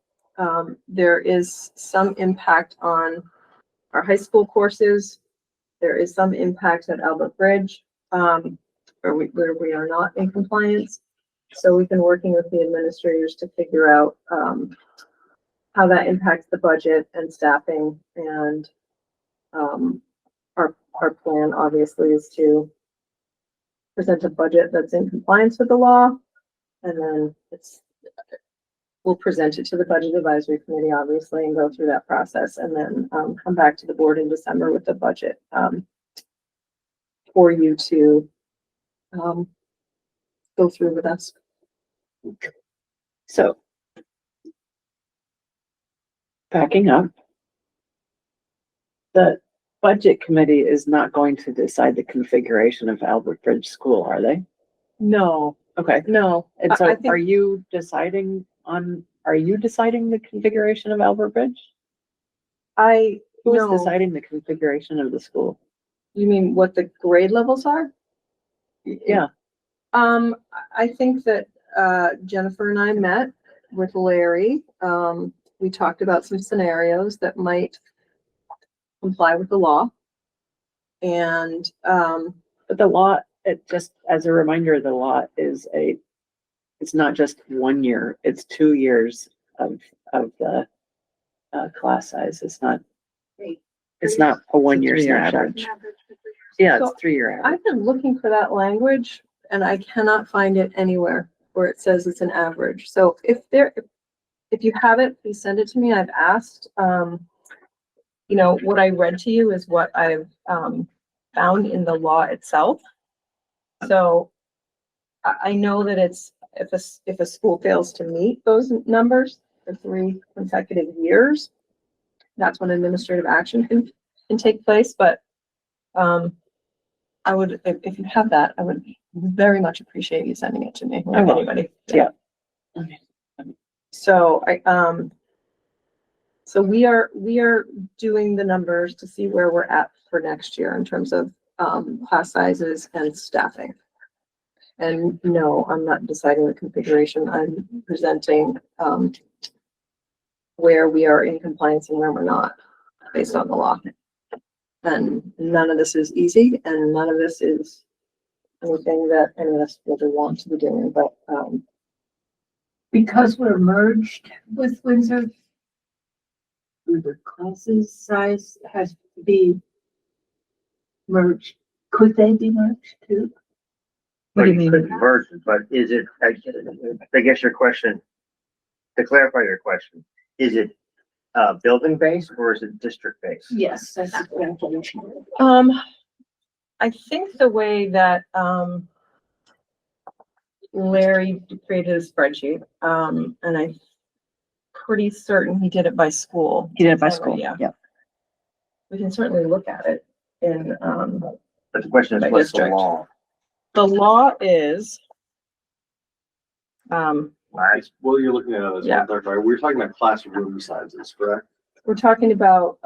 there is some impact on our high school courses. There is some impact at Albert Bridge where we are not in compliance. So we've been working with the administrators to figure out how that impacts the budget and staffing. And our plan obviously is to present a budget that's in compliance with the law. And then we'll present it to the Budget Advisory Committee, obviously, and go through that process, and then come back to the board in December with the budget for you to go through with us. So backing up, the budget committee is not going to decide the configuration of Albert Bridge School, are they? No, Okay. no. And I so think- are you deciding the configuration of Albert Bridge? Who is No. deciding the configuration of the school? You mean what the grade levels are? Yeah. I think that Jennifer and I met with Larry. We talked about some scenarios that might comply with the law. And But the law, it just, as a reminder, the law is it's not just 1 year, it's 2 years of the class size. It's not a 1 year snapshot. Yeah, it's So 3 year average. I've been looking for that language and I cannot find it anywhere. where it says it's an average. So if you have it, please send it to me. I've asked, you know, what I read to you is what I've, found in the law itself. So I know that it's, if a school fails to meet those numbers for 3 consecutive years, that's when administrative action can take place, but, I would, if you have that, I would very much appreciate you sending it to me, or I will. anybody. Yeah. So so we are doing the numbers to see where we're at for next year in terms of, class sizes and staffing. And no, I'm not deciding the configuration. I'm presenting, where we are in compliance and where we're not, based on the law. And none of this is easy, and none of this is anything that any of us really want to be doing, but, Because we're merged with Windsor, the classes size has to be merged. Could they be merged too? What do you But mean? could merge it, but is it, I guess your question, to clarify your question, is it building based or is it district based? Yes, that's. I think the way that, Larry created a spreadsheet, and I'm pretty certain he did it by school. He did it by school, Yeah. yeah. We can certainly look at it in, But the question by is, what's the district. law? The law is, Well, you're looking at it as, Yeah. we're talking about classroom sizes, correct? we're talking about,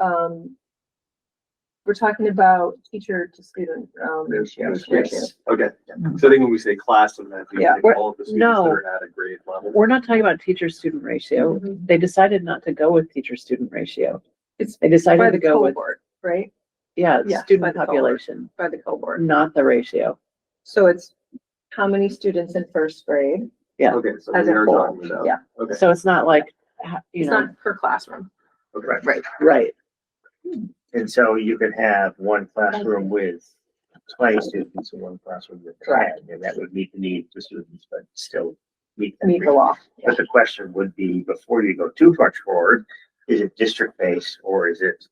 teacher to student, ratios. Okay, so I think when we say class, and that we Yeah, think all of the students that no. are at a grade level. We're not talking about teacher-student ratio. They decided not to go with teacher-student ratio. It's They by decided the to go with, cohort, right? yeah, Yeah, by student the cohort. population, By the cohort. not the ratio. So it's how many students in first grade? Yeah. Okay, so As we a are whole, talking about. yeah. Okay. So it's not like, you It's know, not per classroom. Okay. Right. right. And so you could have one classroom with 20 students and one classroom with 10, and that would meet the needs of students, but still meet that. Meet the law. But the question would be, before you go too much forward, is it district based or is it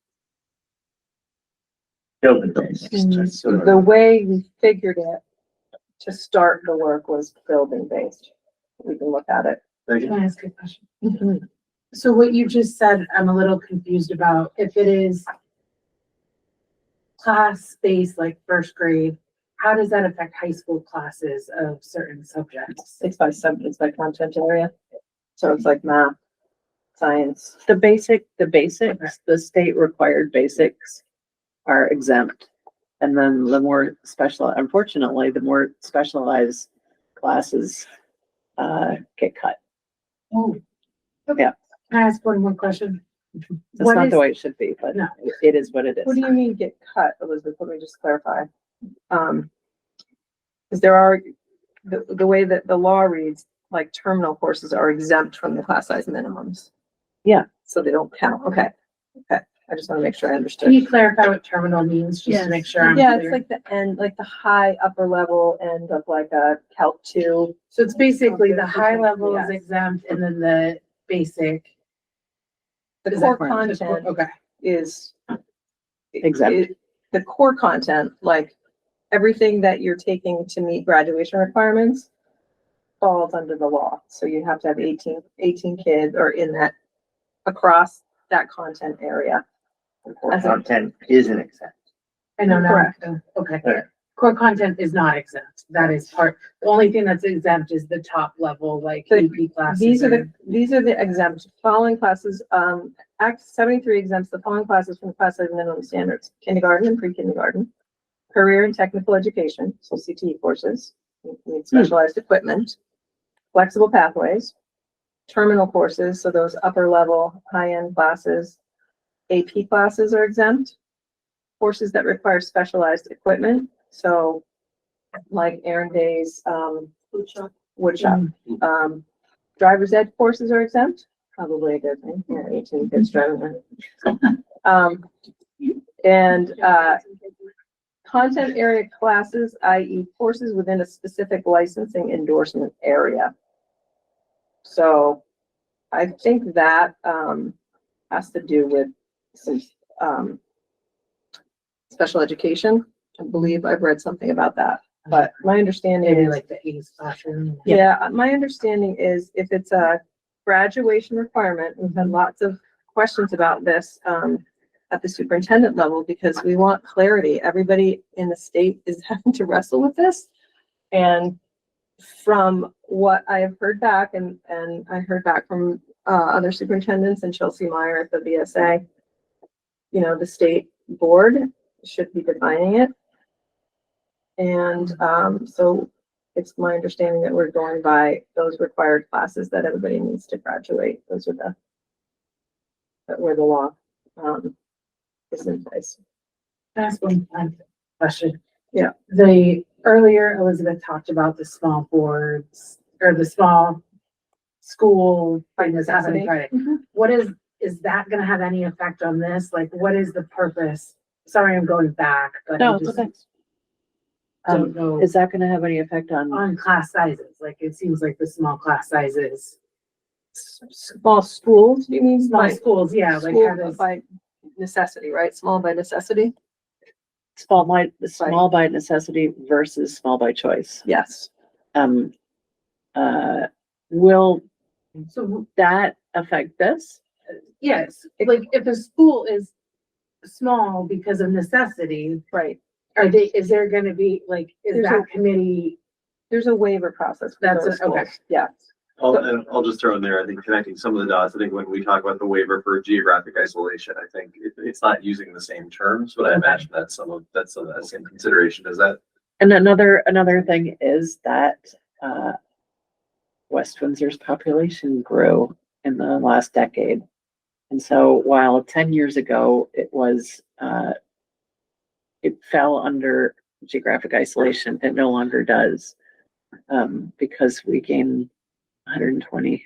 building based? That's sort of- The way we figured it to start the work was building based. We can look at it. Thank Can you. I ask a question? So what you just said, I'm a little confused about. If it is class-based, like first grade, how does that affect high school classes of certain subjects? It's by content area. So it's like math, science. The basics, the state required basics are exempt. And then the more unfortunately, the more specialized classes, get cut. Oh. Yeah. Can I ask one more question? That's What not is- the way it should be, but No. it is what it is. What do you mean get cut, Elizabeth? Let me just clarify. Because there are, the way that the law reads, like terminal courses are exempt from the class size minimums. Yeah. So they don't count. Okay. I just want to make sure I Can understood. you clarify what terminal means, just to make sure I'm Yeah, it's clear? like the end, like the high upper level end of like a Calc 2. So it's basically the high level is Yes. exempt and then the basic. The is core that- content Okay. is Exempt. the core content, like everything that you're taking to meet graduation requirements falls under the law. So you have to have 18 kids or in that, across that content area. As a- Content isn't exempt. I know now. Correct. Okay. Yeah. Core content is not exempt. That is part, the only thing that's exempt is the top level, like So AP classes. These are and- these are the exempt following classes. Act 73 exempts the following classes from the class size minimum standards: kindergarten and pre-kindergarten, career and technical education, so CTE courses, need specialized equipment, flexible pathways, terminal courses, so those upper level, high-end classes. AP classes are exempt. Courses that require specialized equipment, so like Aaron Day's, woodshop. Driver's ed courses are exempt, probably a good thing, yeah, 18 kids driving. And, content area classes, i.e. courses within a specific licensing endorsement area. So I think that, has to do with some, special education. I believe I've read something about that, but my understanding Maybe is, like the A's classroom. yeah, my understanding is if it's a graduation requirement, we've had lots of questions about this, at the superintendent level, because we want clarity. Everybody in the state is having to wrestle with this. And from what I have heard back, and I heard back from, other superintendents and Chelsea Meyer at the BSA, you know, the state board should be defining it. And, so it's my understanding that we're going by those required classes that everybody needs to graduate. Those are where the law, is in place. That's one question. Yeah. Earlier Elizabeth talked about the small boards or the small school by necessity credit. What is that gonna have any effect on this? Like, what is the purpose? Sorry, I'm going back, but No, I it's just okay. don't know Is that gonna have any effect on, class sizes. Like, it seems like the small class sizes, Small schools, you mean? small By schools, yeah, like school how does, by necessity, right? Small by necessity? small by necessity versus small by choice? Yes. Will so, that affect this? yes, like if a school is small because of necessity, Right. is there gonna be, like, is There's that committee? There's a waiver process. for That's those it, okay. schools. Yeah. And I'll just throw in there, I think connecting some of the dots, I think when we talk about the waiver for geographic isolation, I think it's not using the same terms, but I imagine that's some of that same consideration. Is that? And another thing is that, West Windsor's population grew in the last decade. And so while 10 years ago, it was, it fell under geographic isolation, it no longer does. Because we gained 120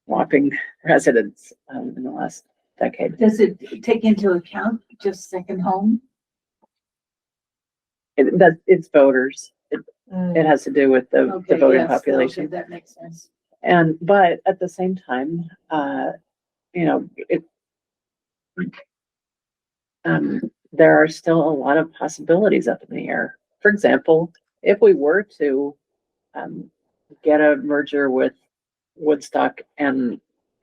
whopping residents, in the last decade. Does it take into account just second home? It's voters. It has to do with the Okay, voting yes, population. okay, that makes sense. But at the same time, you know, there are still a lot of possibilities up in the air. For example, if we were to, get a merger with Woodstock and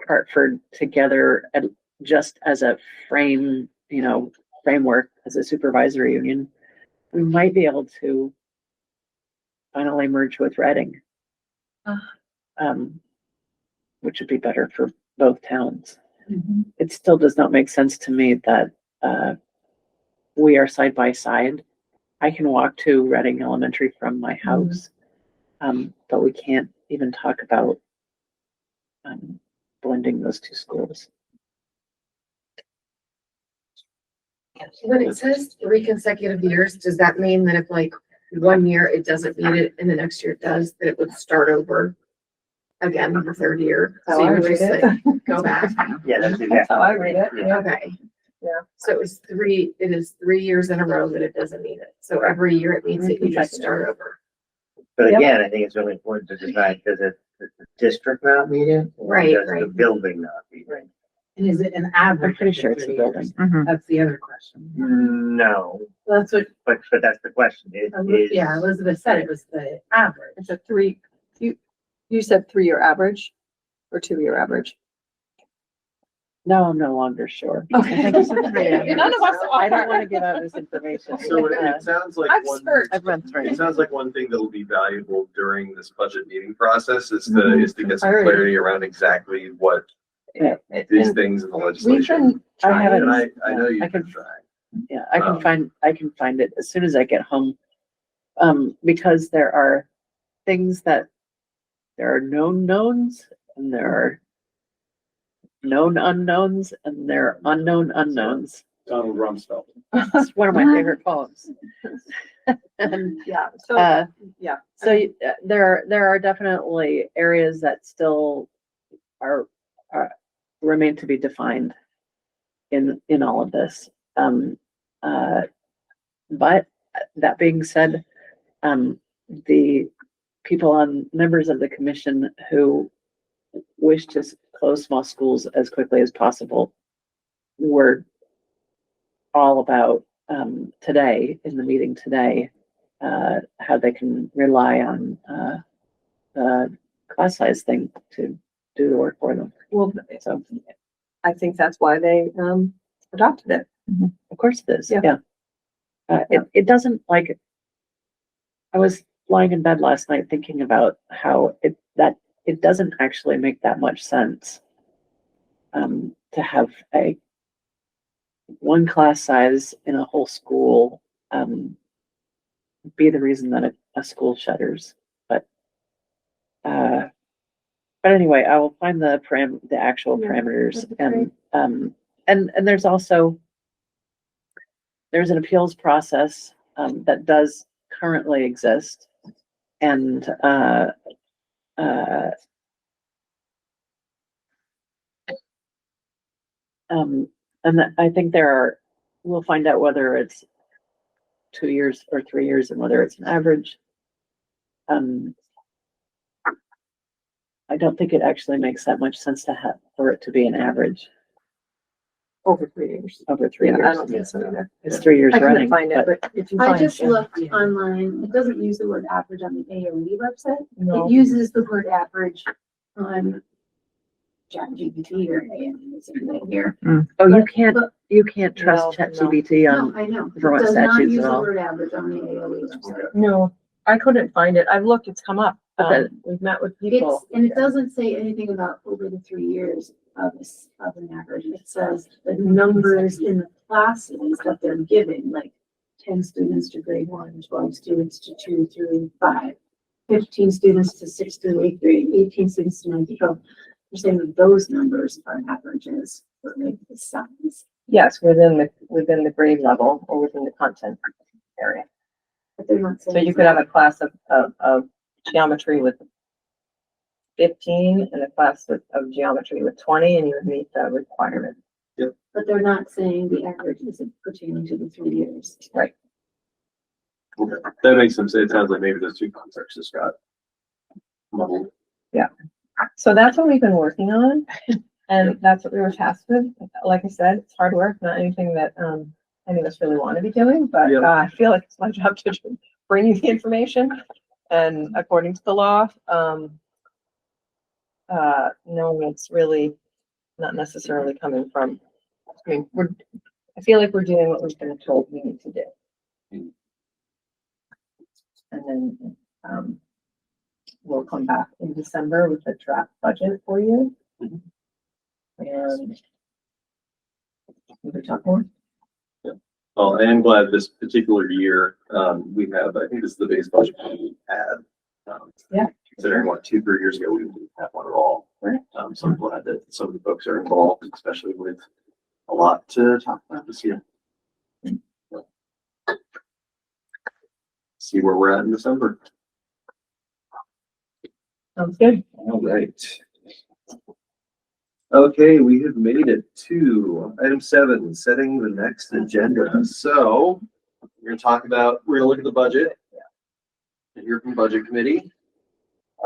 Hartford together just as a framework as a supervisory union, we might be able to finally merge with Reading. Which would be better for both towns. It still does not make sense to me that, we are side by side. I can walk to Reading Elementary from my house. But we can't even talk about, blending those two schools. When it says 3 consecutive years, does that mean that if like 1 year it doesn't meet it and the next year it does, that it would start over again the 3rd year? So you would just like go back? Yeah, that's That's exactly. how I read it. Yeah. Okay. Yeah. So it is 3 years in a row that it doesn't meet it. So every year it meets it, you just start over. But Yep. again, I think it's really important to decide, does it, the district not meet it? Or Right, does the right. building not meet it? And is it an average? I'm pretty sure of it's a 3 building. years? That's the other question. No, That's what, but that's the question. It is. yeah, Elizabeth said it was the average. It's a you said 3-year average or 2-year average? No, I'm no longer sure. Okay. I think it's a 3 year. None of us I don't are. want to give out this information. So it sounds like I've one. searched. I've run through It it. sounds like one thing that'll be valuable during this budget meeting process is to get some Clarity. clarity around exactly what Yeah. these things in the We've legislation. been I trying, haven't- And I know I you've can- been trying. Yeah, I can find it as soon as I get home. Because there are things that there are known knowns and there are known unknowns and there are unknown unknowns. Donald Rumsfeld. It's one of my favorite poems. And, yeah, so, yeah. so there are definitely areas that still are remain to be defined in all of this. But that being said, the members of the commission who wish to close small schools as quickly as possible were all about today, in the meeting today, how they can rely on the class size thing to do the work for them. Well, So I think that's why they, adopted it. of course it is, Yeah. yeah. It doesn't, like, I was lying in bed last night thinking about how it doesn't actually make that much sense to have one class size in a whole school be the reason that a school shutters. But anyway, I will find the actual Yeah, parameters, that'd be and there's also an appeals process that does currently exist, and I think we'll find out whether it's 2 years or 3 years and whether it's an average. I don't think it actually makes that much sense for it to be an average Over 3 years. over 3 Yeah, years. I don't think so either. It's 3 years I couldn't running, find it, but but if you I find just it. looked online. It doesn't use the word average on the AOE website. No. It uses the word average on ChatGPT or AMA here. oh, you But- can't trust No, ChatGPT No, on I know. It Vermont does not statutes use at the all. word average on the AOE website. No, I couldn't find it. I've looked, it's come up. Okay. We've met with people. And it doesn't say anything about over the 3 years of an average. It says the numbers in the classes that they're giving, like 10 students to grade 1, 12 students to 2 through 5, 15 students to 6th through 8th grade, 18 students to 9th through 12. You're saying that those numbers are averages for like the size, Yes, within the grade level or within the content area. but they're not So saying. you could have a class of geometry with 15 and a class of geometry with 20, and you would meet the requirement. But they're not saying the average is pertaining to the 3 years. Right. That makes sense. It sounds like maybe those two concepts just got muddled. So that's what we've been working on, and that's what we were tasked with. Like I said, it's hard work, not anything that any of us really want to be doing, but Yep. I feel like it's my job to bring you the information. And according to the law, knowing it's really not necessarily coming from, I mean, I feel like we're doing what we've been told we need to do. And then, we'll come back in December with a draft budget for you. And we can talk more. Well, I am glad this particular year, we have, I think this is the base budget we had. Yeah. Considering what, 2-3 years ago, we didn't have one at all. Right. So I'm glad that some of the folks are involved, especially with a lot to talk about this year. See where we're at in December. Sounds good. All right. Okay, we have made it to item 7, setting the next agenda. So we're gonna look at the budget. And hear from budget committee.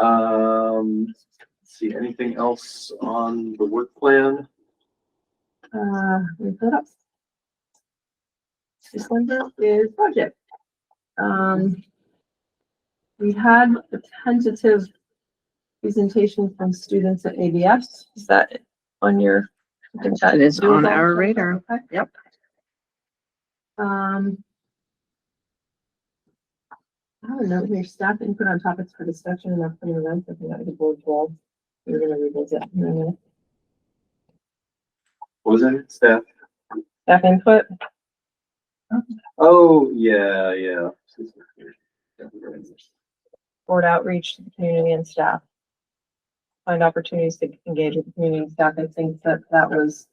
Let's see, anything else on the work plan? We put up. December is budget. We had a tentative presentation from students at ABS. Is that on your? It is on our radar. Okay. Yep. I don't know, your staff input on topics for discussion and upcoming events, I think that was a board goal. We're gonna revisit in a minute. What was that, staff? Staff input, Oh, yeah. board outreach to the community and staff. Find opportunities to engage with the community and staff. I think that was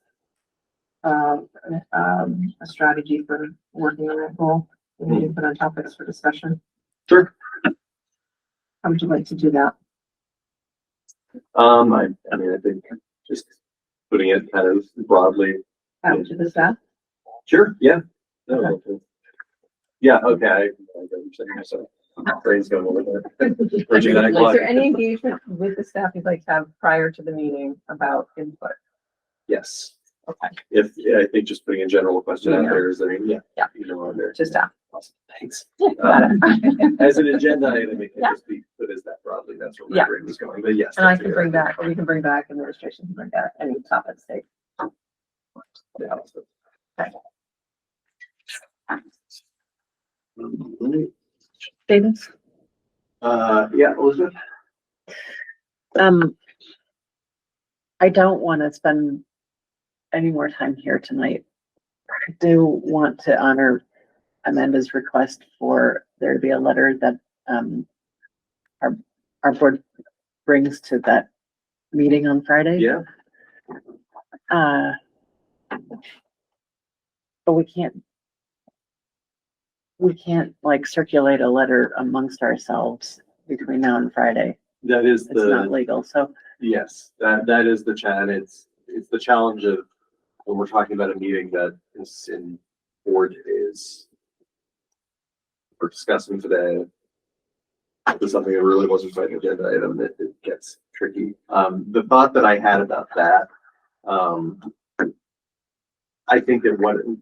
a strategy for working on that goal. We need to put on topics for discussion. Sure. How would you like to do that? I mean, I think just putting it kind of broadly. Out to the staff? Sure, yeah. No, okay. Yeah, okay. I get what you're saying. So, Brain's going a little bit. Approaching 9 Is o'clock. there any engagement with the staff you'd like to have prior to the meeting about input? Yes. Okay, If, yeah, I think just putting a general question out Yeah. there is, I mean, yeah. Yeah. You know, on there. just that. Awesome. Thanks. Got it. As an agenda item, it can Yeah. just be put as that broadly. That's where my Yeah. brain was going, but yes. And I that's a can good bring idea. back, or we can bring back administration, can bring back any topics they. Yeah. Davis? Yeah, Elizabeth? I don't want to spend any more time here tonight. I do want to honor Amanda's request for there to be a letter that, our board brings to that meeting on Friday. Yeah. But we can't like circulate a letter amongst ourselves between now and Friday. That is It's not the, legal, so. yes, that is the challenge. It's the challenge of when we're talking about a meeting that is in 4 days. We're discussing today. There's something that really wasn't quite an agenda item, that it gets tricky. The thought that I had about that, I think that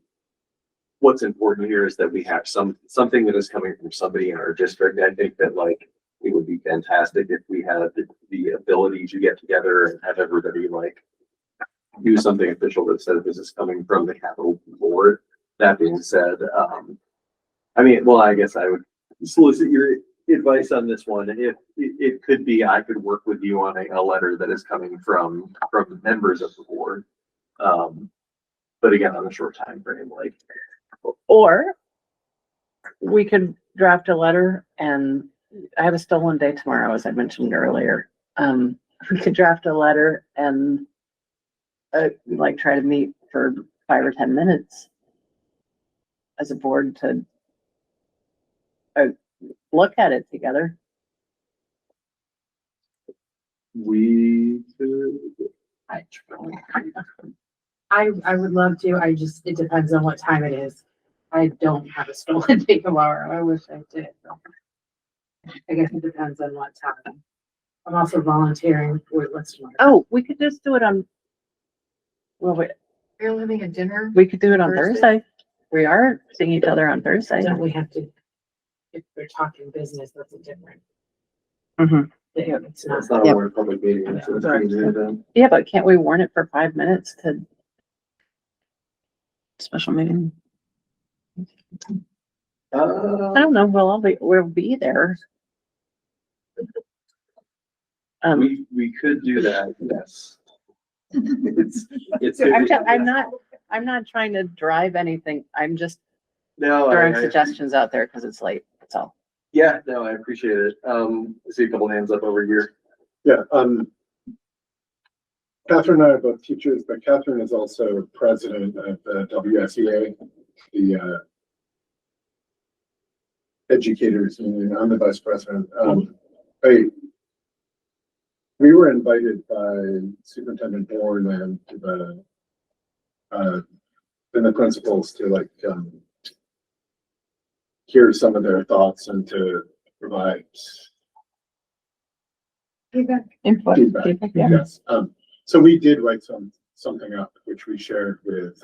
what's important here is that we have something that is coming from somebody in our district. I think that like it would be fantastic if we had the ability to get together and have everybody like do something official that says this is coming from the Capitol board. That being said, I mean, well, I guess I would solicit your advice on this one. If it could be, I could work with you on a letter that is coming from members of the board. But again, on a short time frame, like. Or we could draft a letter, and I have a stolen day tomorrow, as I mentioned earlier. We could draft a letter and like try to meet for 5 or 10 minutes as a board to look at it together. We could. I would love to. It depends on what time it is. I don't have a stolen day tomorrow. I wish I did. I guess it depends on what time. I'm also volunteering for what's tomorrow. Oh, we could just do it on, well, You're having a dinner? we could do it on Thursday? Thursday. We are seeing each other on Thursday. Don't we have to, if we're talking business, that's a different. Mhm. Yeah, it's not. It's not a Yep. warrant public meeting, so it's being Zoom then. Yeah, but can't we warn it for 5 minutes to Special meeting. I don't know, we'll be there. We could do that, yes. It's. I'm not trying to drive anything. I'm just No, throwing I, suggestions out there because it's late. That's all. yeah, no, I appreciate it. I see a couple hands up over here. Yeah, Catherine and I are both teachers, but Catherine is also president of the WSEA, the educators union. I'm the vice president. We were invited by Superintendent Bourne and the principals to like hear some of their thoughts and to provide Input. feedback. Yeah. Yes. So we did write something up, which we shared with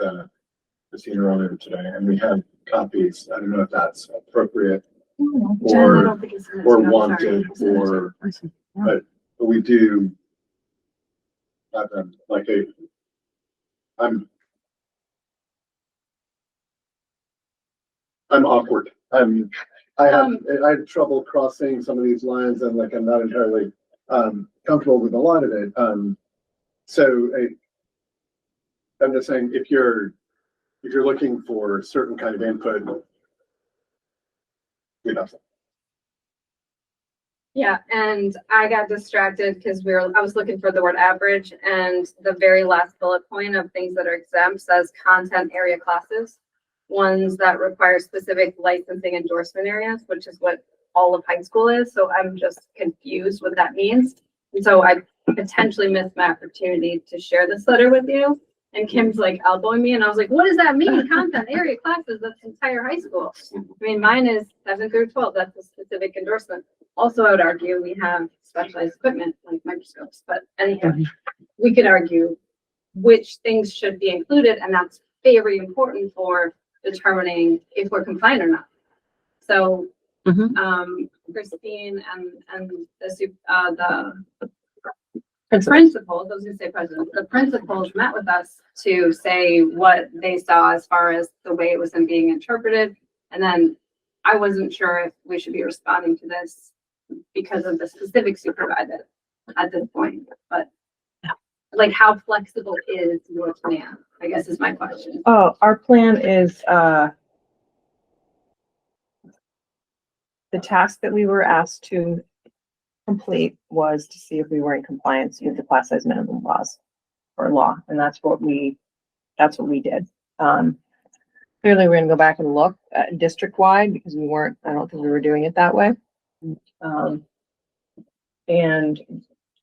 Christina earlier today, and we have copies. I don't know if that's appropriate or wanted, or but we do have them like I'm awkward. I have trouble crossing some of these lines, and like I'm not entirely comfortable with a lot of it. So I'm just saying, if you're looking for a certain kind of input, you know. Yeah, and I got distracted because I was looking for the word average, and the very last bullet point of things that are exempt says content area classes, ones that require specific licensing endorsement areas, which is what all of high school is. So I'm just confused what that means. And so I potentially missed my opportunity to share this letter with you. And Kim's like elbowing me and I was like, what does that mean? Content area classes, that's the entire high school. I mean, mine is 7 through 12. That's a specific endorsement. Also, I would argue we have specialized equipment like microscopes, but anyhow, we could argue which things should be included, and that's very important for determining if we're compliant or not. So, Christine and the principals, I was gonna say president, the principals met with us to say what they saw as far as the way it was being interpreted. And then I wasn't sure if we should be responding to this because of the specifics you provided at this point, but like how flexible is your plan, I guess is my question. Oh, our plan is, the task that we were asked to complete was to see if we were in compliance with the class size minimum laws or law, and that's what we did. Clearly, we're gonna go back and look at district-wide because I don't think we were doing it that way. And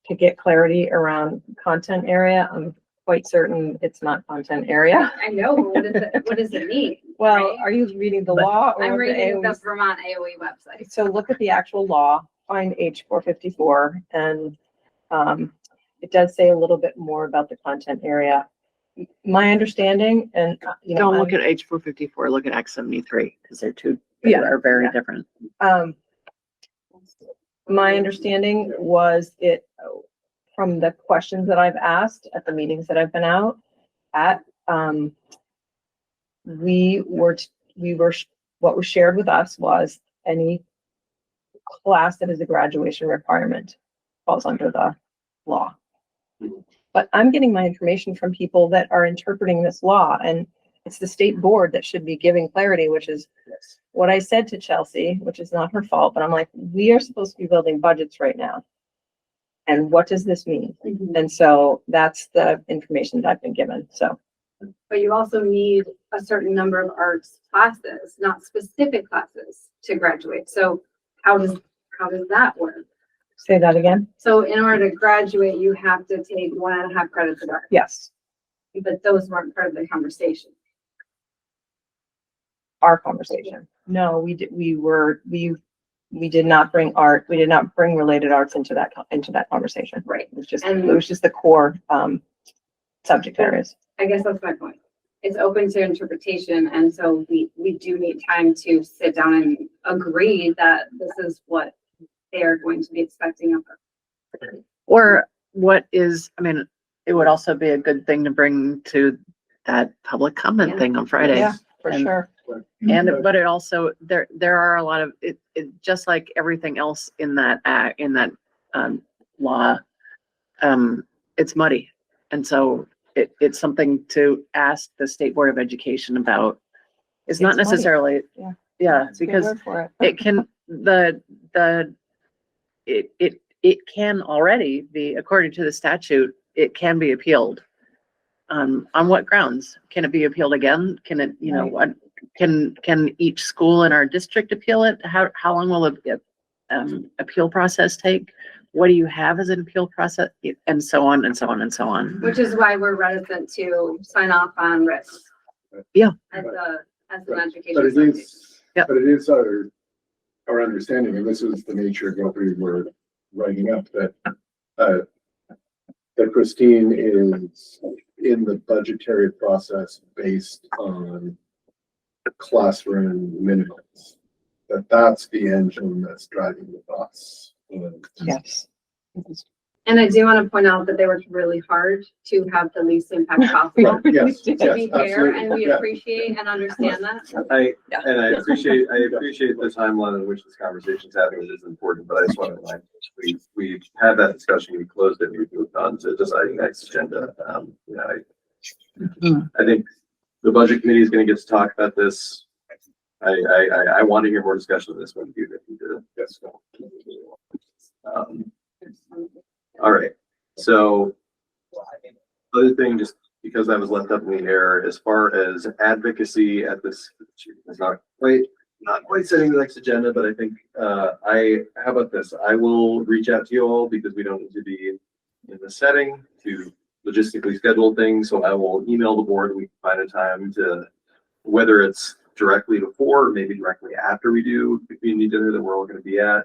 to get clarity around content area, I'm quite certain it's not content area. I know, but what does it mean? Well, right? are you reading the law or I'm the reading the AOE? Vermont AOE website. So look at the actual law, find H 454, and it does say a little bit more about the content area. My understanding, and Don't look at H 454, look at X 73, because they Yeah, are very yeah. different. My understanding was from the questions that I've asked at the meetings that I've been out at, what was shared with us was any class that is a graduation requirement falls under the law. But I'm getting my information from people that are interpreting this law, and it's the state board that should be giving clarity, which is what I said to Chelsea, which is not her fault, but I'm like, we are supposed to be building budgets right now. And what does this mean? And so that's the information that I've been given, so. But you also need a certain number of arts classes, not specific classes to graduate. So how does that work? Say that again? So in order to graduate, you have to take 1.5 credits of art. Yes, But those weren't part of the conversation. our conversation. No, we did not bring art, we did not bring related arts into that conversation. Right. It was just the core, subject areas. I guess that's my point. It's open to interpretation, and so we do need time to sit down and agree that this is what they are going to be expecting of us. Or it would also be a good thing to bring to that public comment thing on Friday. Yeah, for And- sure. But it also, there are a lot of, it just like everything else in that act, in that law, it's muddy. And so it's something to ask the State Board of Education about. It's not It's muddy. necessarily, Yeah. yeah, That's a good because word for it. it can, it can already be, according to the statute, it can be appealed. On what grounds? Can it be appealed again? Can it, what, can each school in our district appeal it? How long will the appeal process take? What do you have as an appeal process? And so on and so on and so on. Which is why we're reticent to sign off on risks. Yeah. As an But education. it is, Yep. but it is our understanding, and this is the nature of what we were writing up, that Christine is in the budgetary process based on classroom minimums. That's the engine that's driving the bus. Yes. And I do want to point out that they worked really hard to have the least impact possible. Yes, To yes, be fair, absolutely. and we Yeah. appreciate and understand that. I appreciate the timeline in which this conversation is happening. It is important, but I just want to remind, we had that discussion, we closed it, we moved on to deciding next agenda. I think the budget committee is going to get to talk about this. I want to hear more discussion of this when you do. Yes. All right. So other thing, just because I was left up in the air, as far as advocacy at this, it's not quite setting the next agenda, but I think how about this? I will reach out to you all because we don't need to be in the setting to logistically schedule things, so I will email the board. We can find a time to, whether it's directly before or maybe directly after we do the community dinner that we're all going to be at.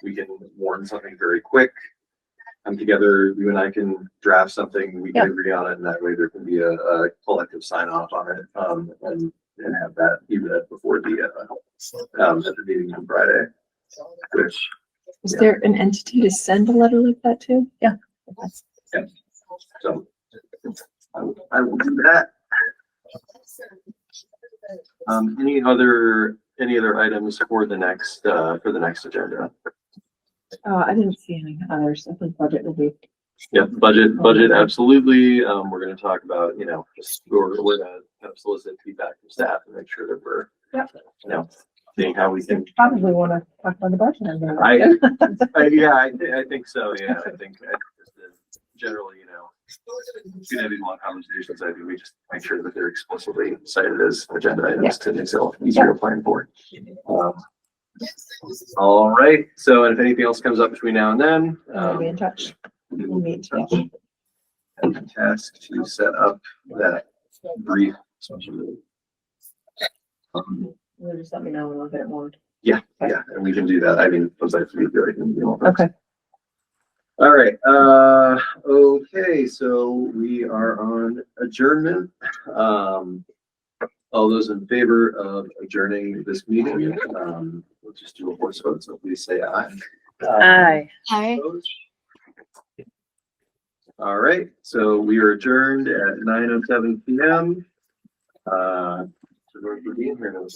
We can warn something very quick. Come together, you and I can draft something, we can agree on it, and that way there can be a collective sign off on it, and have that even before the at the meeting on Friday. Which Is there an entity to send a letter like that to? Yeah. so I will do that. Any other items for the next agenda? I didn't see any others. I think budget will be. Yep, budget, absolutely. We're gonna talk about, just we're gonna kind of solicit feedback from staff and make sure that we're, seeing how we can. Probably want to talk about the budget. I think so. Yeah, I think just generally, we have these long conversations. I think we just make sure that they're explicitly cited as agenda items to make it easier to plan for. All right. So, and if anything else comes up between now and then, We'll be in touch. we'll be in touch. And the task to set up that brief special meeting. You'll just let me know and I'll get it more. Yeah, and we can do that. I mean, besides we do, I can do all that. Okay. All right. Okay. So we are on adjournment. All those in favor of adjourning this meeting, we'll just do a voice vote. So please say aye. Aye. Hi. Opposed? All right. So we are adjourned at 9:07 p.m. So we're being here.